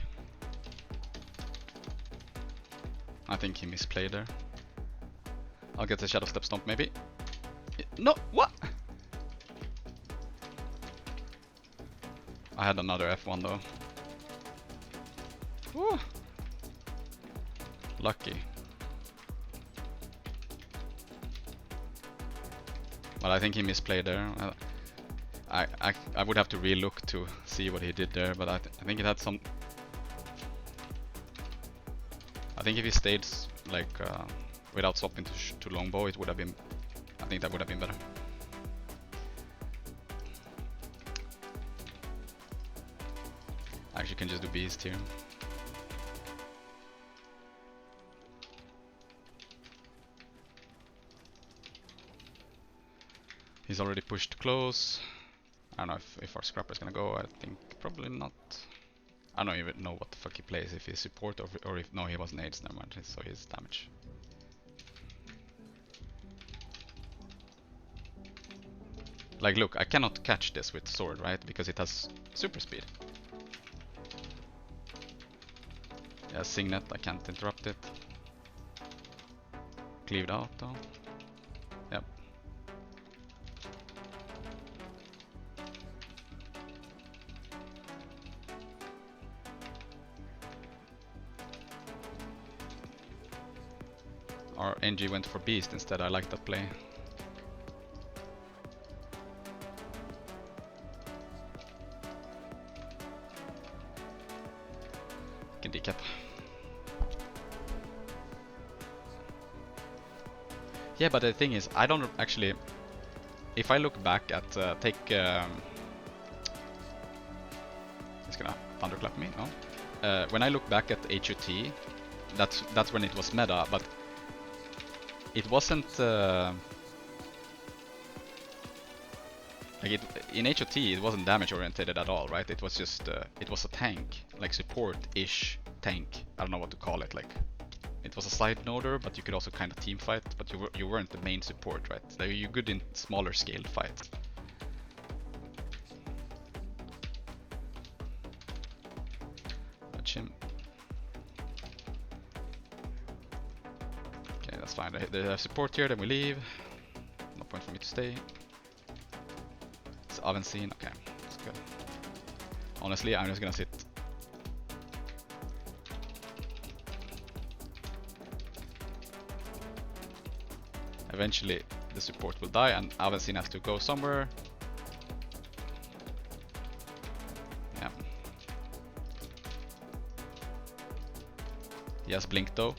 I think he misplayed there. I'll get the Shadow Step Stomp maybe. No, what? I had another F1 though. Woo. Lucky. But I think he misplayed there. I would have to re-look to see what he did there, but I think it had some. I think if he stayed like without swapping to longbow, it would have been. I think that would have been better. Actually, can just do beast here. He's already pushed close. I don't know if our scrapper is gonna go. I think probably not. I don't even know what the fuck he plays. If he's support or if no, he was nades. Never mind. So he's damage. Like, look, I cannot catch this with sword, right? Because it has super speed. Yeah, Signet, I can't interrupt it. Cleaved out though. Yep. Our NG went for Beast instead, I like that play. Can decap. Yeah, but the thing is, I don't actually... If I look back at... It's gonna thunderclap me, no? When I look back at HUT, that's when it was meta, but it wasn't... like in HOT, it wasn't damage oriented at all, right? It was just... it was a tank, like support-ish tank. I don't know what to call it, like... It was a side noder, but you could also kind of team fight, but you weren't the main support, right? Like, you're good in smaller scaled fights. Watch him. Okay, that's fine. They have support here, then we leave. No point for me to stay. It's oven scene. Okay, that's good. Honestly, I'm just gonna sit. Eventually, the support will die, and Avencine has to go somewhere. Yeah. He has blink though.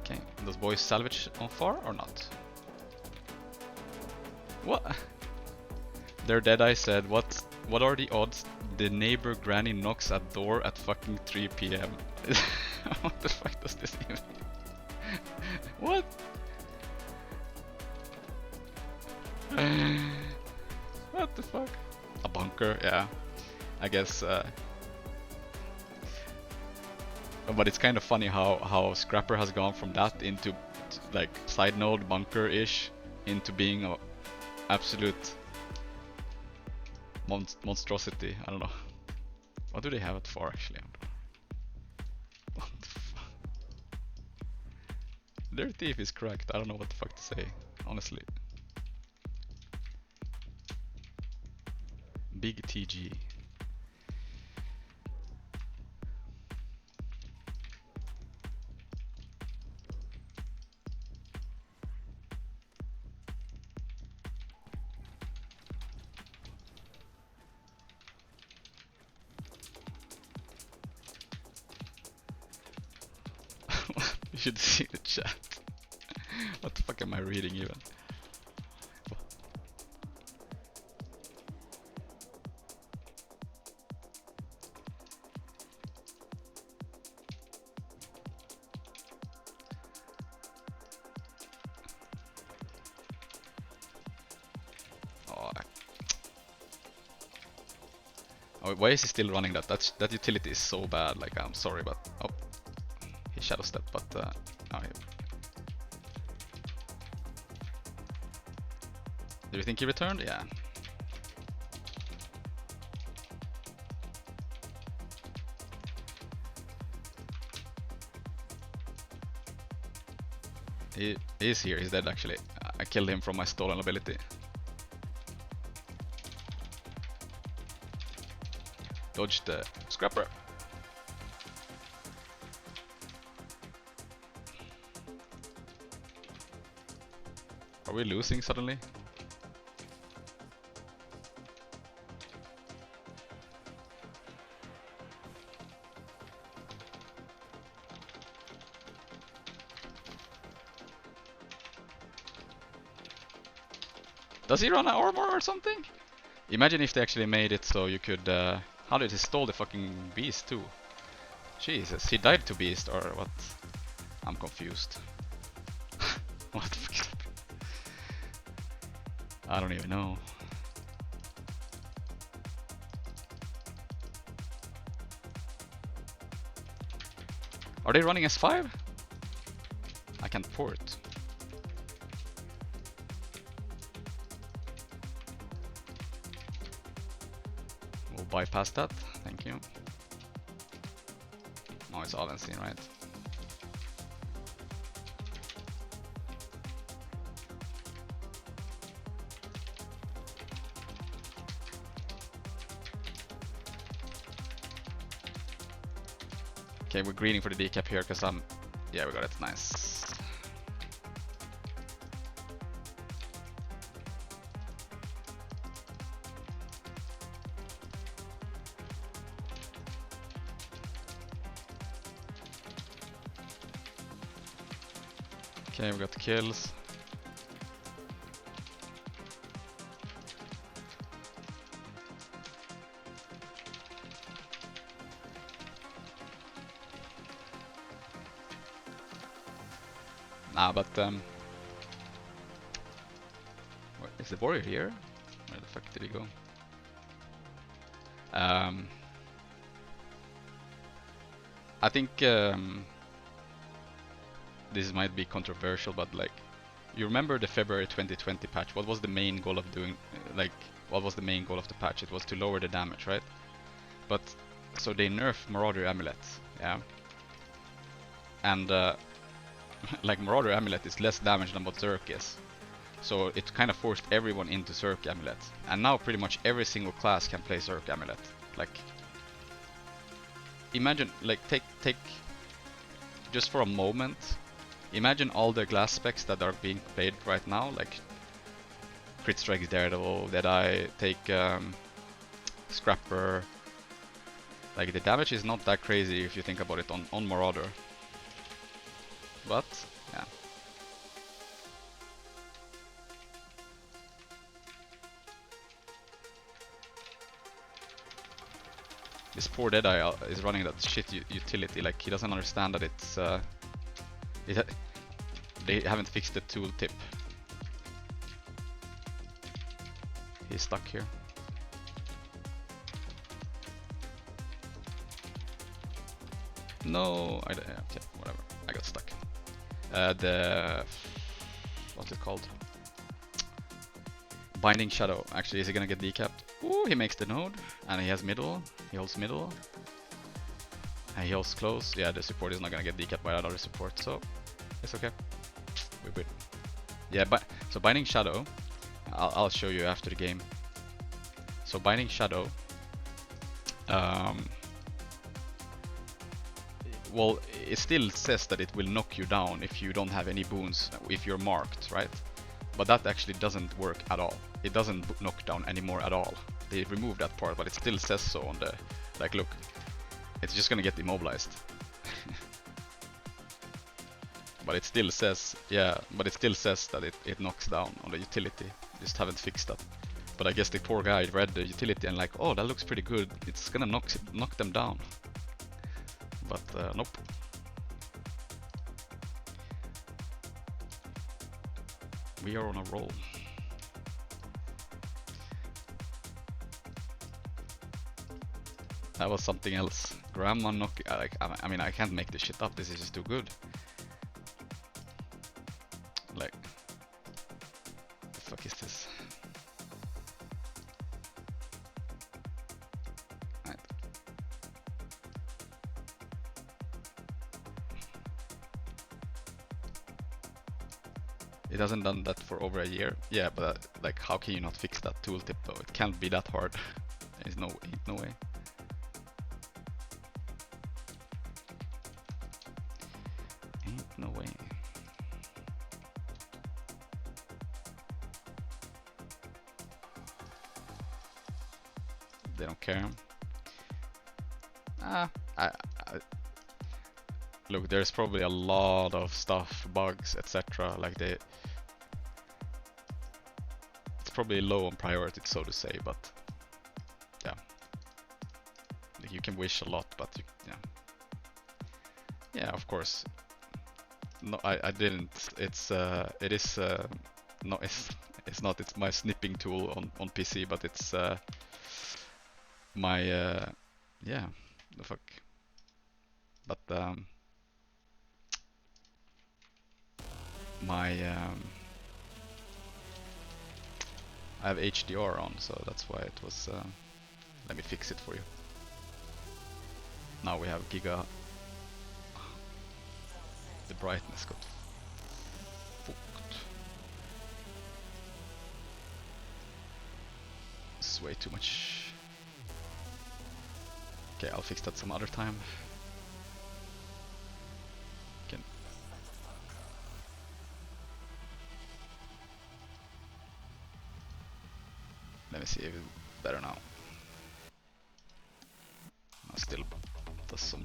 Okay, those boys salvage on far or not? What? Their Deadeye said, what are the odds the neighbor granny knocks at door at fucking 3 PM? What the fuck does this even What? What the fuck? A bunker, yeah. I guess but it's kind of funny how Scrapper has gone from that into like side node bunker-ish into being a absolute monstrosity. I don't know. What do they have it for actually? What the fuck? Their thief is cracked. I don't know what the fuck to say, honestly. Big TG. You should see the chat. What the fuck am I reading even? Oh, why is he still running that? That utility is so bad. Like, I'm sorry, but oh, he shadow step. But oh, yeah. Do you think he returned? Yeah. He is here. He's dead actually. I killed him from my stolen ability. Dodge the Scrapper. Are we losing suddenly? Does he run an armor or something? Imagine if they actually made it so you could... how did he stole the fucking beast too? Jesus, he died to beast or what? I'm confused. What the fuck? I don't even know. Are they running S5? I can't port. We'll bypass that, thank you. No, it's Avensin, right? Okay, we're greening for the decap here because I'm... Yeah, we got it, nice. Okay, we got the kills. Nah, but is the warrior here? Where the fuck did he go? I think this might be controversial, but like, you remember the February 2020 patch? What was the main goal of doing? What was the main goal of the patch? It was to lower the damage, right? But so they nerfed Marauder Amulet, yeah. And like Marauder Amulet is less damage than what Zerk is. So it kind of forced everyone into Zerk Amulet. And now pretty much every single class can play Zerk Amulet. Like, imagine, like, take just for a moment, imagine all the glass specs that are being played right now, like Crit Strike's Daredevil, Deadeye, take Scrapper. Like, the damage is not that crazy if you think about it on Marauder. But, yeah. This poor Deadeye is running that shit utility, like he doesn't understand that it's they haven't fixed the tooltip. He's stuck here. No, okay, whatever. I got stuck. What's it called? Binding Shadow. Actually, is he gonna get decapped? Ooh, he makes the node, and he has middle. He holds middle. And he holds close. Yeah, the support is not gonna get decapped by another support, so it's okay. We're good. Yeah, but so Binding Shadow, I'll show you after the game. So Binding Shadow, well, it still says that it will knock you down if you don't have any boons, if you're marked, right? But that actually doesn't work at all. It doesn't knock down anymore at all. They removed that part, but it still says so on the, like, look, it's just gonna get immobilized. But it still says, yeah, but it still says that it knocks down on the utility. Just haven't fixed that. But I guess the poor guy read the utility and like, oh, that looks pretty good. It's gonna knock them down. But nope. We are on a roll. That was something else. Grandma knock. I mean, I can't make this shit up. This is just too good. Like, the fuck is this? Right. It hasn't done that for over a year. Yeah, but like, how can you not fix that tooltip though? It can't be that hard. There's no way. Ain't no way. They don't care. Look, there's probably a lot of stuff, bugs, etc. Like it's probably low on priority, so to say, but yeah. Like, you can wish a lot, but yeah, of course. No, I didn't. It's it is no, it's not. It's my snipping tool on PC, but it's my yeah, the fuck. But my I have HDR on, so that's why it was Let me fix it for you. Now we have Giga. The brightness got fucked. This is way too much. Okay, I'll fix that some other time. Can let me see if it's better now. Still does some.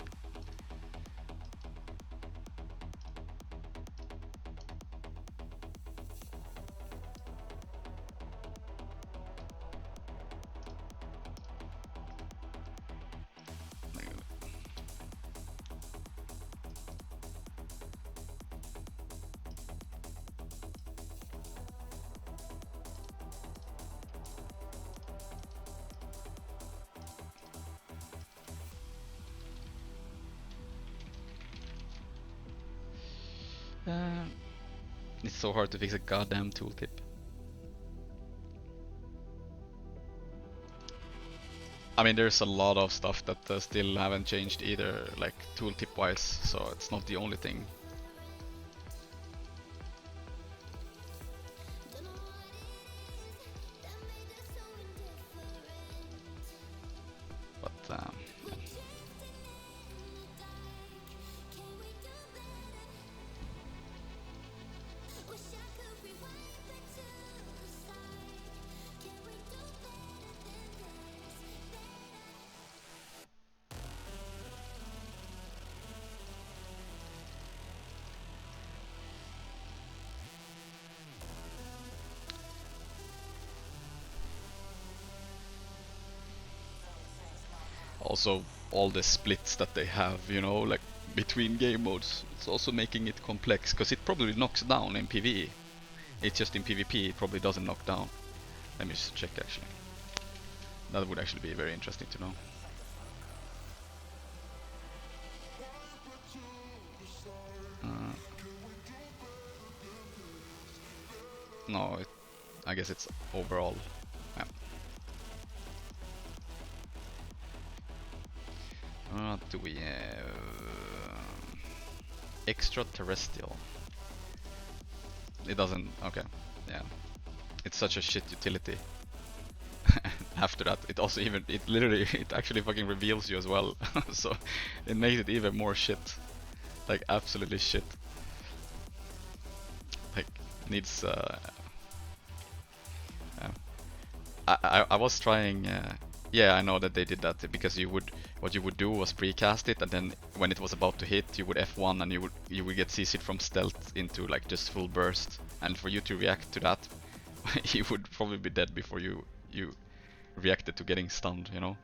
It's so hard to fix a goddamn tooltip. I mean, there's a lot of stuff that still haven't changed either, like tooltip wise, so it's not the only thing. But yeah. Also, all the splits that they have, you know, like between game modes, it's also making it complex, because it probably knocks down in PvE. It's just in PvP it probably doesn't knock down. Let me just check actually. That would actually be very interesting to know. No, I guess it's overall. Yeah. Do we have extraterrestrial? It doesn't. Okay, yeah. It's such a shit utility. After that, it also it actually fucking reveals you as well. So it makes it even more shit. Like absolutely shit. Like needs. I was trying. Yeah, I know that they did that because what you would do was precast it, and then when it was about to hit, you would F1 and you would get CC'd from stealth into like just full burst, and for you to react to that, you would probably be dead before you reacted to getting stunned. You know,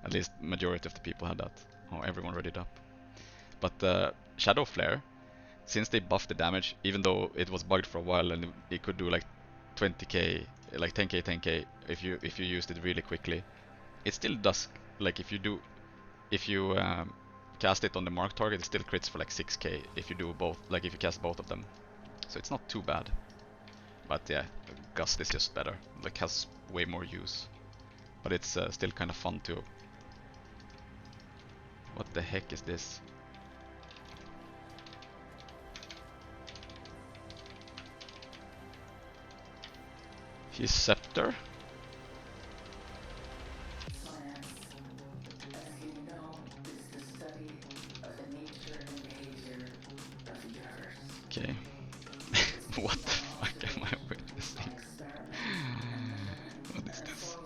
at least majority of the people had that. Oh, everyone read it up. But Shadow Flare, since they buffed the damage, even though it was bugged for a while and it could do like 20k, like 10k, 10k if you used it really quickly. It still does, like if you cast it on the mark target, it still crits for like 6k if you do both, like if you cast both of them. So it's not too bad. But yeah, Gust is just better, like has way more use. But it's still kind of fun too. What the heck is this? His scepter? Okay. What the fuck am I witnessing? What is this?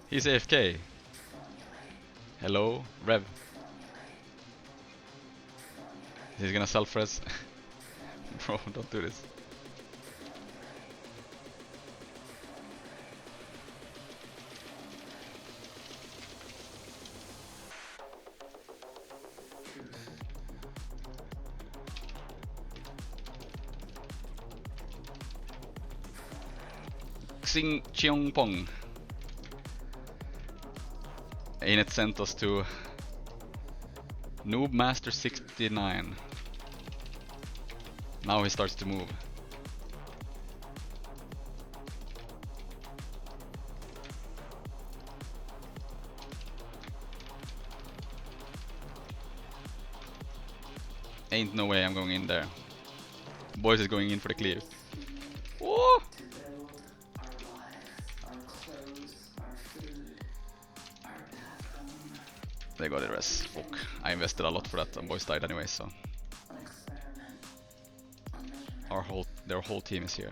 He's AFK. Hello, Rev. He's gonna self-res. Bro, don't do this. Xing Cheong Pong. And it sent us to Noob Master 69. Now he starts to move. Ain't no way I'm going in there. Boys is going in for the clear. Oh! They got the rest. Fuck. I invested a lot for that and boys died anyway, so. Their whole team is here.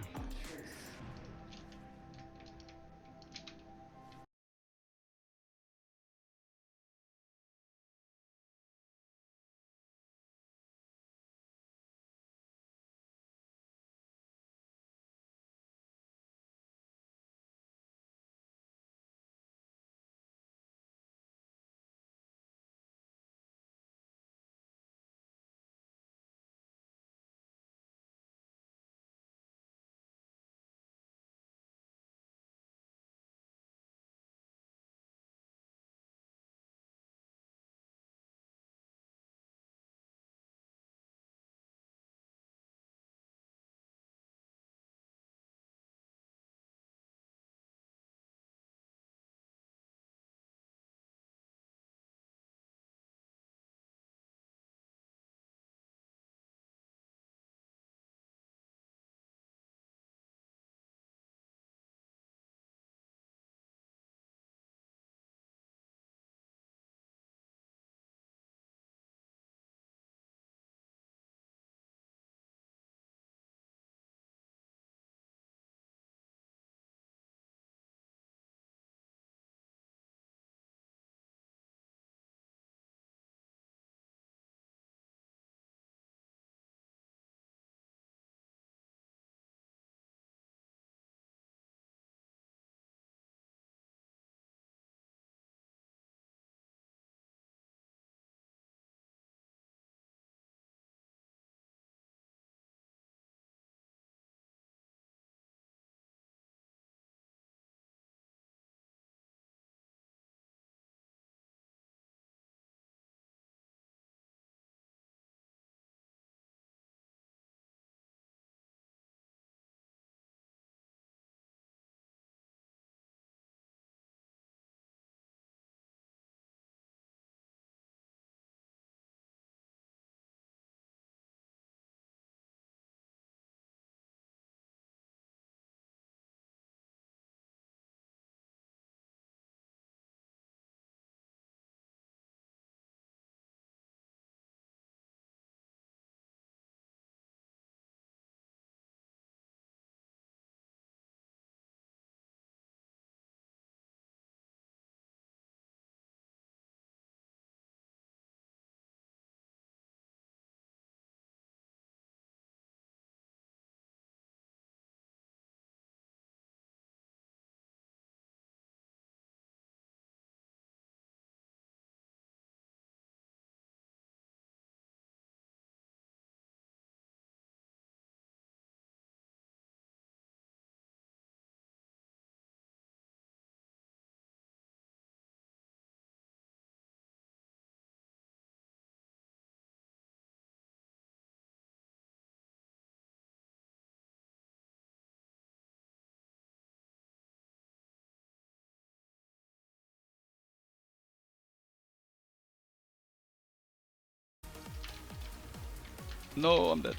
No, I'm dead.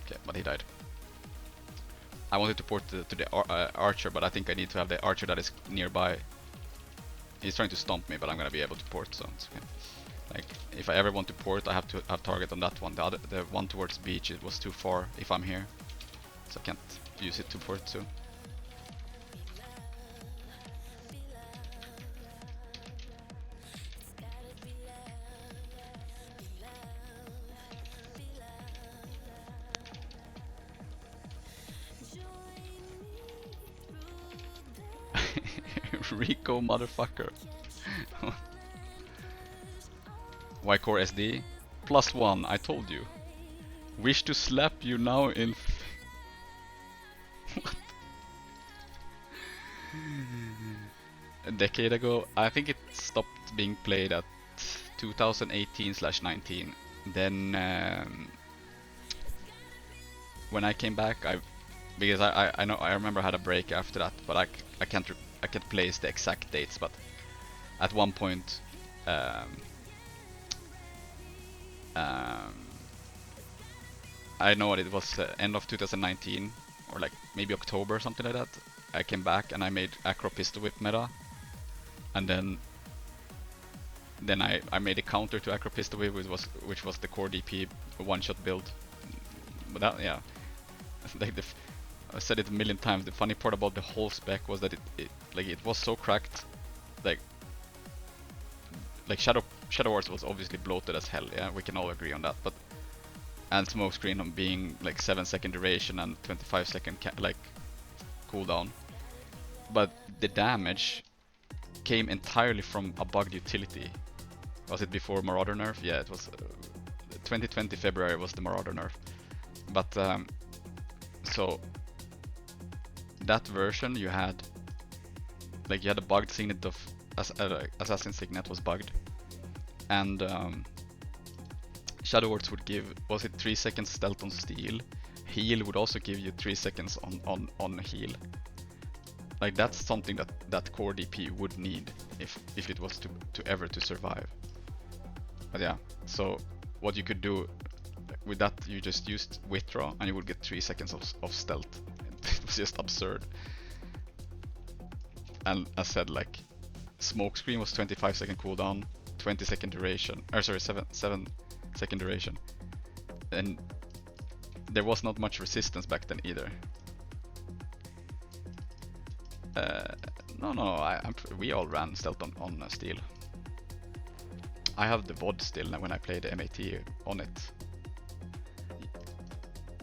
Okay, but he died. I wanted to port to the archer, but I think I need to have the archer that is nearby. He's trying to stomp me, but I'm gonna be able to port, so it's okay. Like, if I ever want to port, I have to have target on that one. The one towards beach, it was too far if I'm here, so I can't use it to port to. Rico motherfucker. Y core SD +1, I told you. Wish to slap you now in what? A decade ago, I think it stopped being played at 2018/19. Then when I came back, because I know I remember I had a break after that, but I can't place the exact dates, but at one point I know it was end of 2019 or like maybe October or something like that. I came back and I made Acro Pistol Whip meta, and then I made a counter to Acro Pistol Whip, which was the core DP one-shot build. But that, yeah, like I've said it a million times. The funny part about the whole spec was that it was so cracked, like Shadow Wars was obviously bloated as hell. Yeah, we can all agree on that. But and Smokescreen on being like 7-second duration and 25-second like cooldown. But the damage came entirely from a bugged utility. Was it before Marauder nerf? Yeah, it was 2020 February was the Marauder nerf. But so that version you had a bugged signet of Assassin Signet was bugged, and Shadow Wars would give, was it 3 seconds stealth on steel? Heal would also give you 3 seconds on heal. Like that's something that core DP would need if it was to ever to survive. But yeah, so what you could do with that, you just used withdraw and you would get 3 seconds of stealth. It was just absurd. And as said, like Smokescreen was 25-second cooldown, 20-second duration, or sorry, 7-second duration, and there was not much resistance back then either. No, we all ran stealth on steel. I have the VOD still when I played the MAT on it.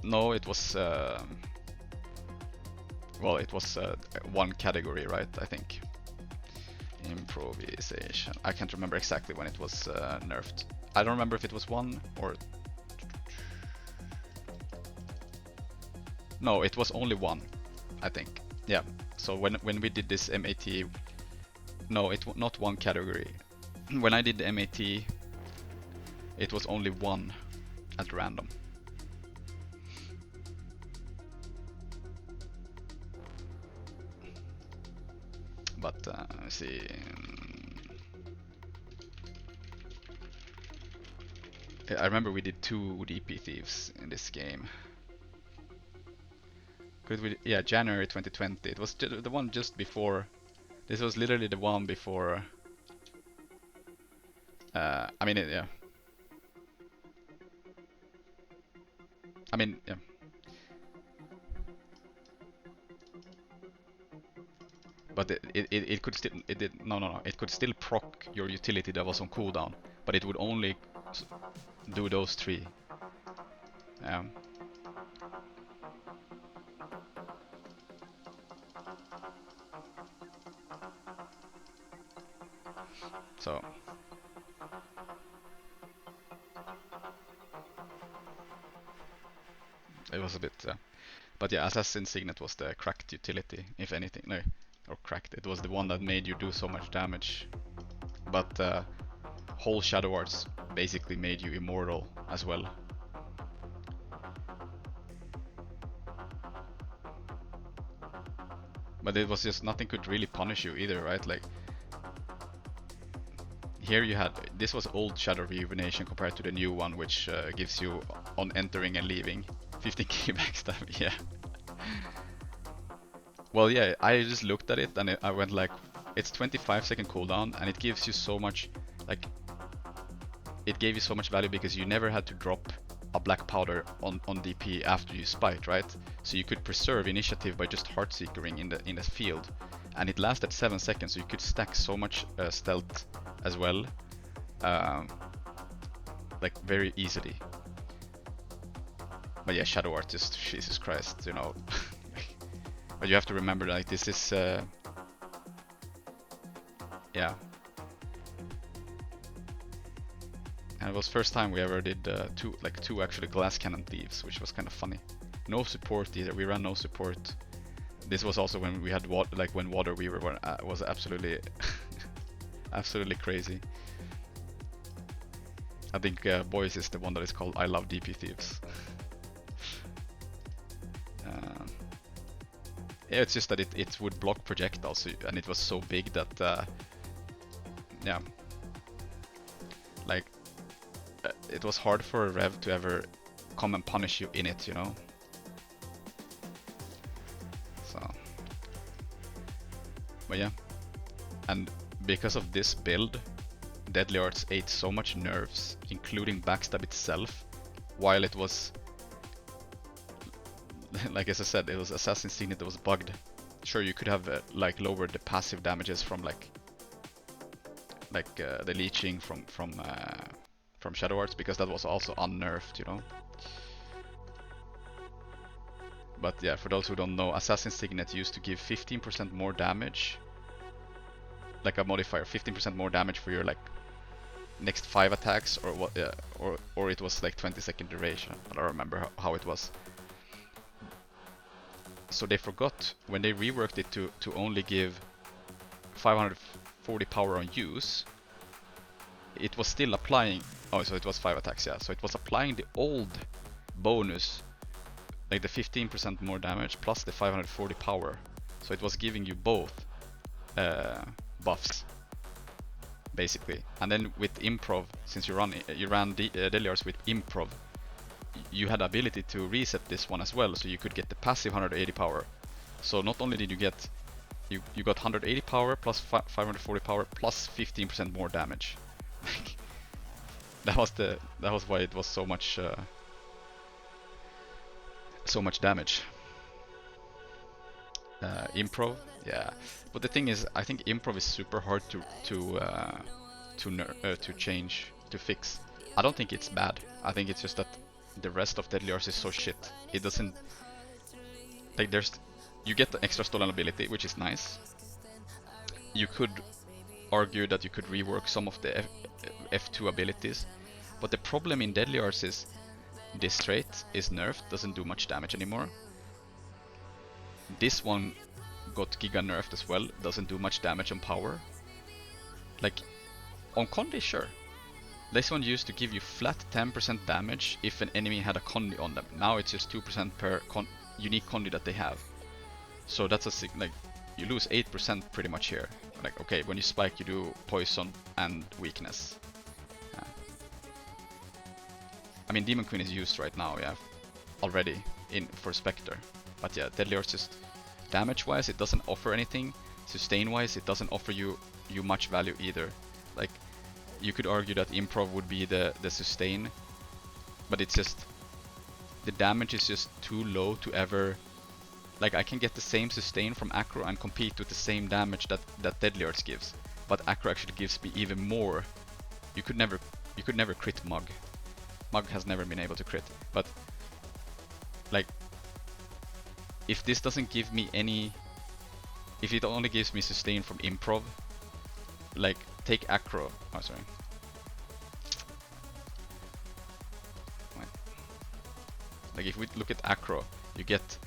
No, it was well, it was one category, right? I think. Improvisation. I can't remember exactly when it was nerfed. I don't remember if it was 1 or... No, it was only 1, I think. Yeah. So when we did this MAT, no, not 1 category. When I did the MAT, it was only 1 at random. But let's see. I remember we did 2 DP thieves in this game. Could we? Yeah, January 2020. It was the one just before. This was literally the one before. I mean, yeah. I mean, yeah. But it could still it could still proc your utility that was on cooldown, but it would only do those 3. So it was a bit, but yeah, Assassin Signet was the cracked utility, if anything. No, or cracked. It was the one that made you do so much damage. But whole Shadow Wars basically made you immortal as well. But it was just nothing could really punish you either, right? Like here you had, this was old Shadow Rejuvenation compared to the new one, which gives you on entering and leaving 15k backstab. Yeah. Well, yeah, I just looked at it and I went like, it's 25-second cooldown and it gives you so much, like, it gave you so much value because you never had to drop a black powder on DP after you spite, right? So you could preserve initiative by just Heartseekering in the field, and it lasted 7 seconds, so you could stack so much stealth as well, like very easily. But yeah, Shadow Art, just Jesus Christ, you know. But you have to remember, like, this is yeah. And it was first time we ever did two actually glass cannon thieves, which was kind of funny. No support either. We ran no support. This was also when we had when Water Weaver was absolutely absolutely crazy. I think Boys is the one that is called I Love DP Thieves. Yeah, it's just that it would block projectiles, and it was so big that yeah, like it was hard for a Rev to ever come and punish you in it, you know. So, but yeah, and because of this build, Deadly Arts ate so much nerfs, including backstab itself, while it was, like as I said, it was Assassin's Signet that was bugged. Sure, you could have like lowered the passive damages from like the leeching from Shadow Arts, because that was also unnerfed, you know. But yeah, for those who don't know, Assassin's Signet used to give 15% more damage, like a modifier, 15% more damage for your like next 5 attacks, or what, or it was like 20-second duration. I don't remember how it was. So they forgot when they reworked it to only give 540 power on use. It was still applying. Oh, so it was 5 attacks, yeah. So it was applying the old bonus, like the 15% more damage plus the 540 power. So it was giving you both buffs, basically. And then with improv, since you ran Deadly Arts with improv, you had the ability to reset this one as well, so you could get the passive 180 power. So not only did you get, you got 180 power plus 540 power plus 15% more damage. that was why it was so much damage. Improv, yeah. But the thing is, I think improv is super hard to change, to fix. I don't think it's bad. I think it's just that the rest of Deadly Arts is so shit. It doesn't, like, you get the extra stolen ability, which is nice. You could argue that you could rework some of the F2 abilities, but the problem in Deadly Arts is this trait is nerfed, doesn't do much damage anymore. This one got giga nerfed as well, doesn't do much damage on power. Like, on Condi, sure. This one used to give you flat 10% damage if an enemy had a Condi on them. Now it's just 2% per unique Condi that they have. So that's like, you lose 8% pretty much here. Like, okay, when you spike you do poison and weakness. I mean, Demon Queen is used right now, yeah, already for Spectre. But yeah, Deadly Arts just damage-wise, it doesn't offer anything. Sustain-wise, it doesn't offer you much value either. Like, you could argue that improv would be the sustain, but it's just, the damage is just too low to ever, like, I can get the same sustain from Acro and compete with the same damage that Deadly Arts gives, but Acro actually gives me even more. You could never crit Mug. Mug has never been able to crit, but like, if this doesn't give me any, if it only gives me sustain from improv, like, take Acro. Oh, sorry. Wait. Like, if we look at Acro, you get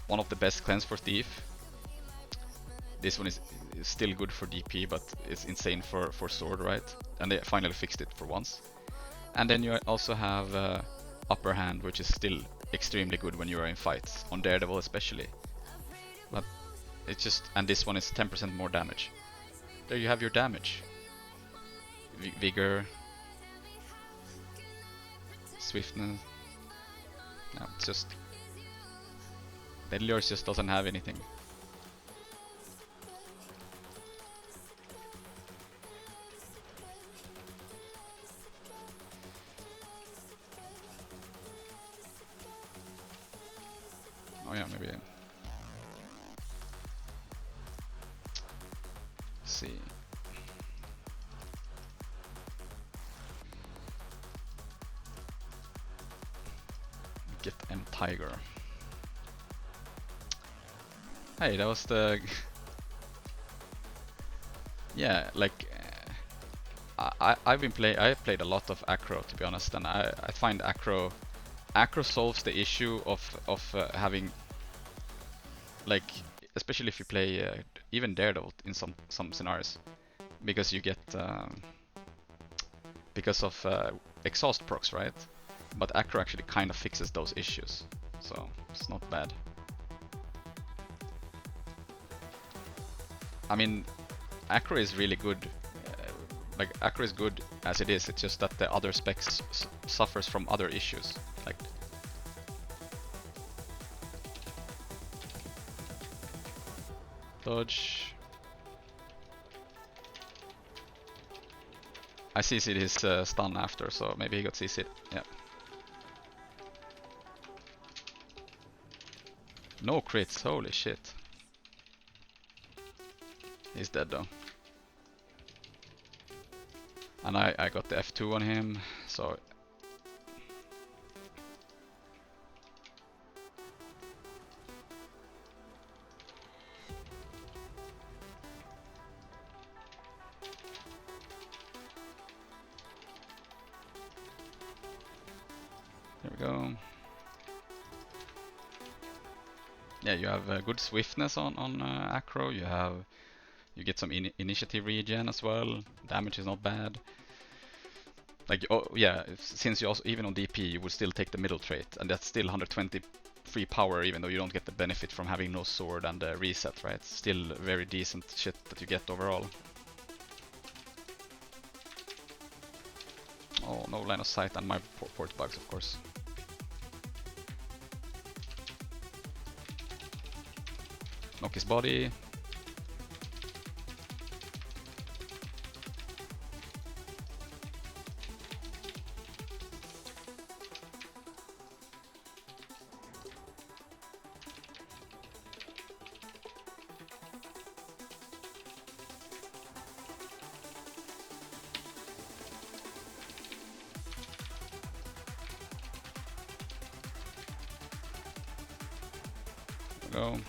one of the best cleanse for Thief. This one is still good for DP, but it's insane for sword, right? And they finally fixed it for once. And then you also have Upper Hand, which is still extremely good when you are in fights, on Daredevil especially. But it's just, and this one is 10% more damage. There you have your damage. Vigor, swiftness. No, it's just, Deadly Arts just doesn't have anything. Oh yeah, maybe. Let's see. Get M Tiger. Hey, that was the. Yeah, like. I've played a lot of Acro, to be honest, and I find Acro solves the issue of having, like, especially if you play even Daredevil in some scenarios, because you get because of exhaust procs, right? But Acro actually kind of fixes those issues, so it's not bad. I mean, Acro is really good like Acro is good as it is. It's just that the other specs suffers from other issues. Like dodge. I CC'd his stun after, so maybe he got CC'd. Yeah. No crits, holy shit. He's dead though. And I got the F2 on him, so... There we go. Yeah, you have good swiftness on Acro. You get some initiative regen as well. Damage is not bad. Like, oh yeah, since you also, even on DP, you would still take the middle trait, and that's still 120 free power, even though you don't get the benefit from having no sword and reset, right? Still very decent shit that you get overall. Oh, no line of sight and my port bugs, of course. Knock his body. Go.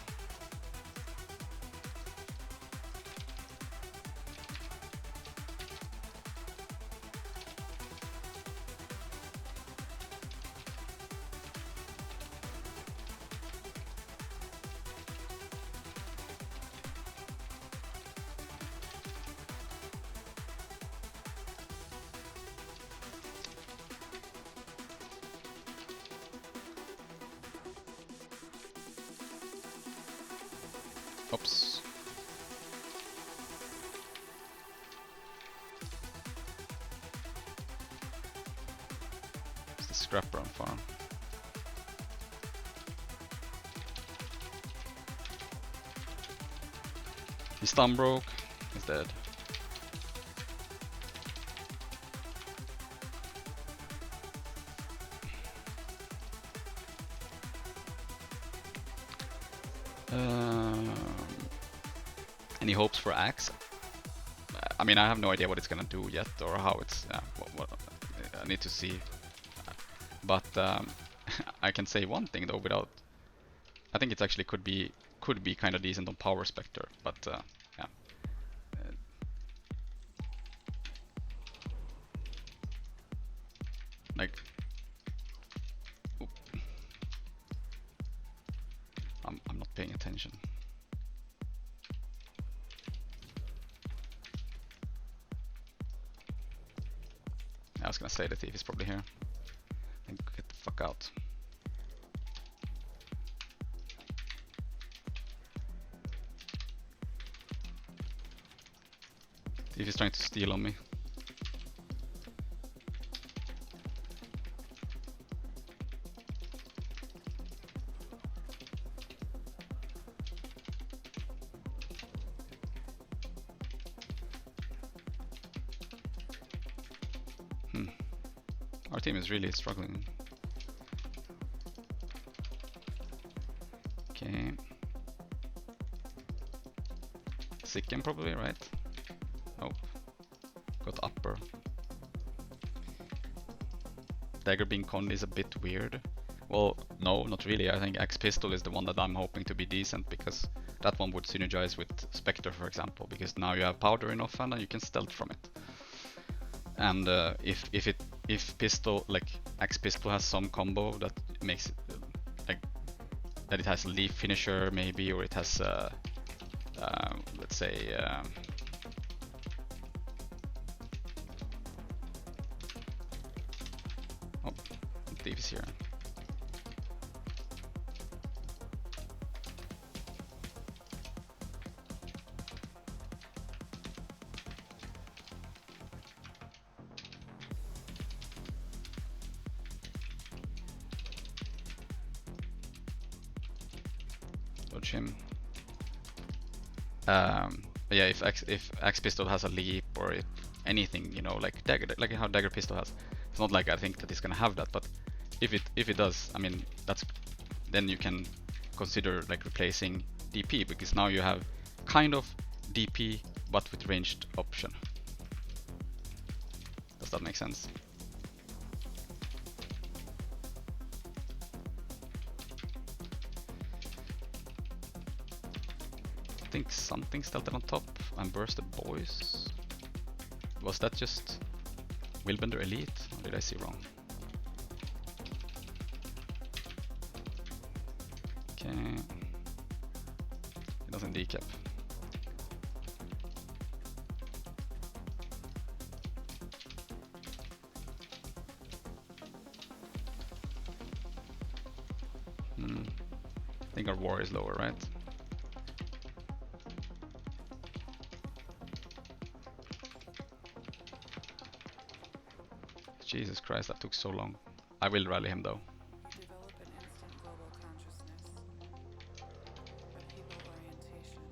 Oops. It's the scrapper on farm. He's stun broke. He's dead. Any hopes for Axe? I mean, I have no idea what it's gonna do yet, or how it's. What I need to see. But I can say one thing though, without. I think it actually could be kind of decent on power Spectre, but yeah. Like. Oop. I'm not paying attention. I was gonna say that Thief is probably here. Then get the fuck out. Thief is trying to steal on me. Our team is really struggling. Okay. Sicken probably, right? Nope. Got upper. Dagger being Condi is a bit weird. Well, no, not really. I think Axe Pistol is the one that I'm hoping to be decent, because that one would synergize with Spectre, for example, because now you have powder in offhand and you can stealth from it. And if pistol, like Axe Pistol has some combo that makes it like that it has a leaf finisher maybe, or it has let's say oh, Thief is here. dodge him. But yeah, if Axe Pistol has a leap or if anything, you know, like dagger, like how Dagger Pistol has, it's not like I think that it's gonna have that, but if it does, I mean, that's then you can consider like replacing DP, because now you have kind of DP but with ranged option. Does that make sense? I think something stealthed on top and bursted boys. Was that just Willbender Elite, or did I see wrong? Okay. It doesn't decap. I think our war is lower, right? Jesus Christ, that took so long. I will rally him though. You develop an instant global consciousness. A people orientation.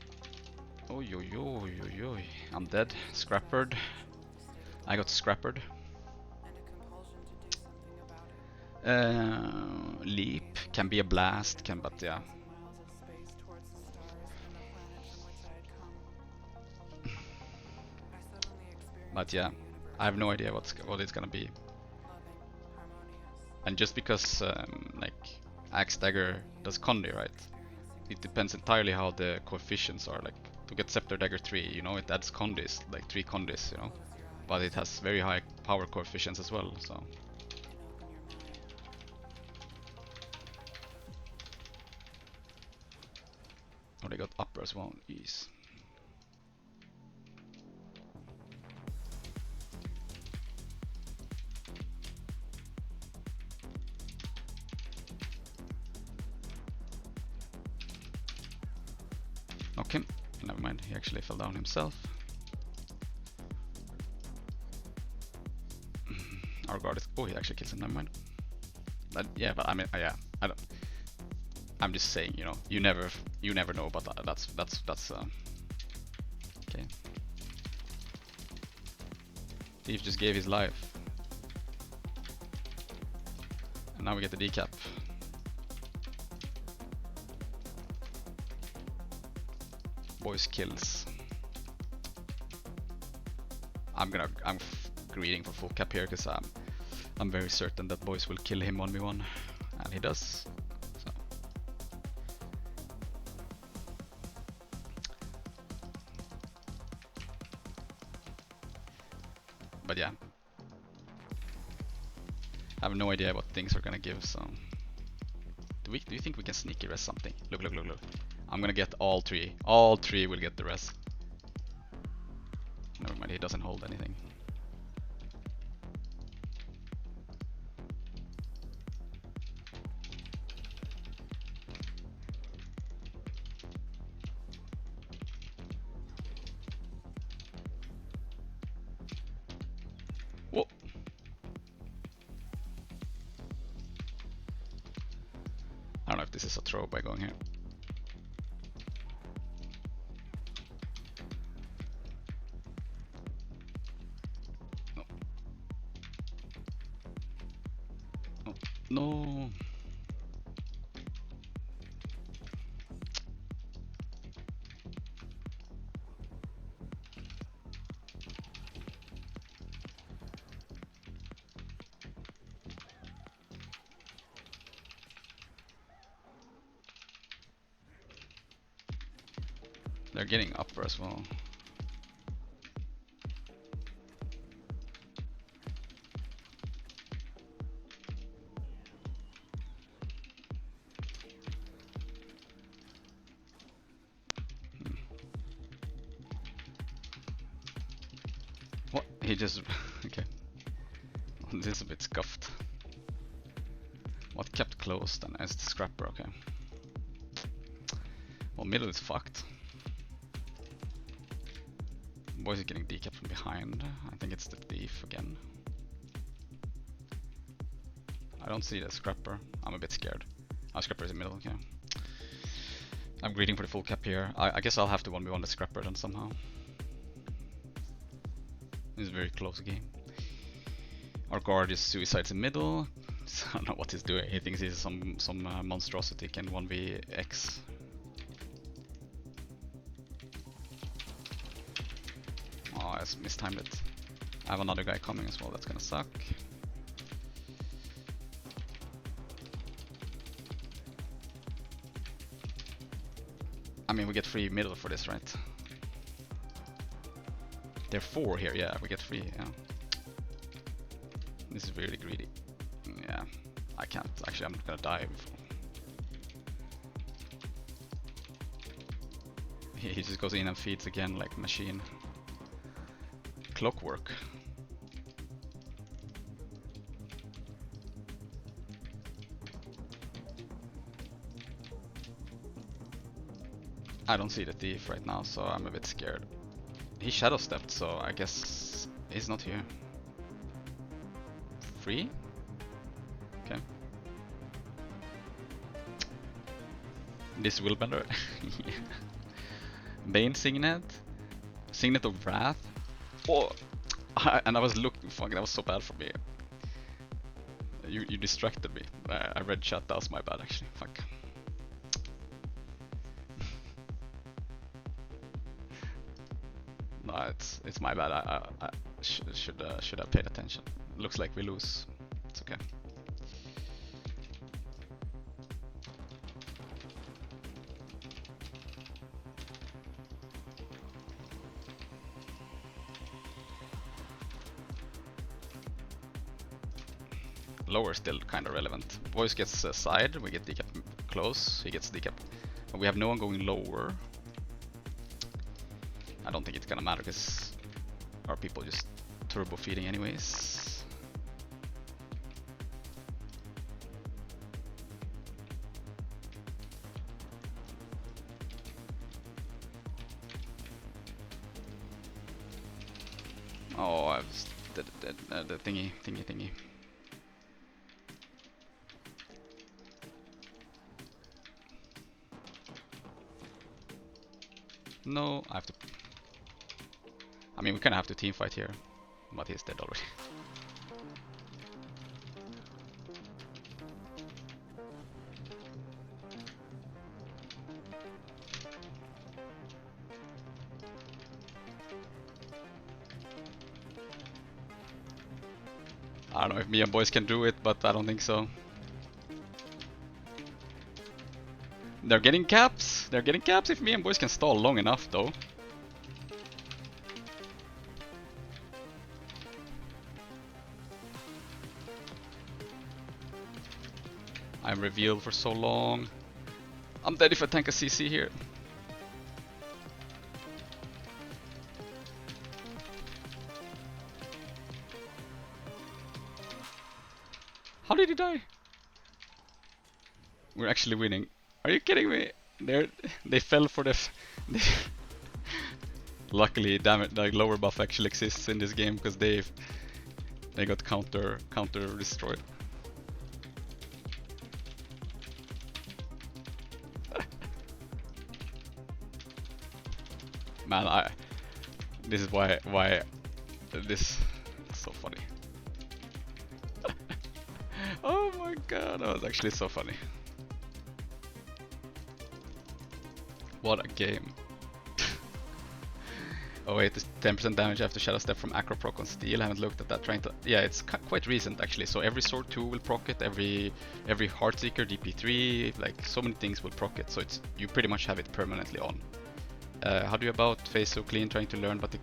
Oi, oi, oi, oi, oi. I'm dead. Scrappered. I got scrappered. And a compulsion to do something about it. Leap can be a blast, can, but yeah. 1,000 miles of space towards the stars and the planet from which I had come. I suddenly experienced But yeah, the universe I have no idea what it's gonna be. loving, harmonious. And just because like Axe Dagger does Condi, right? It depends entirely how the coefficients are. Like to get Scepter Dagger 3, you know, it adds Condis, like 3 Condis, you know. But it has very high power coefficients as well, so. Oh, they got upper as well. Ease. Okay, never mind. He actually fell down himself. Our guard is. Oh, he actually kills him. Never mind. But yeah, but I mean, yeah, I don't. I'm just saying, you know, you never know. But that's okay. Thief just gave his life, and now we get the decap. Boys kills. I'm greeting for full cap here because I'm very certain that boys will kill him 1v1, and he does. So. But yeah, I have no idea what things are gonna give. So, do you think we can sneaky rest something? Look. I'm gonna get all three. All three will get the rest. Never mind, he doesn't hold anything. Whoa. I don't know if this is a throw by going here. No. They're getting upper as well. What? He just... okay. This is a bit scuffed. What kept closed then? Is the scrapper, okay. Well, middle is fucked. Boys is getting decapped from behind. I think it's the thief again. I don't see the scrapper. I'm a bit scared. Oh, scrapper is in middle, okay. I'm greeting for the full cap here. I guess I'll have to 1v1 the scrapper then somehow. It's a very close game. Our guard is suicides in middle. So I don't know what he's doing. He thinks he's some monstrosity can 1vx. Oh, I mistimed it. I have another guy coming as well. That's gonna suck. I mean, we get free middle for this, right? There are 4 here, yeah, we get 3, yeah. This is really greedy. Yeah, I can't. Actually, I'm gonna die before. He just goes in and feeds again like a machine. Clockwork. I don't see the thief right now, so I'm a bit scared. He shadow stepped, so I guess he's not here. Free? Okay. This Willbender. Yeah. Bane Signet. Signet of Wrath. Oh! And I was looking, fuck, that was so bad for me. You distracted me. I read chat, that was my bad actually. Fuck. No, it's my bad. I should have paid attention. Looks like we lose. It's okay. Lower still kind of relevant. Voice gets side, we get decap close, he gets decap. We have no one going lower. I don't think it's gonna matter because our people just turbo feeding anyways. Oh, I've the thingy. No, I have to. I mean, we kind of have to team fight here, but he's dead already. I don't know if me and boys can do it, but I don't think so. They're getting caps. They're getting caps if me and boys can stall long enough, though. I'm revealed for so long. I'm dead if I tank a CC here. How did he die? We're actually winning. Are you kidding me? They fell for the. Luckily, damn it, the lower buff actually exists in this game because they got counter destroyed. Man, this is why this is so funny. Oh my god, that was actually so funny. What a game. Oh wait, it's 10% damage after Shadow Step from Acro proc on Steel. I haven't looked at that. Yeah, it's quite recent actually. So every Sword 2 will proc it, every Heartseeker, DP3, like so many things will proc it. So you pretty much have it permanently on. How do you about face so clean? Trying to learn, but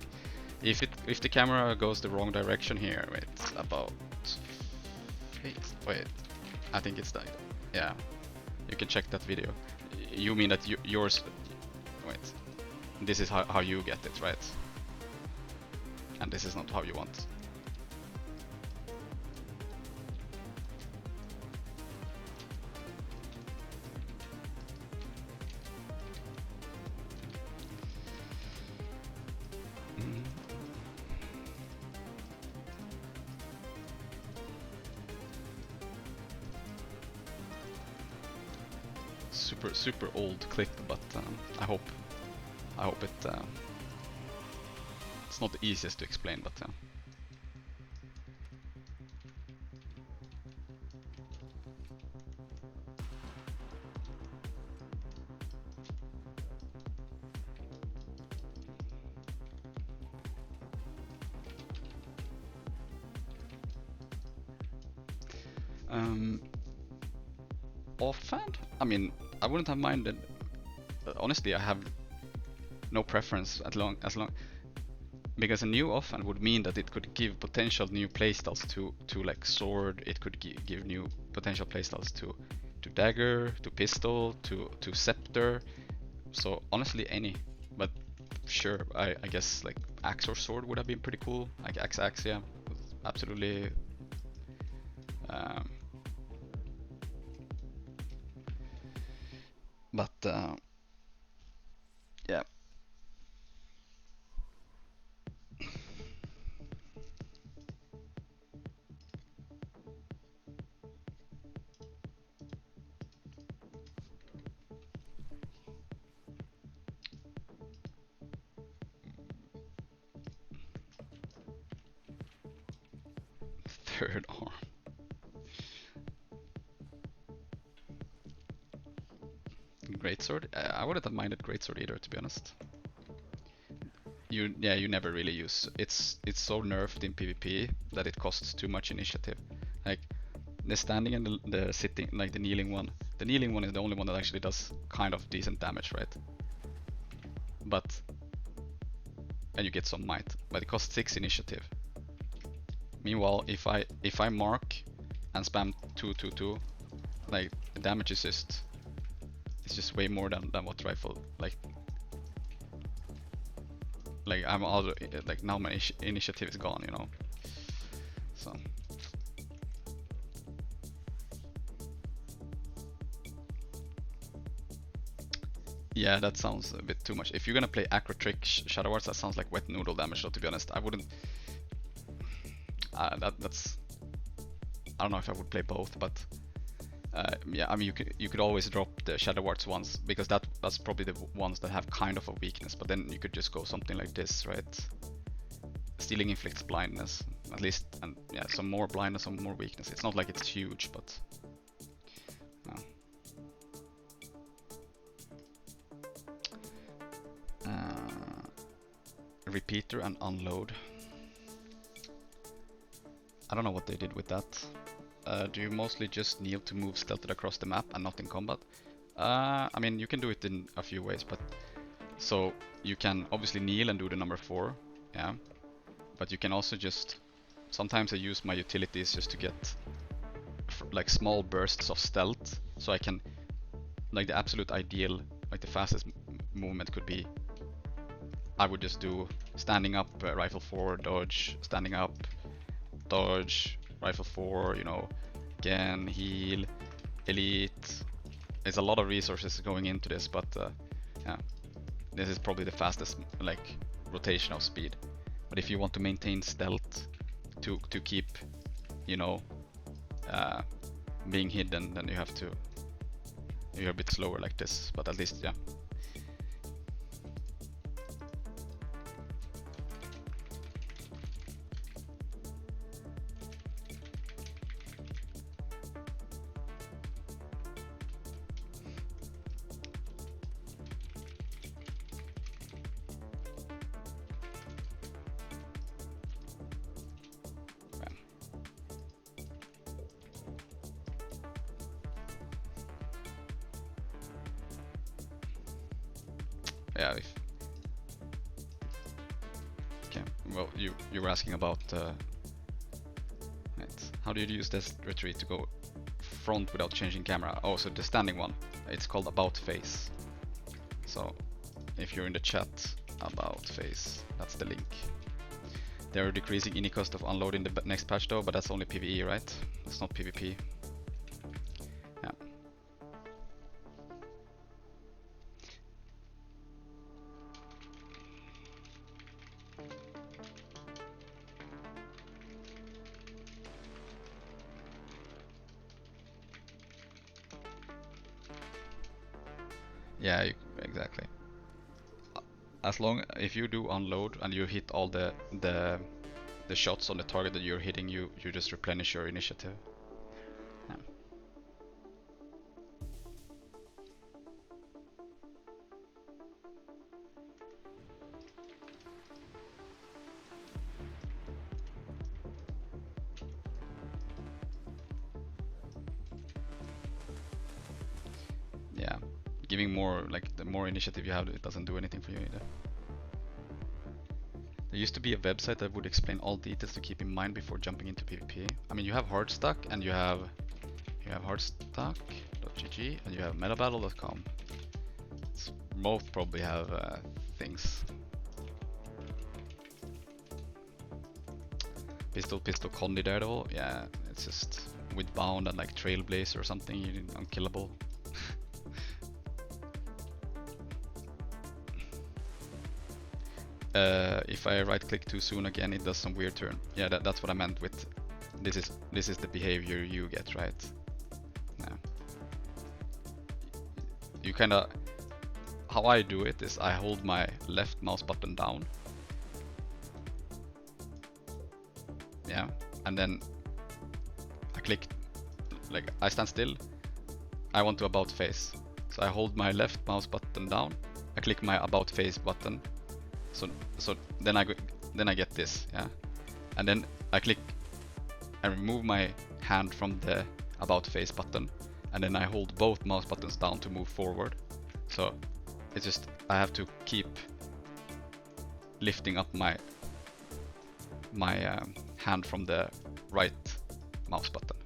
if the camera goes the wrong direction here, it's about wait, I think it's that. Yeah, you can check that video. You mean that yours? Wait, this is how you get it, right? And this is not how you want. super old clip, but I hope it it's not the easiest to explain, but offhand, I mean, I wouldn't have minded. Honestly, I have no preference as long because a new offhand would mean that it could give potential new playstyles to like sword. It could give new potential playstyles to dagger, to pistol, to scepter. So honestly, any. But sure, I guess like axe or sword would have been pretty cool. Like axe, yeah, absolutely. Um, but yeah. Third arm. Greatsword? I wouldn't have minded greatsword either, to be honest. You never really use. It's so nerfed in PvP that it costs too much initiative. Like the standing and the sitting, like the kneeling one. The kneeling one is the only one that actually does kind of decent damage, right? But and you get some might, but it costs 6 initiative. Meanwhile, if I mark and spam 222, like the damage is just it's just way more than what rifle like I'm all like now my initiative is gone, you know. So yeah, that sounds a bit too much. If you're gonna play Acrobatics Shadow Arts, that sounds like wet noodle damage. So to be honest, I wouldn't. That's. I don't know if I would play both, but yeah, I mean you could always drop the Shadow Arts ones because that's probably the ones that have kind of a weakness. But then you could just go something like this, right? Stealing inflicts blindness, at least, and yeah, some more blindness, some more weakness. It's not like it's huge, but. Repeater and unload. I don't know what they did with that. Do you mostly just kneel to move stealthily across the map and not in combat? I mean, you can do it in a few ways, but so you can obviously kneel and do the number 4, yeah. But you can also just sometimes I use my utilities just to get like small bursts of stealth, so I can like the absolute ideal, like the fastest movement could be. I would just do standing up, rifle 4, dodge, standing up, dodge, rifle 4, you know, again, heal, elite. There's a lot of resources going into this, but yeah, this is probably the fastest like rotation of speed. But if you want to maintain stealth to keep, you know, being hidden, then you have to. You're a bit slower like this, but at least yeah. Yeah. Okay. Well, you were asking about right. How do you use this retreat to go front without changing camera? Oh, so the standing one. It's called about face. So if you're in the chat, about face. That's the link. They're decreasing any cost of unloading the next patch though, but that's only PvE, right? That's not PvP. Yeah. Yeah, exactly. As long if you do unload and you hit all the shots on the target that you're hitting, you just replenish your initiative. Yeah. Yeah, giving more, like, the more initiative you have, it doesn't do anything for you either. There used to be a website that would explain all details to keep in mind before jumping into PvP. I mean, you have Hardstack and you have hardstack.gg and you have metabattle.com. Both probably have things. Pistol Condi Daredevil, yeah, it's just with bound and like Trailblazer or something, you're unkillable. If I right click too soon again, it does some weird turn. Yeah, that's what I meant with this is the behavior you get, right? Yeah. You kinda, how I do it is I hold my left mouse button down. Yeah, and then I click, like, I stand still. I want to about face. So I hold my left mouse button down. I click my about face button. So then I get this, yeah. And then I remove my hand from the about face button, and then I hold both mouse buttons down to move forward. So it's just, I have to keep lifting up my hand from the right mouse button.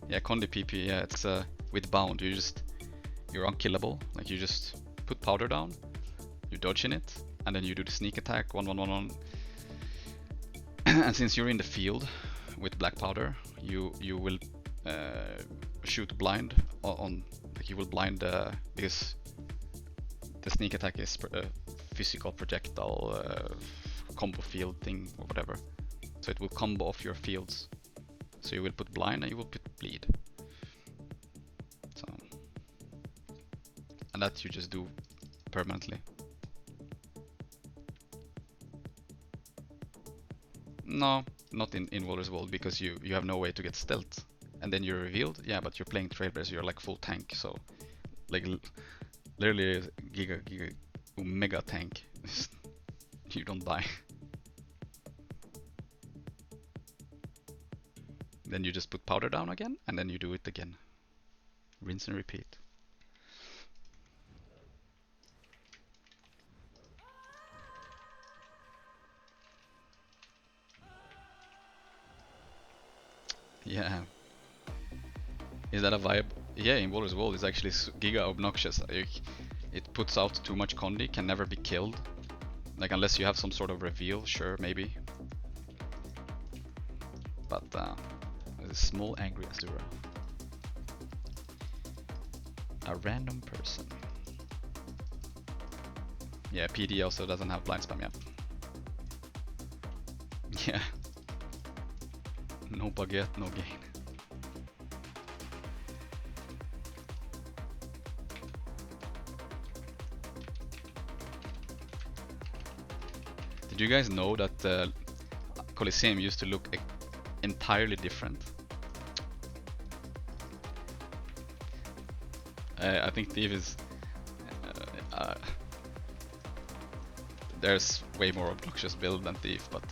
Yeah, Condi PP, yeah, it's with bound, you're unkillable. Like, you just put powder down, you dodge in it, and then you do the sneak attack, 1-1-1-1. And since you're in the field with black powder, you will shoot blind on, like, you will blind because the sneak attack is a physical projectile combo field thing or whatever. So it will combo off your fields. So you will put blind and you will put bleed. So, and that you just do permanently. No, not in Waller's World, because you have no way to get stealth. And then you're revealed, yeah, but you're playing Trailblazer, you're like full tank, so like literally giga mega tank. You don't die. Then you just put powder down again, and then you do it again. Rinse and repeat. Yeah. Is that a vibe? Yeah, in Waller's World it's actually giga obnoxious. It puts out too much Condi, can never be killed. Like, unless you have some sort of reveal, sure, maybe. But a small angry Asura. A random person. Yeah, PD also doesn't have blind spam yet. Yeah. No baguette, no gain. Did you guys know that the Colosseum used to look entirely different? I think Thief is... there's way more obnoxious build than Thief, but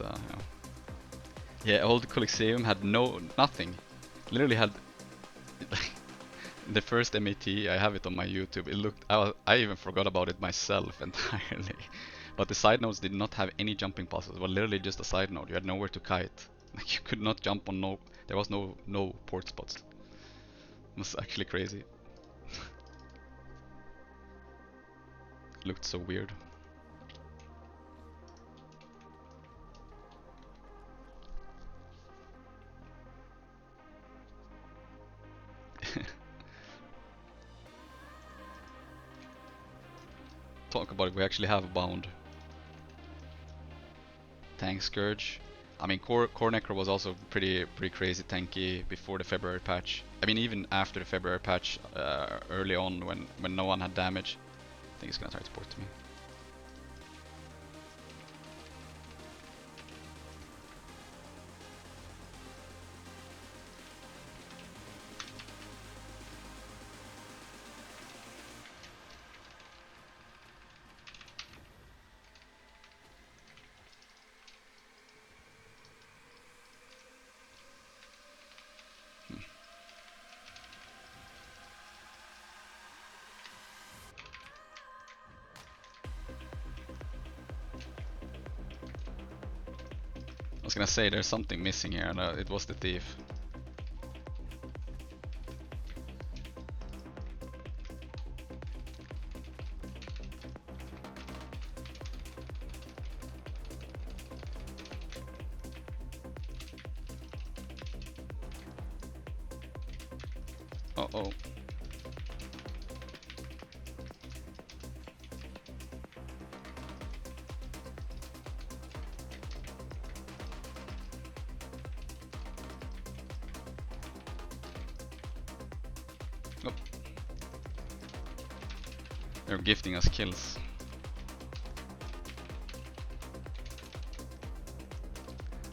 yeah, old Colosseum had nothing. Literally had the first MAT. I have it on my YouTube. It looked, I even forgot about it myself entirely. But the side nodes did not have any jumping puzzles. It was literally just a side node. You had nowhere to kite. Like, you could not jump on there was no port spots. It was actually crazy. Looked so weird. Talk about it, we actually have a bound. Tank Scourge. I mean, core Necro was also pretty crazy tanky before the February patch. I mean, even after the February patch, early on when no one had damage. I think he's gonna try to port to me. I was gonna say there's something missing here, and it was the thief. Uh-oh. Oh. They're gifting us kills.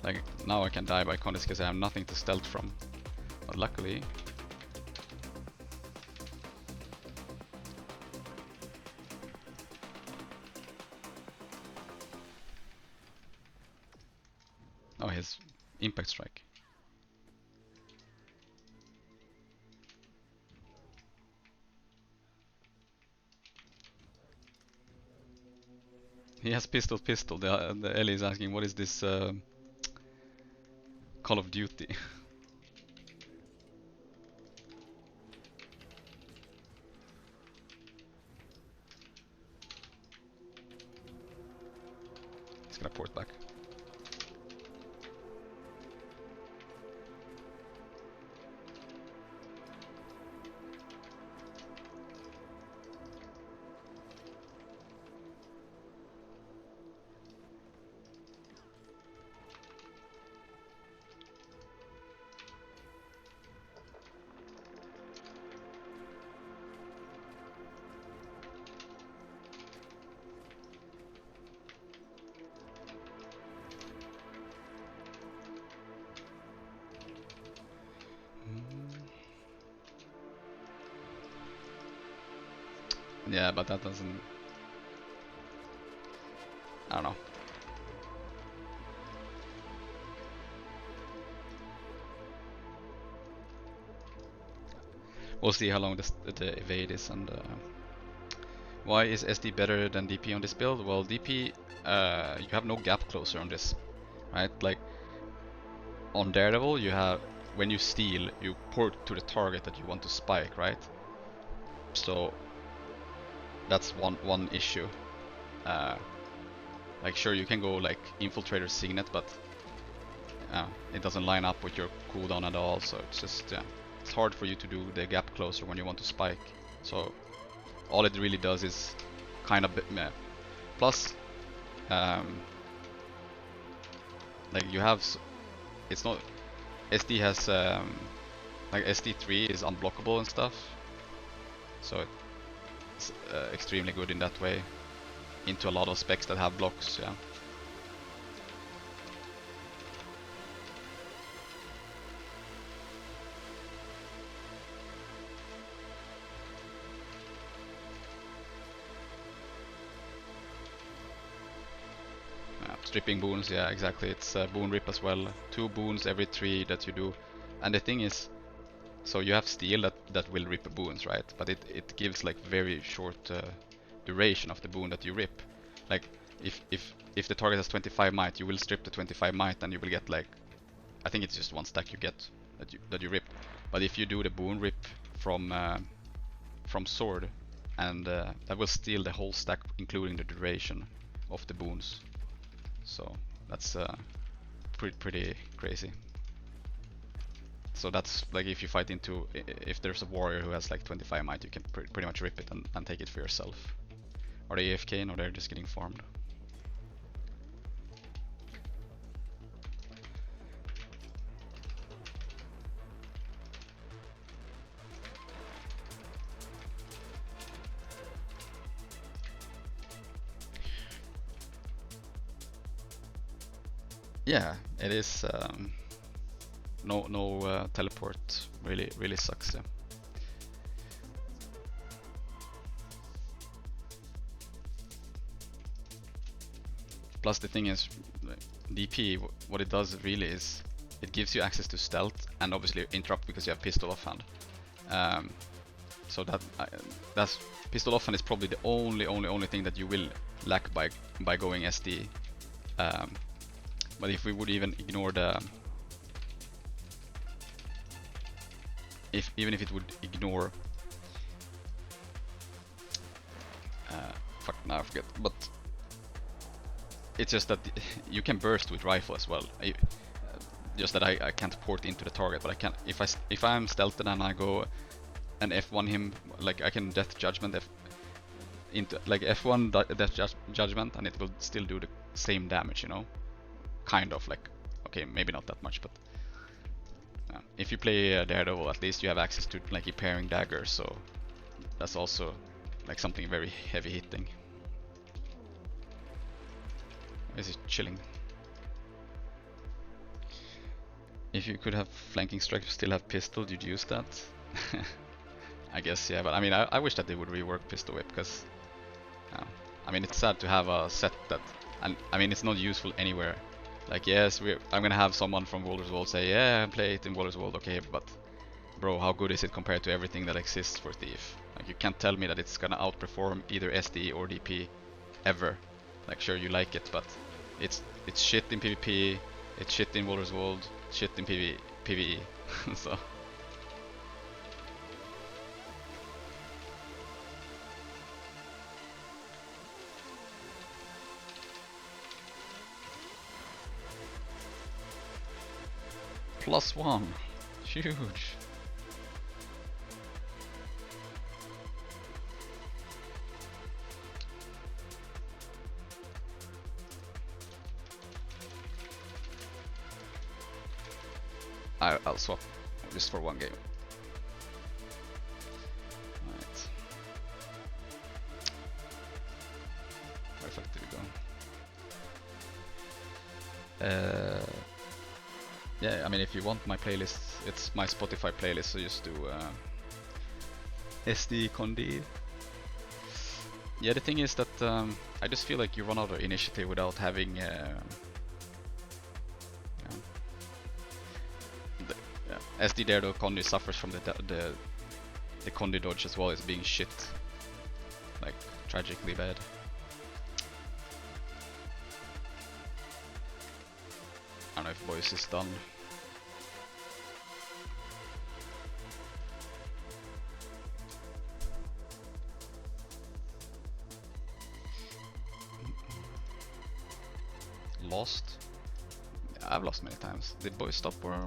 Like, now I can die by Condis because I have nothing to stealth from. But luckily... Oh, his impact strike. He has pistol. The Ellie is asking, what is this Call of Duty? He's gonna port back. Yeah, but that doesn't... I don't know. We'll see how long the evade is, and why is SD better than DP on this build? Well, DP, you have no gap closer on this, right? Like, on Daredevil, you have, when you steal, you port to the target that you want to spike, right? So, that's one issue. Like, sure, you can go like Infiltrator Signet, but it doesn't line up with your cooldown at all, so it's just, it's hard for you to do the gap closer when you want to spike. So, all it really does is kind of meh. Plus, like you have, it's not, SD has, like SD3 is unblockable and stuff, so it's extremely good in that way, into a lot of specs that have blocks, yeah. Stripping boons, yeah, exactly. It's boon rip as well. 2 boons every 3 that you do. And the thing is, so you have steel that will rip boons, right? But it gives like very short duration of the boon that you rip. Like if the target has 25 might, you will strip the 25 might and you will get like, I think it's just 1 stack you get that you rip. But if you do the boon rip from sword, and that will steal the whole stack, including the duration of the boons. So that's pretty crazy. So that's like if you fight into, if there's a warrior who has like 25 might, you can pretty much rip it and take it for yourself. Are they AFK? No, they're just getting farmed. Yeah, it is. No teleport really sucks. Yeah. Plus the thing is, DP, what it does really is it gives you access to stealth and obviously interrupt because you have pistol offhand. So that's pistol offhand is probably the only thing that you will lack by going SD. But if we would even ignore the even if it would ignore fuck, now I forget, but it's just that you can burst with rifle as well. Just that I can't port into the target, but I can if I'm stealthed and I go and F1 him, like I can death judgment into like F1 death judgment, and it will still do the same damage, you know, kind of like, okay, maybe not that much, but if you play Daredevil, at least you have access to like repairing daggers, so that's also like something very heavy hitting. Is it chilling? If you could have flanking strike, still have pistol, you'd use that. I guess, yeah, but I mean, I wish that they would rework pistol whip, because I mean, it's sad to have a set that, and I mean, it's not useful anywhere. Like, yes, I'm gonna have someone from Waller's World say, yeah, play it in Waller's World, okay, but bro, how good is it compared to everything that exists for Thief? Like, you can't tell me that it's gonna outperform either SD or DP ever. Like, sure, you like it, but it's shit in PvP, it's shit in Waller's World, shit in PvE. So +1, huge. I'll swap just for one game. Alright. Where the fuck did we go? Yeah, I mean, if you want my playlist, it's my Spotify playlist, so just do SD Condi. Yeah, the thing is that I just feel like you run out of initiative without having SD Daredevil Condi suffers from the Condi dodge as well as being shit, like tragically bad. I don't know if boys is done. Lost? Yeah, I've lost many times. Did boys stop or?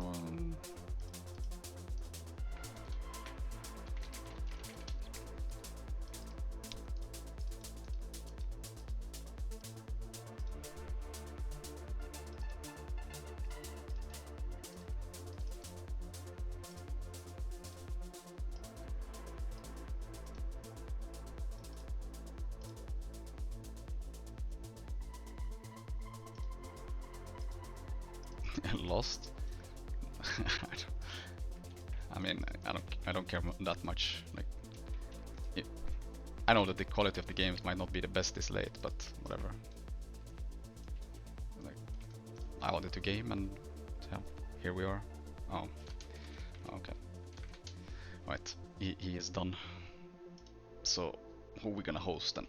Lost? I mean, I don't care that much. Like, I know that the quality of the games might not be the best this late, but whatever. Like, I wanted to game, and yeah, here we are. Oh, okay. Right, he is done. So, who are we gonna host then?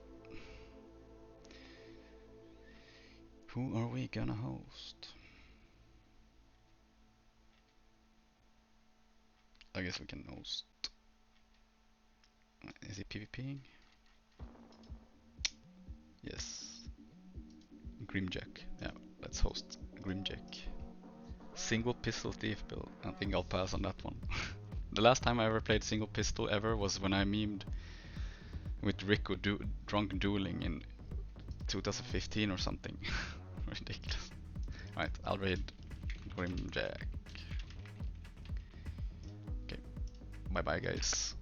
Who are we gonna host? I guess we can host. Is he PvPing? Yes. Grimjack. Yeah, let's host Grimjack. Single pistol thief build. I think I'll pass on that one. The last time I ever played single pistol ever was when I memed with Rico drunk dueling in 2015 or something. Ridiculous. Alright, I'll raid Grimjack. Okay. Bye bye guys.